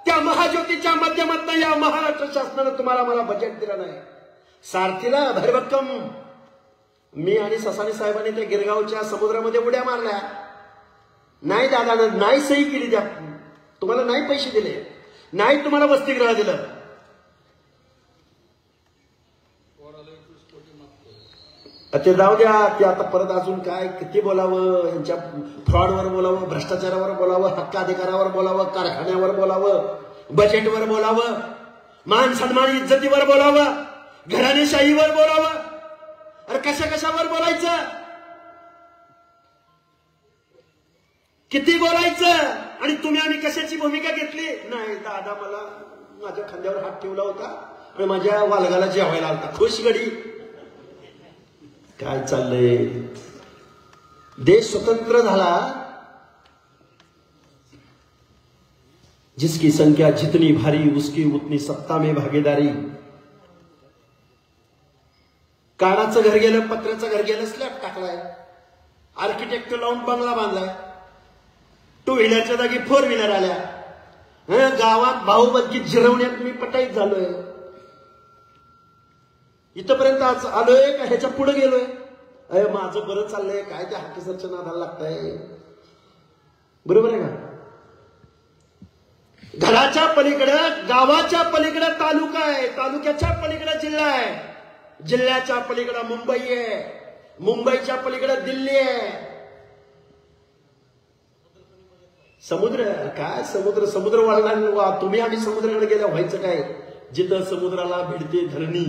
त्या महाज्योतीच्या माध्यमातून या महाराष्ट्र शासनानं तुम्हाला मला बजेट दिलं नाही. सारथीला भरभक्कम मी आणि ससानी साहेबांनी त्या गिरगावच्या समुद्रामध्ये उड्या मारल्या. नाही दादानं नाही सही केली, द्या तुम्हाला नाही पैसे दिले, नाही तुम्हाला वसतिगृह दिलं. ते जाऊ द्या, ते आता परत अजून काय किती बोलावं, यांच्या फ्रॉडवर बोलावं, भ्रष्टाचारावर बोलावं, हक्काधिकारावर बोलावं, कारखान्यावर बोलावं, बजेटवर बोलावं, मान सन्मान इज्जतीवर बोलावं, घराणेशाहीवर बोलावं. अरे कशावर बोलायचं, किती बोलायचं. आणि तुम्ही आम्ही कशाची भूमिका घेतली नाही. दादा मला माझ्या खांद्यावर हात ठेवला होता आणि माझ्या वालगाला जेवायला आलता, खुश गडी. काय चाललंय, देश स्वतंत्र झाला, जिसकी संख्या जितनी भारी उसकी उतनी सत्ता में भागीदारी. काळाचं घर गेलं, पत्र्याचं घर गेलं, स्लॅब टाकलाय, आर्किटेक्ट लावून बंगला बांधलाय, 2 व्हीलरच्या जागी 4 व्हीलर आल्या. गावात भाऊबंदकी जिरवण्यात मी पटाईत झालोय. इथपर्यंत आज आलोय का ह्याच्या पुढे गेलोय. अरे माझं बरं चाललंय, काय त्या हाकेसरच्या नादाला लागतंय. बरोबर आहे का? घराच्या पलीकडं, गावाच्या पलीकडं तालुका आहे, तालुक्याच्या पलीकडं जिल्हा आहे, जिल्ह्याच्या पलीकडं मुंबई आहे, मुंबईच्या पलीकडं दिल्ली आहे. समुद्र काय, समुद्र वाढला. तुम्ही आम्ही समुद्राकडे गेल्या व्हायचं काय, जिथं समुद्राला भिडते धरणी.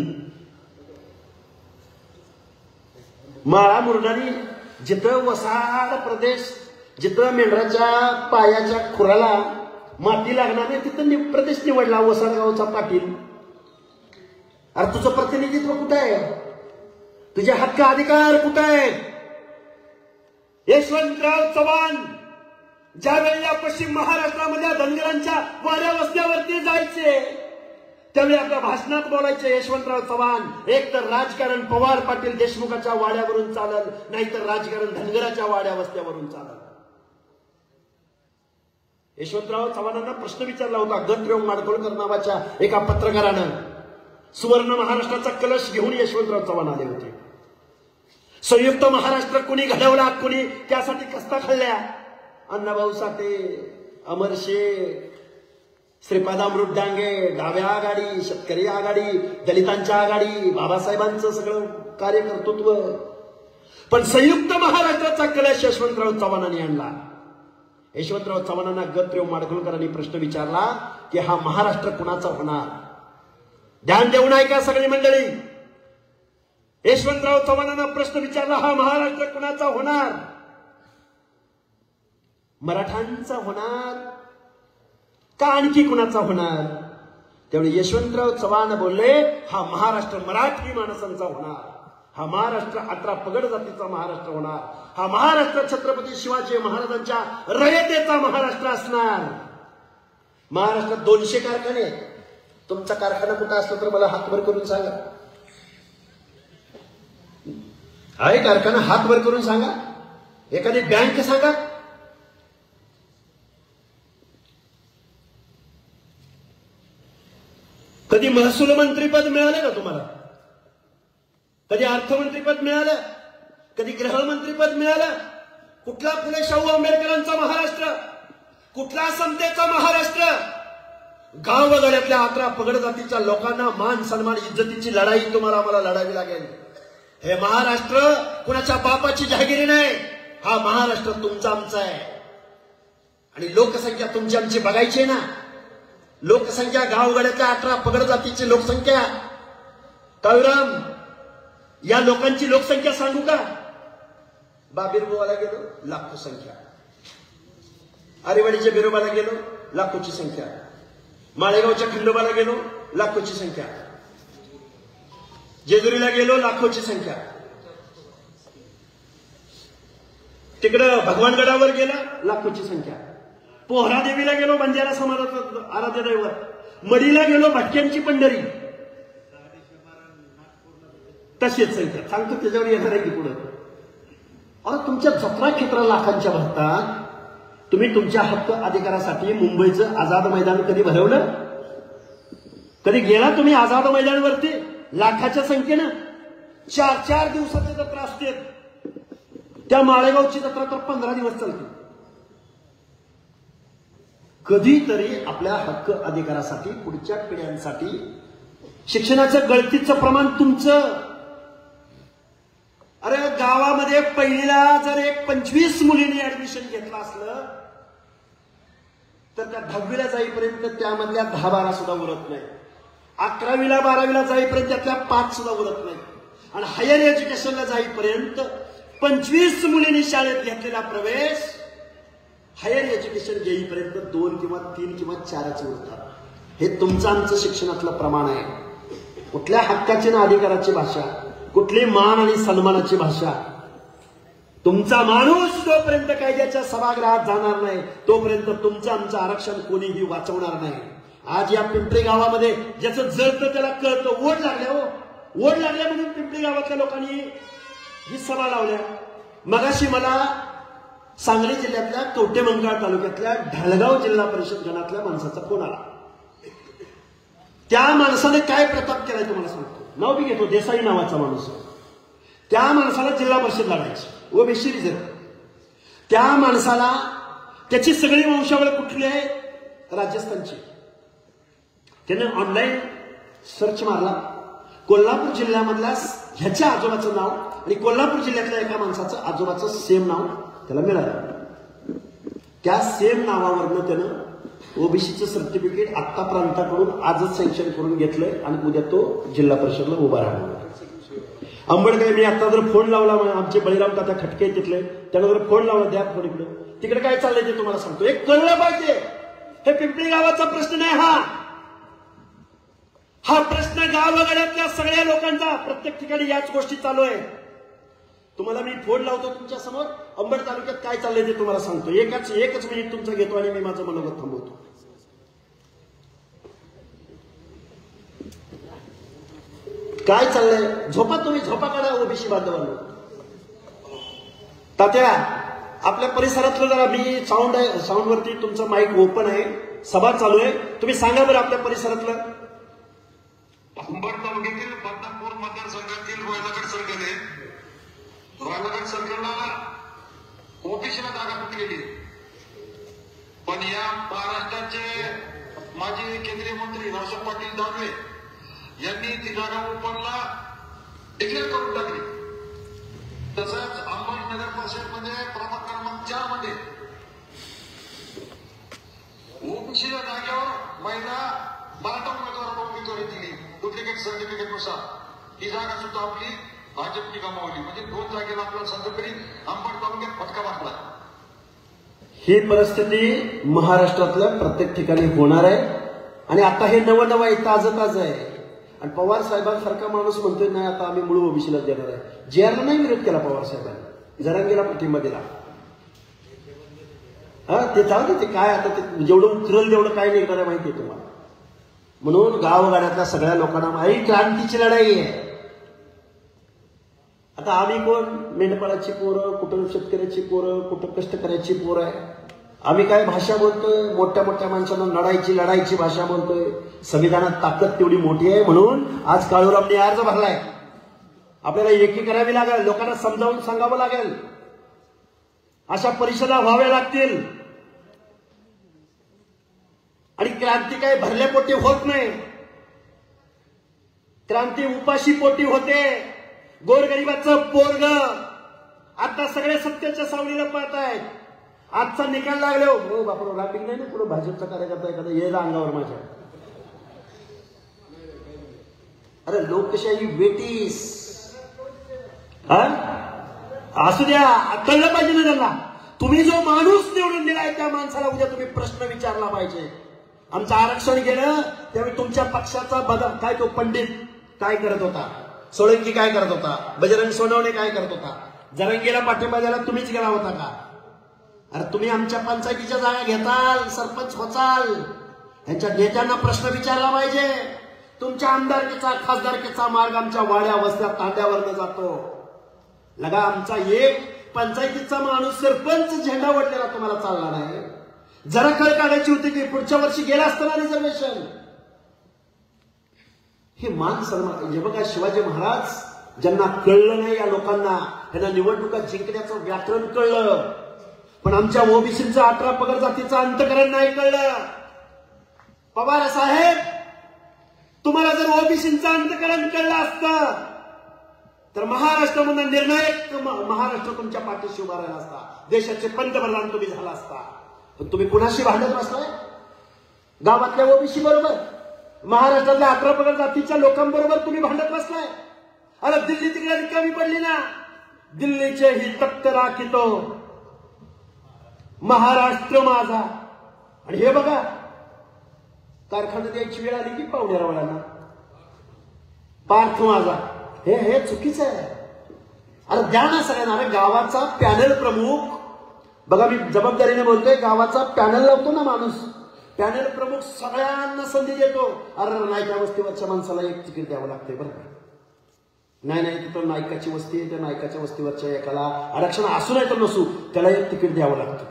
माळा मुरडाणी, जिथं वसाड प्रदेश, जिथं मेंढराच्या पायाच्या खुराला माती लागणार नाही, तिथं प्रदेश निवडला वसाड गावचा पाटील. अरे तुझं प्रतिनिधित्व कुठं आहे, तुझे हक्क अधिकार कुठं आहेत. यशवंतराव चव्हाण ज्यावेळी या पश्चिम महाराष्ट्रामध्ये धनगरांच्या वाड्या वस्त्यावरती जायचे, त्यावेळी आपल्या भाषणात बोलायचे यशवंतराव चव्हाण, एक तर राजकारण पवार पाटील देशमुखाच्या वाड्यावरून चालल, नाहीतर राजकारण धनगराच्या वाड्या वस्त्यावरून चालल. यशवंतराव चव्हाणांना प्रश्न विचारला होता गणराव माडगुळकर नावाच्या एका पत्रकारानं. सुवर्ण महाराष्ट्राचा कलश घेऊन यशवंतराव चव्हाण आले होते. संयुक्त महाराष्ट्र कुणी घडवला, कुणी त्यासाठी कस्ता खाल्ल्या. अण्णाभाऊ साठे, अमर शेख, श्रीपादामृत डांगे, डाव्या आघाडी, शेतकरी आघाडी, दलितांच्या आघाडी, बाबासाहेबांचं सगळं कार्यकर्तृत्व. पण संयुक्त महाराष्ट्राचा कलश यशवंतराव चव्हाणांनी आणला. यशवंतराव चव्हाणांना गणराव माडगुळकरांनी प्रश्न विचारला की हा महाराष्ट्र कुणाचा होणार. ध्यान देऊन ऐका सगळी मंडळी. यशवंतराव चव्हाणांना प्रश्न विचारला, हा महाराष्ट्र कुणाचा होणार. मराठांचा होणार का आणखी कुणाचा होणार. त्यावेळी यशवंतराव चव्हाण बोलले, हा महाराष्ट्र मराठी माणसांचा होणार, हा महाराष्ट्र 18 पगड जातीचा महाराष्ट्र होणार, हा महाराष्ट्र छत्रपती शिवाजी महाराजांच्या रयतेचा महाराष्ट्र असणार. महाराष्ट्रात 200 कारखाने, तुमचा कारखाना कुठं असला तर मला हातभर करून सांगा. आहे कारखाना, हातभर करून सांगा. एखादी बँक सांगा. कधी महसूल मंत्रीपद मिळालं का तुम्हाला? कधी अर्थमंत्रीपद मिळालं? कधी गृहमंत्रीपद मिळालं? कुठला फुले शाहू आंबेडकरांचा महाराष्ट्र, कुठला समतेचा महाराष्ट्र. गावगाड्यातल्या 18 पगड जातीच्या लोकांना मान सन्मान इज्जतीची लढाई तुम्हाला मला लढावी लागेल. हे महाराष्ट्र कुणाच्या बापाची जहागिरी नाही, हा महाराष्ट्र तुमचा आमचा आहे. आणि लोकसंख्या तुमची आमची बघायची ना. लोकसंख्या गावगाड्यातल्या 18 पगड जातीची लोकसंख्या. काळूराम, या लोकांची लोकसंख्या सांगू का? बाबीरबुवाला गेलो लाखो संख्या, आरेवाडीच्या बिरोबाला गेलो लाखोची संख्या, माळेगावच्या खंडोबाला गेलो लाखोची संख्या. जेजुरीला गेलो, लाखोची संख्या. तिकडं भगवानगडावर गेला, लाखोची संख्या. पोहरा देवीला गेलो, बंजारा समाजाचं आराध्य दैवत. मडीला गेलो, भटक्यांची पंढरी, तशीच संख्या. सांगतो त्याच्यावर येणार आहे की पुढे. अरे तुमच्या जत्रा क्षेत्र लाखांच्या भरतात. तुम्ही तुमच्या हक्क अधिकारासाठी मुंबईचं आझाद मैदान कधी भरवलं? कधी गेला तुम्ही आझाद मैदानावरती? लाखाच्या संख्येनं 4-4 दिवसाची जत्रा असते. त्या माळेगावची जत्रा तर 15 दिवस चालते. कधीतरी आपल्या हक्क अधिकारासाठी, पुढच्या पिढ्यांसाठी शिक्षणाचं गळतीचं प्रमाण तुमचं. अरे गावामध्ये पहिलीला जर एक 25 मुलींनी ऍडमिशन घेतलं असलं तर त्या 10वीला जाईपर्यंत त्यामधल्या 10-12 सुद्धा उरत नाही. 11वीला 12वीला जाईपर्यंत त्यातल्या 5 सुद्धा उरत नाही. आणि हायर एज्युकेशनला जाईपर्यंत 25 मुलींनी शाळेत घेतलेला प्रवेश हायर एज्युकेशन घेईपर्यंत 2 किंवा 3 किंवा 4च उरतात. हे तुमचं आमचं शिक्षणातलं प्रमाण आहे. कुठल्या हक्काची ना अधिकाराची भाषा, कुठली मान आणि सन्मानाची भाषा. तुमचा माणूस जोपर्यंत कायद्याच्या सभागृहात जाणार नाही तोपर्यंत तुमचं आमचं आरक्षण कोणीही वाचवणार नाही. आज या पिंपरी गावामध्ये ज्याचं जळतं त्याला कळतं. ओढ लागल्या हो, ओढ लागल्या म्हणून पिंपरी गावातल्या लोकांनी ही सभा लावल्या. मगाशी मला सांगली जिल्ह्यातल्या कवटेमंकाळ तालुक्यातल्या ढालगाव जिल्हा परिषद गणातल्या माणसाचा फोन आला. त्या माणसाने काय प्रताप केलाय तुम्हाला सांगतो. नाव बी घेतो, देसाई नावाचा माणूस. त्या माणसाला जिल्हा परिषद लढायची, ओबीसी रिझर्व. त्या माणसाला त्याची सगळी वंशावळ कुठली आहे? राजस्थानची. त्याने ऑनलाईन सर्च मारला, कोल्हापूर जिल्ह्यामधल्या ह्याच्या आजोबाचं नाव आणि कोल्हापूर जिल्ह्यातल्या एका माणसाचं आजोबाचं सेम नाव त्याला मिळालं. त्या सेम नावावरनं त्यानं ओबीसीचं सर्टिफिकेट आत्ता प्रांताकडून आजच सँक्शन करून घेतलंय आणि उद्या तो जिल्हा परिषदला उभा राहणार. आंबेडकर मी आता जर फोन लावला, आमचे बळीराम तात्या खटके तिथले, त्यानं जर फोन लावला, द्या फोन इकडे, तिकडे काय चाललंय ते तुम्हाला सांगतो. एक कळलं पाहिजे, हे पिंपरी गावाचा प्रश्न नाही. हा प्रश्न गावगाड्यातल्या सगळ्या लोकांचा. प्रत्येक ठिकाणी याच गोष्टी चालू आहे. तुम्हाला मी फोन लावतो तुमच्या समोर, अंबड तालुक्यात काय चाललंय ते तुम्हाला सांगतो. एकच मिनिट तुमचा घेतो आणि मी माझं मनोगत थांबवतो. काय चाललंय? झोपा तुम्ही, झोपा काढा ओबीसी बांधवांना. तात्या आपल्या परिसरातलं जरा, मी साऊंडवरती तुमचं माईक ओपन आहे, सभा चालू आहे, तुम्ही सांगा बरं आपल्या परिसरातलं. अंबड तालुक्यातील बदनापूर मतदारसंघातील रोयलागड सर्कल आहे. रोयलागड सर्कलला ओबीसीला जागा फुटलेली. पण या महाराष्ट्राचे माजी केंद्रीय मंत्री रावसाहेब पाटील दानवे यांनी ती जागा ओपनला डिक्लेअर करून टाकली. तसंच अंबड नगर परिषदमध्ये प्रभाग क्रमांक 4 मध्ये ओबीसीच्या जागेवर महिला मराठा उमेदवाराला उमेदवारी दिली. डुप्लिकेट सर्टिफिकेटनुसार ही जागा सुद्धा आपली भाजपने गमावली. म्हणजे 2 जागेला आपला संघटरी अंबड तालुक्यात फटका बसला. ही परिस्थिती महाराष्ट्रातल्या प्रत्येक ठिकाणी होणार आहे. आणि आता हे नवं आहे, ताजं आहे. आणि पवार साहेबांसारखा माणूस म्हणतोय नाही आता आम्ही मूळ ओबीसीला देणार आहे. जेआरला नाही विरोध केला पवार साहेबांनी, जरांगीला पाठिंबा दिला. ते जाऊ ते काय आता ते जेवढं उतरल तेवढं काय नाही करायला माहितीये तुम्हाला. म्हणून गावगाड्यातल्या सगळ्या लोकांना ही क्रांतीची लढाई आहे. आता आम्ही कोण? मेंढपाळाची पोरं, कुठं शेतकऱ्याची पोरं, कुठं कष्टकऱ्याची पोरं आहे. आम्ही काय भाषा बोलतोय? मोठ्या मोठ्या माणसांना लढायची भाषा बोलतोय. संविधानात ताकद तेवढी मोठी आहे म्हणून आज काळूरामने अर्ज भरलाय. आपल्याला एकी करावी लागेल, लोकांना समजावून सांगावं लागेल, अशा परिषदा व्हाव्या लागतील. आणि क्रांती काय भरल्या पोटी होत नाही. क्रांती उपाशी पोटी होते. गोरगरिबाचं पोरग आता सगळे सत्याच्या सावलीला पळत आहेत. आजचा निकाल लागले हो बापू, रापिंग नाही ना पुढे भाजपचा कार्यकर्ता एखादा येईल अंगावर माझ्या. अरे लोकशाही वेटीस असू द्या, कळलं पाहिजे ना त्यांना. तुम्ही जो माणूस निवडून दिलाय त्या माणसाला उद्या तुम्ही प्रश्न विचारला पाहिजे. आमचं आरक्षण गेलं त्यावेळी तुमच्या पक्षाचा बदल काय, तो पंडित काय करत होता? सोळंकी काय करत होता, बजरंग सोनवणे काय करत होता, जरंगीला पाठिंबा द्यायला तुम्हीच गेला होता का? अरे तुम्ही आमच्या पंचायतीच्या जागा घेताल, सरपंच होचाल, यांच्या नेत्यांना प्रश्न विचारला पाहिजे. तुमच्या आमदारकीचा खासदारकीचा मार्ग आमच्या वाड्या वस्त्या तांड्यावरनं जातो. लगा आमचा एक पंचायतीचा माणूस सरपंच झेंडा ओढलेला तुम्हाला चालला नाही. जरा कळ काढायची होती की पुढच्या वर्षी गेला असताना रिझर्वेशन. हे मान सन्मान. हे बघा शिवाजी महाराज ज्यांना कळलं नाही, या लोकांना त्यांना निवडणुका जिंकण्याचं व्याकरण कळलं, पण आमच्या ओबीसीचं 18 पगड जातीचं अंतकरण नाही कळलं. पवार साहेब, तुम्हाला जर ओबीसीचं अंतकरण कळलं असतं तर महाराष्ट्रामध्ये निर्णायक महाराष्ट्र तुमच्या पाठीशी उभा राहिला असता, देशाचे पंतप्रधान तुम्ही झाला असता. पण तुम्ही कुणाशी भांडत बसलाय? गावातल्या ओबीसी बरोबर, महाराष्ट्रातल्या 18 पगड जातीच्या लोकांबरोबर तुम्ही भांडत बसलाय. अरे दिल्ली तिकडे रिकामी पडली ना, दिल्लीचे ही तख्त राखितो महाराष्ट्र माझा. आणि हे बघा, कारखाना द्यायची वेळ आली की पाहुण्यारावळांना पार्थ माझा. हे चुकीचं आहे. अरे द्या ना सगळ्यांना. अरे गावाचा पॅनल प्रमुख, बघा मी जबाबदारीने बोलतोय, गावाचा पॅनल लावतो ना माणूस, पॅनल प्रमुख सगळ्यांना संधी देतो. अरे नायका वस्तीवरच्या माणसाला एक तिकीट द्यावं लागतंय बरं का. नाही तिथं नायकाची वस्ती आहे, त्या नायकाच्या वस्तीवरच्या एकाला आरक्षण असू नाही तर नसू त्याला एक तिकीट द्यावं लागतं.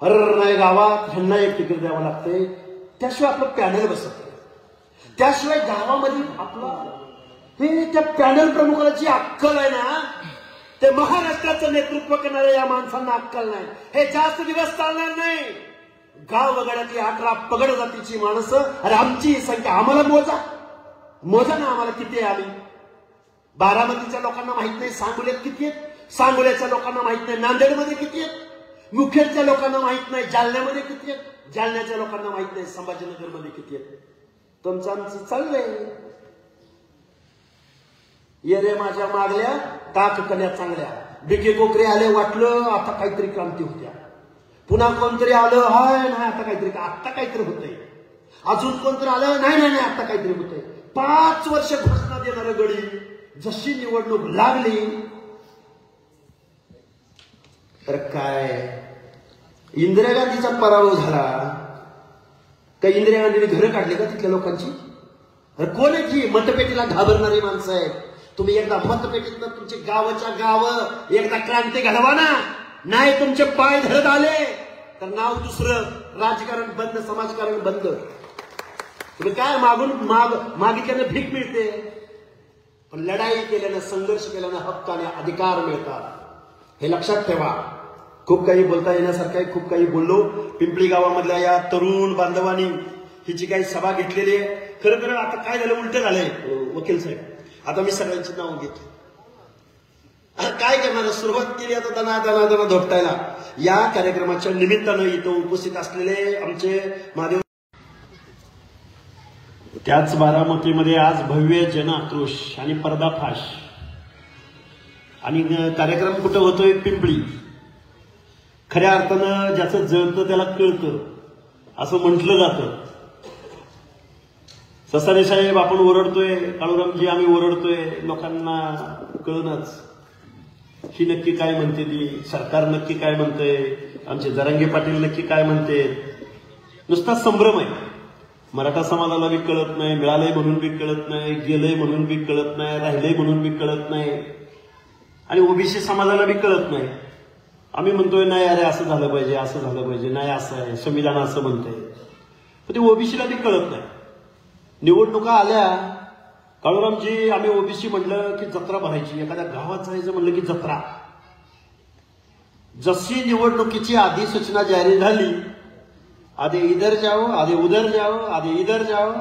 अरे नाही गावात ह्यांना एक तिकीट द्यावं लागतंय, त्याशिवाय आपलं पॅनल बसत नाही. त्याशिवाय गावामध्ये आपलं हे त्या पॅनल प्रमुखाची अक्कल आहे ना, ते महाराष्ट्राचं नेतृत्व करणाऱ्या या माणसांना अक्कल नाही. हे जास्त दिवस चालणार नाही. गाव वगळ्यातली 18 पगड जातीची माणसं, अरे आमची संख्या आम्हाला मोजा ना, आम्हाला किती आहे. आम्ही बारामतीच्या लोकांना माहित नाही सांगोल्यात किती आहेत, सांगोल्याच्या लोकांना माहित नाही नांदेडमध्ये किती आहेत, मुखेडच्या लोकांना माहित नाही जालन्यामध्ये किती आहेत, जालन्याच्या लोकांना माहित नाही संभाजीनगरमध्ये किती आहेत. तुमचं आमचं चाललंय. ये रे माझ्या मागल्या टाक कल्या चांगल्या. बिके कोकरे आले, वाटलं आता काहीतरी क्रांती होत्या. पुन्हा कोणतरी आलं, हाय नाही आता काहीतरी होतंय. अजून कोणतरी आलं, नाही आता काहीतरी होतंय. 5 वर्ष घोषणा देणारं गडी, जशी निवडणूक लागली तर काय इंदिरा गांधीचा पराभव झाला. काय इंदिरा गांधीने घरं काढली का तिथल्या लोकांची? अरे कोण आहे की मतपेटीला घाबरणारी माणसं आहेत? तुम्ही एकदा मतपेटीतनं तुमची गावच्या गाव एकदा क्रांती घडवा ना. नाही तुमचे पाय धरत आले तर नाव दुसरं, राजकारण बंद, समाजकारण बंद. तुम्ही काय मागितल्यानं भीक मिळते, पण लढाई केल्यानं, संघर्ष केल्यानं हक्काने अधिकार मिळतात. हे लक्षात ठेवा. खूप काही बोलता येण्यासारखं आहे, खूप काही बोललो. पिंपळी गावामधल्या या तरुण बांधवांनी ही जी काही सभा घेतलेली आहे, खरं आता काय झालं, उलट झालंय वकील साहेब. आता मी सगळ्यांची नावं घेतो. काय करणार, सुरुवात केली आता दना धोपटायला. या कार्यक्रमाच्या निमित्तानं इथं उपस्थित असलेले आमचे महादेव, त्याच बारामतीमध्ये आज भव्य जनआक्रोश आणि पर्दाफाश. आणि कार्यक्रम कुठं होतोय? पिंपळी. खऱ्या अर्थानं ज्याचं जळतं त्याला कळतं असं म्हटलं जातं. ससारे साहेब आपण ओरडतोय, काळूरामजी आम्ही ओरडतोय, लोकांना कळणच ही नक्की काय म्हणते, ती सरकार नक्की काय म्हणतंय, आमचे जरांगे पाटील नक्की काय म्हणते. नुसता संभ्रम आहे. मराठा समाजाला बी कळत नाही, मिळालंय म्हणून बी कळत नाही, गेलंय म्हणून बी कळत नाही, राहिलंय म्हणून बी कळत नाही, आणि ओबीसी समाजाला बी कळत नाही. आम्ही म्हणतोय नाही अरे असं झालं पाहिजे, असं झालं पाहिजे, नाही असं आहे, संविधान असं म्हणतंय, पण ते ओबीसीला बी कळत नाही. निवडणुका आल्या, काळूरामजी आम्ही ओबीसी म्हणलं की जत्रा भरायची, एखाद्या गावात जायचं म्हणलं की जत्रा. जशी निवडणुकीची अधिसूचना जारी झाली, आधे इधर जाओ, आधे उधर जाओ, आधे इधर जाओ.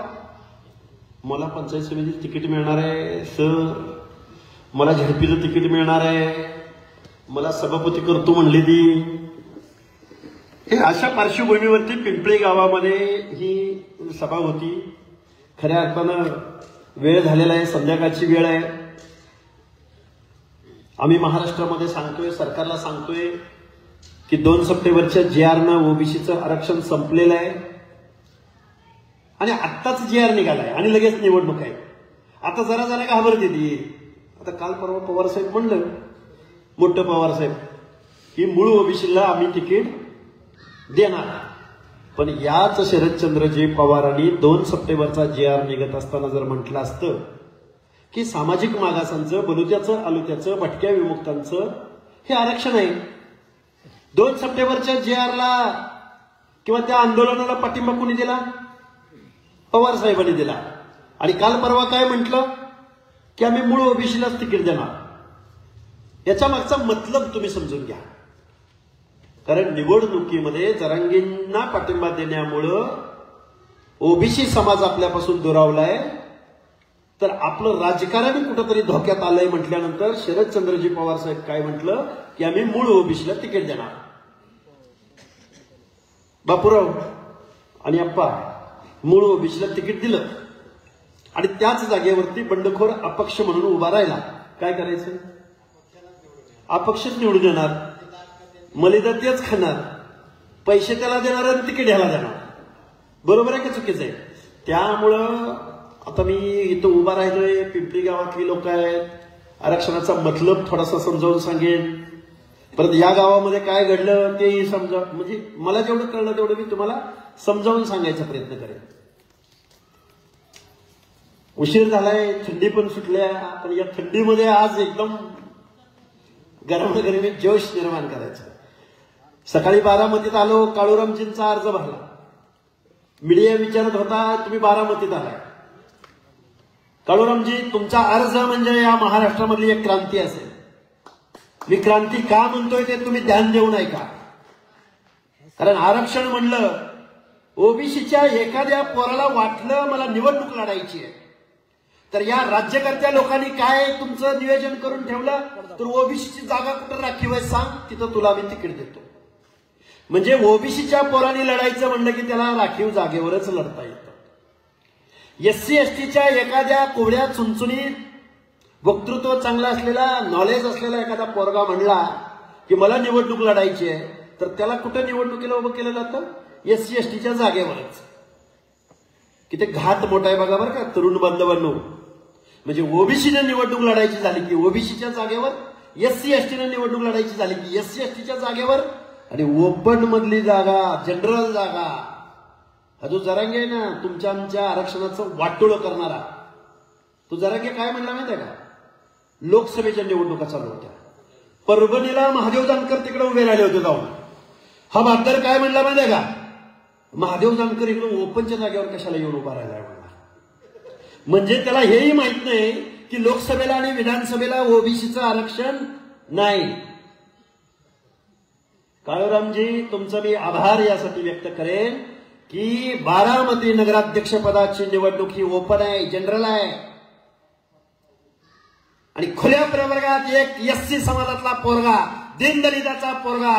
मला पंचायत समितीचं तिकीट मिळणार आहे सर, मला झडपीचं तिकीट मिळणार आहे, मला सभापती करतो म्हणली ती. हे अशा पार्श्वभूमीवरती पिंपळी गावामध्ये ही सभा होती. खऱ्या अर्थानं वेळ झालेला आहे, संध्याकाळची वेळ आहे. आम्ही महाराष्ट्रामध्ये सांगतोय, सरकारला सांगतोय की 2 सप्टेंबरच्या JR ओबीसीचं आरक्षण संपलेलं आहे आणि आत्ताच JR निघालाय आणि लगेच निवडणूक आहे. आता जरा जरा घाबरते ती. आता काल परवा पवार साहेब म्हणलं, मोठं पवार साहेब, ही मूळ ओबीसीला आम्ही तिकीट देणार. पण याच शरदचंद्रजी पवारांनी 2 सप्टेंबरचा JR निघत असताना जर म्हटलं असतं की सामाजिक मागासांचं, बलुत्याचं, अलुत्याचं, भटक्या विमुक्तांचं हे आरक्षण आहे, 2 सप्टेंबरच्या JRला किंवा त्या आंदोलनाला पाठिंबा कोणी दिला? पवार साहेबांनी दिला. आणि काल परवा काय म्हटलं की आम्ही मूळ ओबीसीलाच तिकीट देणार. याच्या मागचा मतलब तुम्ही समजून घ्या. कारण निवडणुकीमध्ये जरांगींना पाठिंबा देण्यामुळं ओबीसी समाज आपल्यापासून दुरावलाय, तर आपलं राजकारण कुठंतरी धोक्यात आलंय म्हटल्यानंतर शरदचंद्रजी पवार साहेब काय म्हटलं की आम्ही मूळ ओबीसीला तिकीट देणार. बापूराव आणि अप्पा मूळ ओबीसीला तिकीट दिलं आणि त्याच जागेवरती बंडखोर अपक्ष म्हणून उभा राहिला. काय करायचं? अपक्षच निवडून येणार, मलिदा तेच खाणार, पैसे त्याला देणार आणि तिकीट ह्याला देणार. बरोबर आहे का चुकीचं आहे? त्यामुळं आता मी इथं उभा राहिलोय, पिंपरी गावातली लोक आहेत, आरक्षणाचा मतलब थोडासा समजावून सांगेन. परत या गावामध्ये काय घडलं तेही समजा, म्हणजे मला जेवढं कळलं तेवढं मी तुम्हाला समजावून सांगायचा प्रयत्न करेन. उशीर झालाय, थंडी पण सुटल्या, पण या थंडीमध्ये आज एकदम गरमागरमी जोश निर्माण करायचा. सकाळी बारामतीत आलो, काळूरामजींचा अर्ज भरला. मीडिया विचारत होता तुम्ही बारामतीत आलाय. काळूरामजी, तुमचा अर्ज म्हणजे या महाराष्ट्रामधली एक क्रांती असेल. मी क्रांती का म्हणतोय ते तुम्ही ध्यान देऊन ऐका. कारण आरक्षण म्हणलं, ओबीसीच्या एखाद्या पोराला वाटलं मला निवडणूक लढायची आहे, तर या राज्यकर्त्या लोकांनी काय तुमचं नियोजन करून ठेवलं, तर ओबीसीची जागा कुठं राखीव आहे सांग, तिथं तुला मी तिकीट देतो. म्हणजे ओबीसीच्या पोरांनी लढायचं म्हणलं की त्याला राखीव जागेवरच लढता येतं. SC STच्या एखाद्या कोवड्या चुनचुनीत वक्तृत्व चांगलं असलेला, नॉलेज असलेला एखादा पोरगा म्हणला की मला निवडणूक लढायची आहे, तर त्याला कुठं निवडणुकीला उभं केलं जातं? SC STच्या जागेवरच. किती घात मोठा आहे बघा बरं का तरुण बांधवांनो. म्हणजे ओबीसीने निवडणूक लढायची झाली की ओबीसीच्या जागेवर, SC STने निवडणूक लढायची झाली की SC STच्या जागेवर, आणि ओपन मधली जागा, जनरल जागा, हा जो जरांगे आहे ना तुमच्या आमच्या आरक्षणाचं वाटोळं करणारा, तो जरांगे काय म्हणला माहिती आहे का? लोकसभेच्या निवडणुका चालू होत्या, परभणीला महादेव जानकर तिकडे उभे राहिले होते जाऊन. हा बादर काय म्हणला माहिती आहे का? महादेव जानकर इकडे ओपनच्या जागेवर कशाला येऊन उभा राहिला म्हणला. म्हणजे त्याला हेही माहित नाही की लोकसभेला आणि विधानसभेला ओबीसीचं आरक्षण नाही. काळूरामजी, तुमचं मी आभार यासाठी व्यक्त करेन की बारामती नगराध्यक्ष पदाची निवडणूक ही ओपन आहे, जनरल आहे, आणि खुल्या प्रवर्गात एक SC समाजातला पोरगा, दीनदलिताचा पोरगा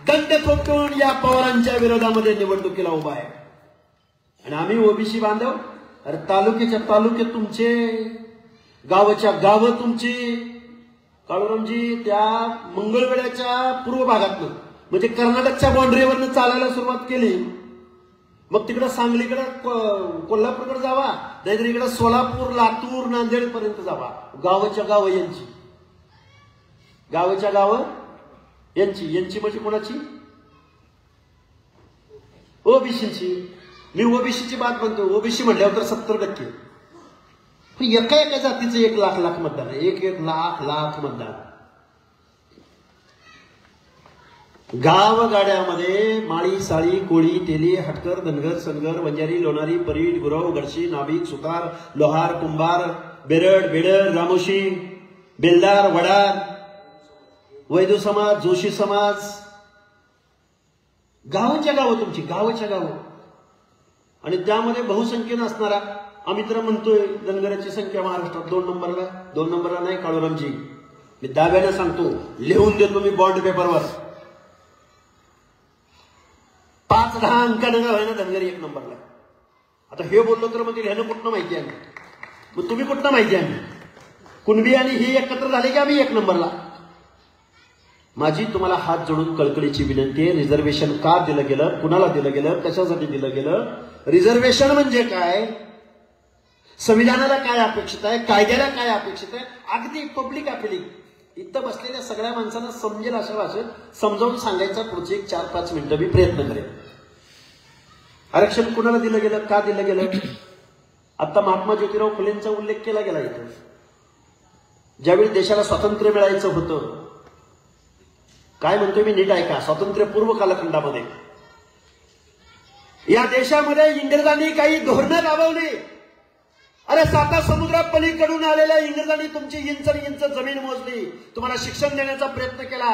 दंड थोपटून या पवारांच्या विरोधामध्ये निवडणुकीला उभा आहे. आणि आम्ही ओबीसी बांधव, अरे तालुक्याच्या तालुके तुमचे, गावाच्या गाव तुमची. काळूरामजी, त्या मंगळवेढ्याच्या पूर्व भागातनं म्हणजे कर्नाटकच्या बाउंड्रीवरनं चालायला सुरुवात केली, मग तिकडं सांगलीकडे, कोल्हापूरकडे जावा, नाहीतर इकडे सोलापूर, लातूर, नांदेड पर्यंत जावा. गावाच्या गाव यांची, गावाच्या गाव यांची, यांची म्हणजे कोणाची? ओबीसीची. मी ओबीसीची बात म्हणतो. ओबीसी म्हटल्यावर तर 70%. पण एका एका जातीचं 1 लाख मतदान आहे, 1 लाख मतदान. गावगाड्यामध्ये माळी, साळी, कोळी, तेली, हटकर, धनगर, सनगर, वंजारी, लोणारी, परीड, गुरव, गडशी, नाभिक, सुतार, लोहार, कुंभार, बेरड, बेडर, रामोशी, बेलदार, वडार, वैदू समाज, जोशी समाज, गावाच्या गावं तुमची, गावाच्या गावं. आणि त्यामध्ये बहुसंख्येनं असणारा, आम्ही तर म्हणतोय धनगराची संख्या महाराष्ट्रात 2 नंबरला. 2 नंबरला नाही काळूरामजी, मी दाव्याने सांगतो, लिहून देतो मी बॉन्ड पेपरवर, 5-10 अंकानं आहे ना धनगरी 1 नंबरला. आता हे बोललो तर मग ह्यानं कुठनं माहिती आहे, मग तुम्ही कुठनं माहिती आहे? कुणबी आणि ही एकत्र झाले की आम्ही 1 नंबरला. माझी तुम्हाला हात जोडून कळकळीची विनंती आहे, रिझर्वेशन का दिलं गेलं, कुणाला दिलं गेलं, कशासाठी दिलं गेलं? रिझर्वेशन म्हणजे काय? संविधानाला काय अपेक्षित आहे, कायद्याला काय अपेक्षित आहे, अगदी पब्लिक अपिलिंग इथं बसलेल्या सगळ्या माणसांना समजेल अशा भाषेत समजावून सांगायचा पुढचे एक 4-5 मिनिटं मी प्रयत्न करेन. आरक्षण कुणाला दिलं गेलं, का दिलं गेलं? आता महात्मा ज्योतिराव फुलेंचा उल्लेख केला गेला इथं. ज्यावेळी देशाला स्वातंत्र्य मिळायचं होतं, काय म्हणतोय मी नीट ऐका, स्वातंत्र्यपूर्व कालखंडामध्ये या देशामध्ये इंग्रजांनी काही धोरणं राबवली. अरे 7 समुद्रापलीकडून आलेल्या इंग्रजांनी तुमची इंच जमीन मोजली, तुम्हाला शिक्षण देण्याचा प्रयत्न केला.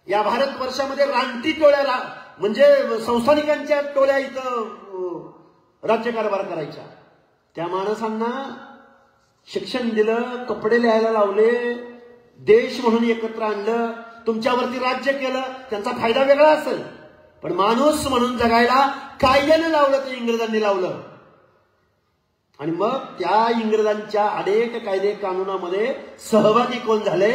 या भारतवर्षामध्ये रानटी टोळ्या म्हणजे संस्थानिकांच्या टोळ्या इथं राज्यकारभार करायच्या. त्या माणसांना शिक्षण दिलं, कपडे लिहायला लावले, देश म्हणून एकत्र आणलं, तुमच्यावरती राज्य केलं. त्यांचा फायदा वेगळा असेल, पण माणूस म्हणून जगायला कायद्याने लावलं ते इंग्रजांनी लावलं. आणि मग त्या इंग्रजांच्या अनेक कायदे कानूनामध्ये सहभागी कोण झाले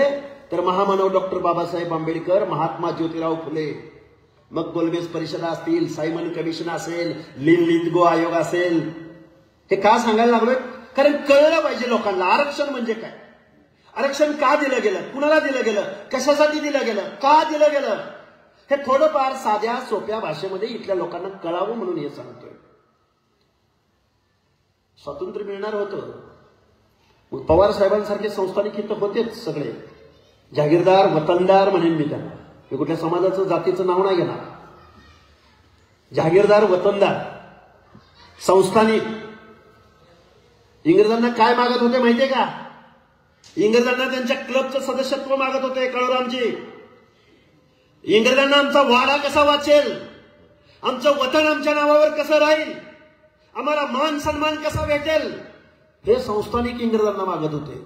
तर महामानव डॉक्टर बाबासाहेब आंबेडकर, महात्मा ज्योतिराव फुले. मग गोलमेज परिषदा असतील, सायमन कमिशन असेल, लिंगो आयोग असेल. हे का सांगायला लागलोय? कारण कळलं पाहिजे लोकांना आरक्षण म्हणजे काय, आरक्षण का दिलं गेलं, कुणाला दिलं गेलं, कशासाठी दिलं गेलं, का दिलं गेलं, हे थोडंफार साध्या सोप्या भाषेमध्ये इथल्या लोकांना कळावं म्हणून हे सांगतोय. स्वातंत्र्य मिळणार होतं, पवार साहेबांसारखे संस्थानिक इथं होतेच सगळे, जागीरदार वतनदार म्हणेन मी त्यांना. मी कुठल्या समाजाचं जातीचं नाव नाही घेणार. जागीरदार वतनदार संस्थानिक. इंग्रजांना काय मागत होते माहितीये का? इंग्रजांना त्यांच्या क्लबचं सदस्यत्व मागत होते कळोरामजी. इंग्रजांना आमचा वाडा कसा वाचेल, आमचं वतन आमच्या नावावर कसं राहील, आम्हाला मान सन्मान कसा भेटेल, हे संस्थानिक इंग्रजांना मागत होते.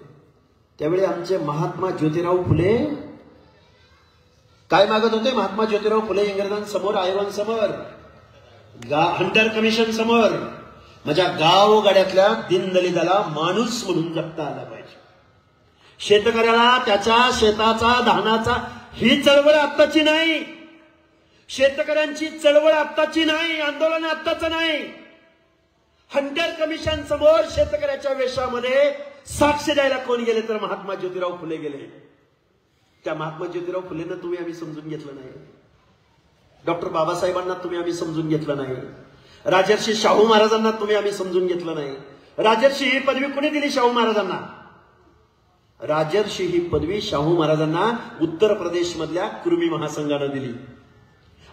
त्यावेळी आमचे महात्मा ज्योतिराव फुले काय मागत होते? महात्मा ज्योतिराव फुले इंग्रजांसमोर, आयोगांसमोर, हंटर कमिशन समोर, माझ्या गावगाड्यातल्या दीनदलिताला माणूस म्हणून जगता आला पाहिजे. शेतकऱ्याला त्याच्या शेताचा धानाचा, ही चळवळ आत्ताची नाही. शेतकऱ्यांची चळवळ आत्ताची नाही, आंदोलन आत्ताचं नाही. हंटर कमिशन समोर शेतकऱ्याच्या वेशामध्ये साक्ष द्यायला कोण गेले तर महात्मा ज्योतिराव फुले गेले. त्या महात्मा ज्योतिराव फुलेंना तुम्ही आम्ही समजून घेतलं नाही. डॉक्टर बाबासाहेबांना तुम्ही आम्ही समजून घेतलं नाही. राजर्षी शाहू महाराजांना तुम्ही आम्ही समजून घेतलं नाही. राजर्षी ही पदवी कोणी दिली शाहू महाराजांना? राजर्षी ही पदवी शाहू महाराजांना उत्तर प्रदेश मधल्या कुर्मी महासंघानं दिली.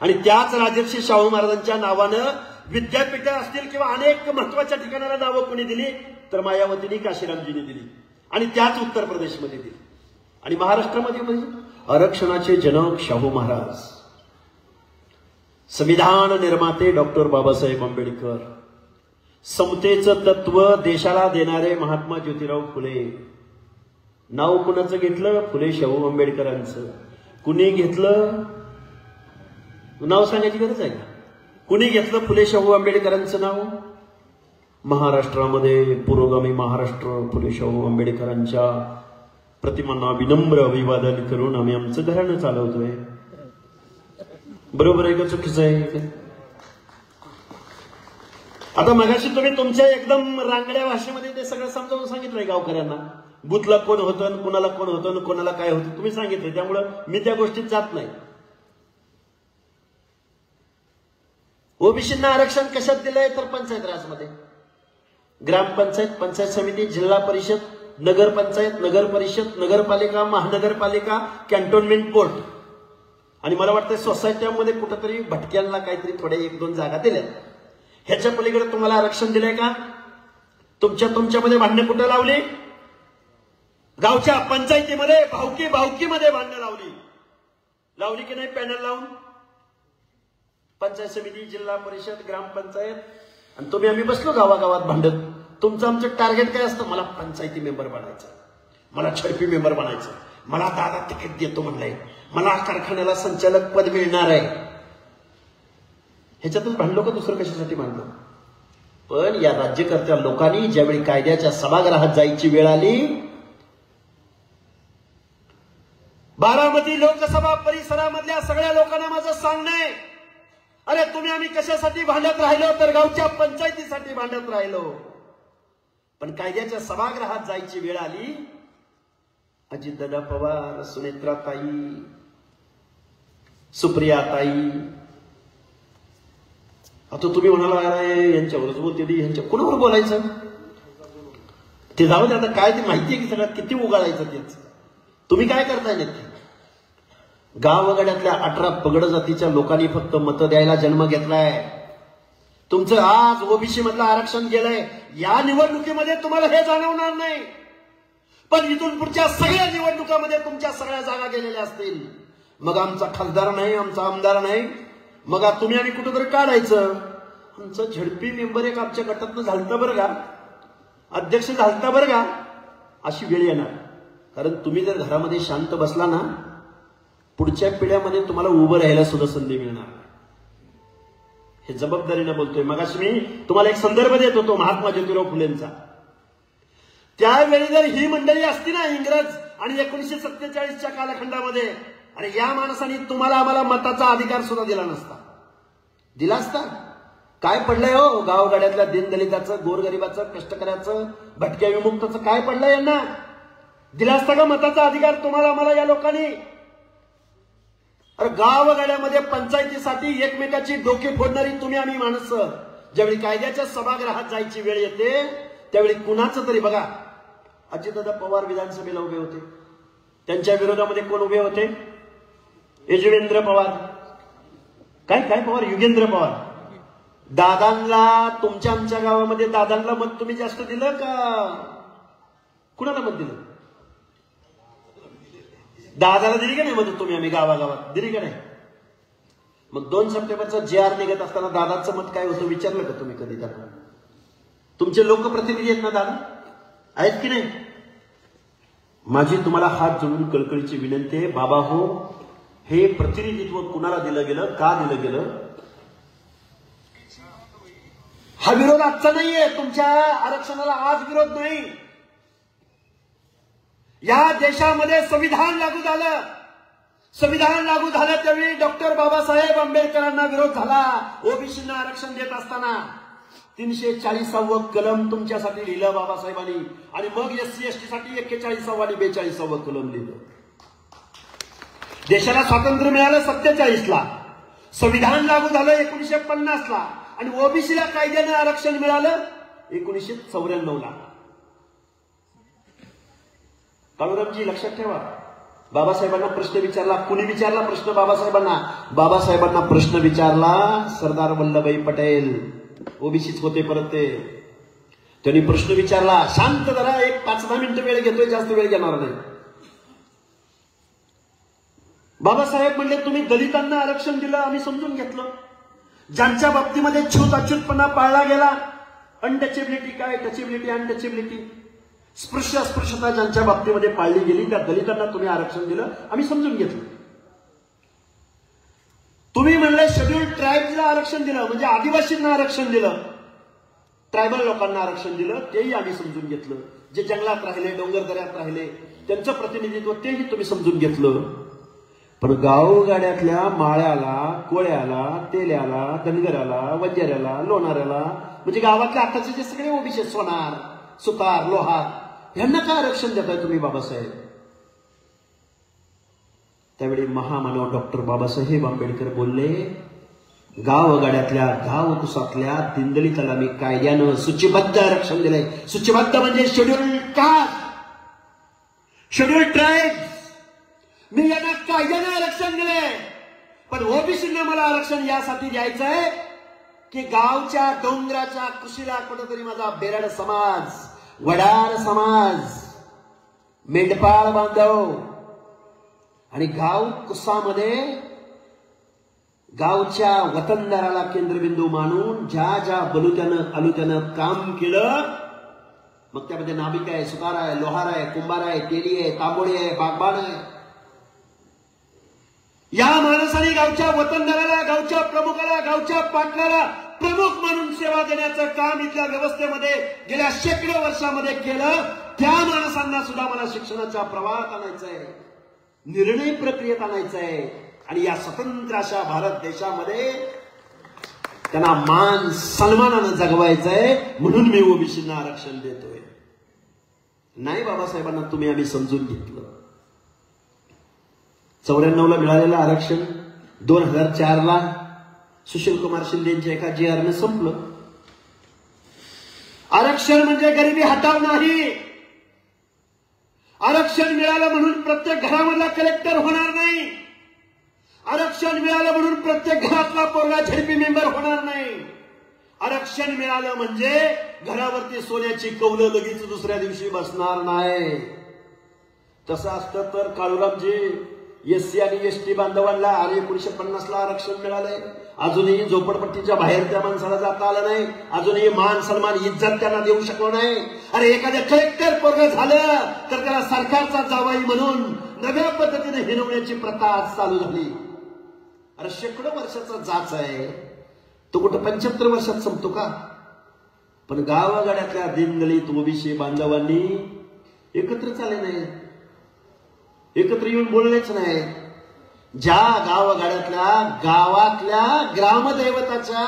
आणि त्याच राजर्षी शाहू महाराजांच्या नावानं विद्यापीठ असतील किंवा अनेक महत्वाच्या ठिकाणाला नावं कोणी दिली तर मायावतींनी, काशीरामजींनी दिली. आणि त्याच उत्तर प्रदेशमध्ये दिली. आणि महाराष्ट्रामध्ये म्हणजे आरक्षणाचे जनक शाहू महाराज, संविधान निर्माते डॉक्टर बाबासाहेब आंबेडकर, समतेचं तत्व देशाला देणारे महात्मा ज्योतिराव फुले. नाव कुणाचं घेतलं? फुले शाहू आंबेडकरांचं. कुणी घेतलं? नाव सांगायची गरज आहे का? कुणी घेतलं फुले शाहू आंबेडकरांचं नाव? महाराष्ट्रामध्ये पुरोगामी महाराष्ट्र फुले शाहू आंबेडकरांच्या प्रतिमांना विनम्र अभिवादन करून आम्ही आमचं घराणं चालवतोय. बरोबर आहे का चुकीचं आहे? आता मगाशी तुम्ही तुमच्या एकदम रांगड्या भाषेमध्ये ते सगळं समजावून सांगितलंय गावकऱ्यांना. बुथला कोण होतं, कुणाला कोण होतं, कोणाला काय होतं तुम्ही सांगितलं. त्यामुळं मी त्या गोष्टीत जात नाही. ओबीसींना आरक्षण कशात दिलंय तर पंचायत राजमध्ये, ग्रामपंचायत, पंचायत समिती, जिल्हा परिषद, नगरपंचायत, नगर परिषद, नगरपालिका, महानगरपालिका, कॅन्टोन्मेंट बोर्ड. आणि मला वाटतं सोसायट्यामध्ये कुठंतरी भटक्यांना काहीतरी थोड्या 1-2 जागा दिल्या. ह्याच्या पलीकडे तुम्हाला आरक्षण दिलंय का? तुमच्यामध्ये भांडणं कुठं लावली? गावच्या पंचायतीमध्ये भावकीमध्ये भांडणं लावली की नाही? पॅनल लावून पंचायत समिती, जिल्हा परिषद, ग्रामपंचायत. आणि तुम्ही आम्ही बसलो गावागावात भांडत. तुमचं आमचं टार्गेट काय असतं? मला पंचायती मेंबर बनायचं, मला छडपी मेंबर बनायचं, मला दादा तिकीट देतो म्हणलंय, मला कारखान्याला संचालक पद मिळणार आहे. ह्याच्यातच भांडलो का दुसरं कशासाठी भांडलो? पण या राज्यकर्त्या लोकांनी ज्यावेळी कायद्याच्या सभागृहात जायची वेळ आली, बारामती लोकसभा परिसरामधल्या सगळ्या लोकांना माझं सांगणं आहे, अरे तुम्ही आम्ही कशासाठी भांडत राहिलो तर गावच्या पंचायतीसाठी भांडत राहिलो. पण कायद्याच्या सभागृहात जायची वेळ आली, अजितदादा पवार, सुनेत्राताई, सुप्रियाताई, आता तुम्ही म्हणाला यांच्यावरच बोलते, यांच्या कुणावर बोलायचं? ते जाऊ दे, आता काय ते माहितीये की सगळ्यात किती उगाळायचं तेच. तुम्ही काय करताय नक्की? गावगाड्यातल्या 18 पगड जातीच्या लोकांनी फक्त मतं द्यायला जन्म घेतलाय. तुमचं आज ओबीसी मधलं आरक्षण गेलंय. या निवडणुकीमध्ये तुम्हाला हे जाणवणार नाही, पण इथून पुढच्या सगळ्या निवडणुकामध्ये तुमच्या सगळ्या जागा गेलेल्या असतील. मग आमचा खासदार नाही, आमचा आमदार नाही, मग तुम्ही आणि कुठंतरी काढायचं. आमचं झडपी मेंबर एक आमच्या गटातनं झालतं बरं का, अध्यक्ष झालता बरं का. अशी वेळ येणार, कारण तुम्ही जर घरामध्ये शांत बसला ना, पुढच्या पिढ्यामध्ये तुम्हाला उभं राहायला सुद्धा संधी मिळणार. हे जबाबदारीनं बोलतोय. मगाशी मी तुम्हाला एक संदर्भ देत होतो महात्मा ज्योतिराव फुलेंचा. त्यावेळी जर ही मंडळी असती ना इंग्रज आणि 1947च्या कालखंडामध्ये, अरे या माणसाने तुम्हाला आम्हाला मताचा अधिकार सुद्धा दिला नसता. दिला असता? काय पडलंय हो गावगाड्यातल्या दीनदलिताचं, गोरगरिबाचं, कष्टकऱ्याचं, भटक्या विमुक्ताचं काय पडलंय यांना? दिला असता का मताचा अधिकार तुम्हाला आम्हाला या लोकांनी? अरे गावगाड्यामध्ये पंचायतीसाठी एकमेकाची डोके फोडणारी तुम्ही आम्ही माणसं, ज्यावेळी कायद्याच्या सभागृहात जायची वेळ येते त्यावेळी कुणाचं तरी बघा, अजितदादा पवार विधानसभेला उभे होते, त्यांच्या विरोधामध्ये कोण उभे होते? युगेंद्र पवार. काय काय पवार? युगेंद्र पवार. दादांना, तुमच्या आमच्या गावामध्ये दादांना मत तुम्ही जास्त दिलं का कुणाला मत दिलं? दादाला दिली का नाही मदत तुम्ही आम्ही गावागावात? दिली का नाही? मग 2 सप्टेंबरचा JR निघत असताना दादाचं मत काय होतं विचारलं का तुम्ही कधी त्यांना? तुमचे लोकप्रतिनिधी आहेत ना दादा, आहेत की नाही? माझी तुम्हाला हात जोडून कळकळीची विनंती आहे, बाबा हो, हे प्रतिनिधित्व कुणाला दिलं गेलं, का दिलं गेलं? हा विरोध आजचा नाहीये, तुमच्या आरक्षणाला आज विरोध नाही. या देशामध्ये संविधान लागू झालं, संविधान लागू झालं त्यावेळी डॉक्टर बाबासाहेब आंबेडकरांना विरोध झाला ओबीसींना आरक्षण देत असताना. 340व कलम तुमच्यासाठी लिहिलं बाबासाहेबांनी, आणि मग SC ST साठी 41वा आणि 42वा कलम लिहिलं. देशाला स्वातंत्र्य मिळालं 47ला, संविधान लागू झालं 1950ला, आणि ओबीसीला कायद्याने आरक्षण मिळालं 1994ला. काळूरामजी लक्षात ठेवा, बाबासाहेबांना प्रश्न विचारला, कुणी विचारला प्रश्न बाबासाहेबांना? बाबासाहेबांना प्रश्न विचारला सरदार वल्लभभाई पटेल, ओबीसीच होते परत ते. त्यांनी प्रश्न विचारला, शांत जरा, एक 5-10 मिनिटं वेळ घेतोय, जास्त वेळ घेणार नाही. बाबासाहेब म्हणले, तुम्ही दलितांना आरक्षण दिलं, आम्ही समजून घेतलं. ज्यांच्या बाबतीमध्ये छूत अछूतपणा पाळला गेला, अनटचेबिलिटी, काय टचेबिलिटी, अनटचेबिलिटी, स्पृश्य अस्पृश्यता ज्यांच्या बाबतीमध्ये पाळली गेली, त्या दलितांना तुम्ही आरक्षण दिलं, आम्ही समजून घेतलं. तुम्ही म्हणले शेड्यूल्ड ट्राईब्सला आरक्षण दिलं, म्हणजे आदिवासींना आरक्षण दिलं, ट्रायबल लोकांना आरक्षण दिलं, तेही आम्ही समजून घेतलं. जे जंगलात राहिले, डोंगरदऱ्यात राहिले, त्यांचं प्रतिनिधित्व तेही तुम्ही समजून घेतलं. पण गावगाड्यातल्या माळ्याला, कोळ्याला, तेल्याला, धनगराला, वंजाऱ्याला, लोणाऱ्याला, म्हणजे गावातल्या आताचे जे सगळे ओबीसी, सोनार, सुतार, लोहार, यांना काय आरक्षण देताय तुम्ही बाबासाहेब? त्यावेळी महामानव डॉक्टर बाबासाहेब आंबेडकर बोलले, गावगाड्यातल्या, गावकुसातल्या दीनदलिताला मी कायद्यानं सूचीबद्ध आरक्षण दिलंय. सूचीबद्ध म्हणजे शेड्यूल्ड कास्ट, शेड्यूल्ड ट्राईब, मी यांना कायद्यानं आरक्षण दिलंय. पण ओबीसींना मला आरक्षण यासाठी द्यायचंय की गावच्या डोंगराच्या कुशीला कुठेतरी माझा बेरड समाज, वडार समाज, मेंढपाळ बांधव आणि गाव कुसामध्ये गावच्या वतनदाराला केंद्रबिंदू मानून ज्या ज्या बलुत्यानं अलुत्यानं काम केलं, मग त्यामध्ये नाभिक आहे, सुतार आहे, लोहार आहे, कुंभार आहे, तेली आहे, तांबोळी आहे, बागबान आहे, या माणसाने गावच्या वतनदाराला, गावच्या प्रमुखाला, गावच्या पाटलाला प्रमुख मानून सेवा देण्याचं काम इथल्या व्यवस्थेमध्ये गेल्या शेकडो वर्षामध्ये केलं. त्या माणसांना सुद्धा मला शिक्षणाच्या प्रवाहात आणायचंय, निर्णय प्रक्रियेत आणायचंय. आणि या स्वतंत्र अशा भारत देशामध्ये त्यांना मान सन्मानानं जगवायचंय म्हणून मी ओबीसींना आरक्षण देतोय. नाही बाबासाहेबांना तुम्ही आम्ही समजून घेतलं. 94 मिळालेलं आरक्षण 2004 सुशीलकुमार शिंदेच्या एका GR संपलं. आरक्षण म्हणजे गरिबी हटाव नाही. आरक्षण मिळालं म्हणून प्रत्येक घरामधला कलेक्टर होणार नाही. आरक्षण मिळालं म्हणून प्रत्येक घरातला पोरगा झेडपी मेंबर होणार नाही. आरक्षण मिळालं म्हणजे घरावरती सोन्याची कौलं लगेच दुसऱ्या दिवशी बसणार नाही. तसं असतं तर काळूरामजी SC आणि ST बांधवांना आणि 1950ला आरक्षण मिळालंय. अजूनही झोपडपट्टीच्या बाहेर त्या माणसाला जाता आलं नाही. अजूनही मान सन्मान इज्जत त्यांना देऊ शकलो नाही. अरे एखाद्या कलेक्टर पोरग झालं तर त्याला सरकारचा जावाई म्हणून नव्या पद्धतीने हिणवण्याची प्रथा आज चालू झाली. अरे शेकडो वर्षाचा जाच आहे तो कुठं 75 वर्षात संपतो का? पण गावागाड्यातल्या दीनदलित ओबीसी बांधवांनी एकत्र चालले नाही, एकत्र येऊन बोललेच नाही. ज्या गावातल्या ग्रामदैवताच्या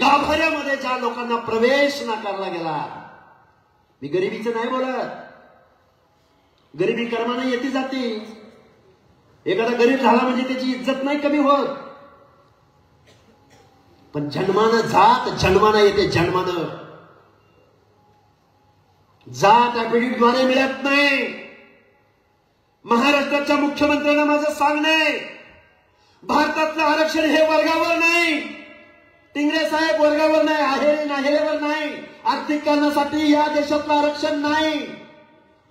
गाभाऱ्यामध्ये ज्या लोकांना प्रवेश नाकारला गेला. मी गरिबीचं नाही बोलत, गरिबी कर्माने येते जाते. एखादा गरीब झाला म्हणजे त्याची इज्जत नाही कमी होत. पण जन्मानं जात जन्मानं येते. जन्मानं जात ऍफिडेव्हिटद्वारे मिळत नाही. महाराष्ट्राच्या मुख्यमंत्र्यांना माझं सांगणं आहे, भारतातलं आरक्षण हे वर्गावर नाही. टिंगरे साहेब वर्गावर नाही, आहेरेवर नाही. आर्थिक कारणासाठी या देशातलं आरक्षण नाही.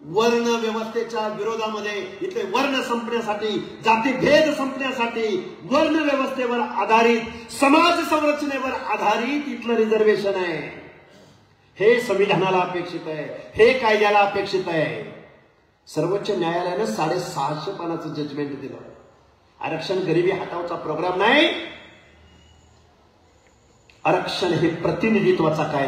वर्ण व्यवस्थेच्या विरोधामध्ये इथले वर्ण संपण्यासाठी, जातीभेद संपण्यासाठी, वर्ण व्यवस्थेवर आधारित, समाज संरचनेवर आधारित इथलं रिझर्वेशन आहे. हे संविधानाला अपेक्षित आहे, हे कायद्याला अपेक्षित आहे. सर्वोच्च न्यायालयानं 650 पानाचं जजमेंट दिलं. आरक्षण गरिबी हटावचा प्रोग्राम नाही. आरक्षण हे प्रतिनिधित्वाचा कायदा.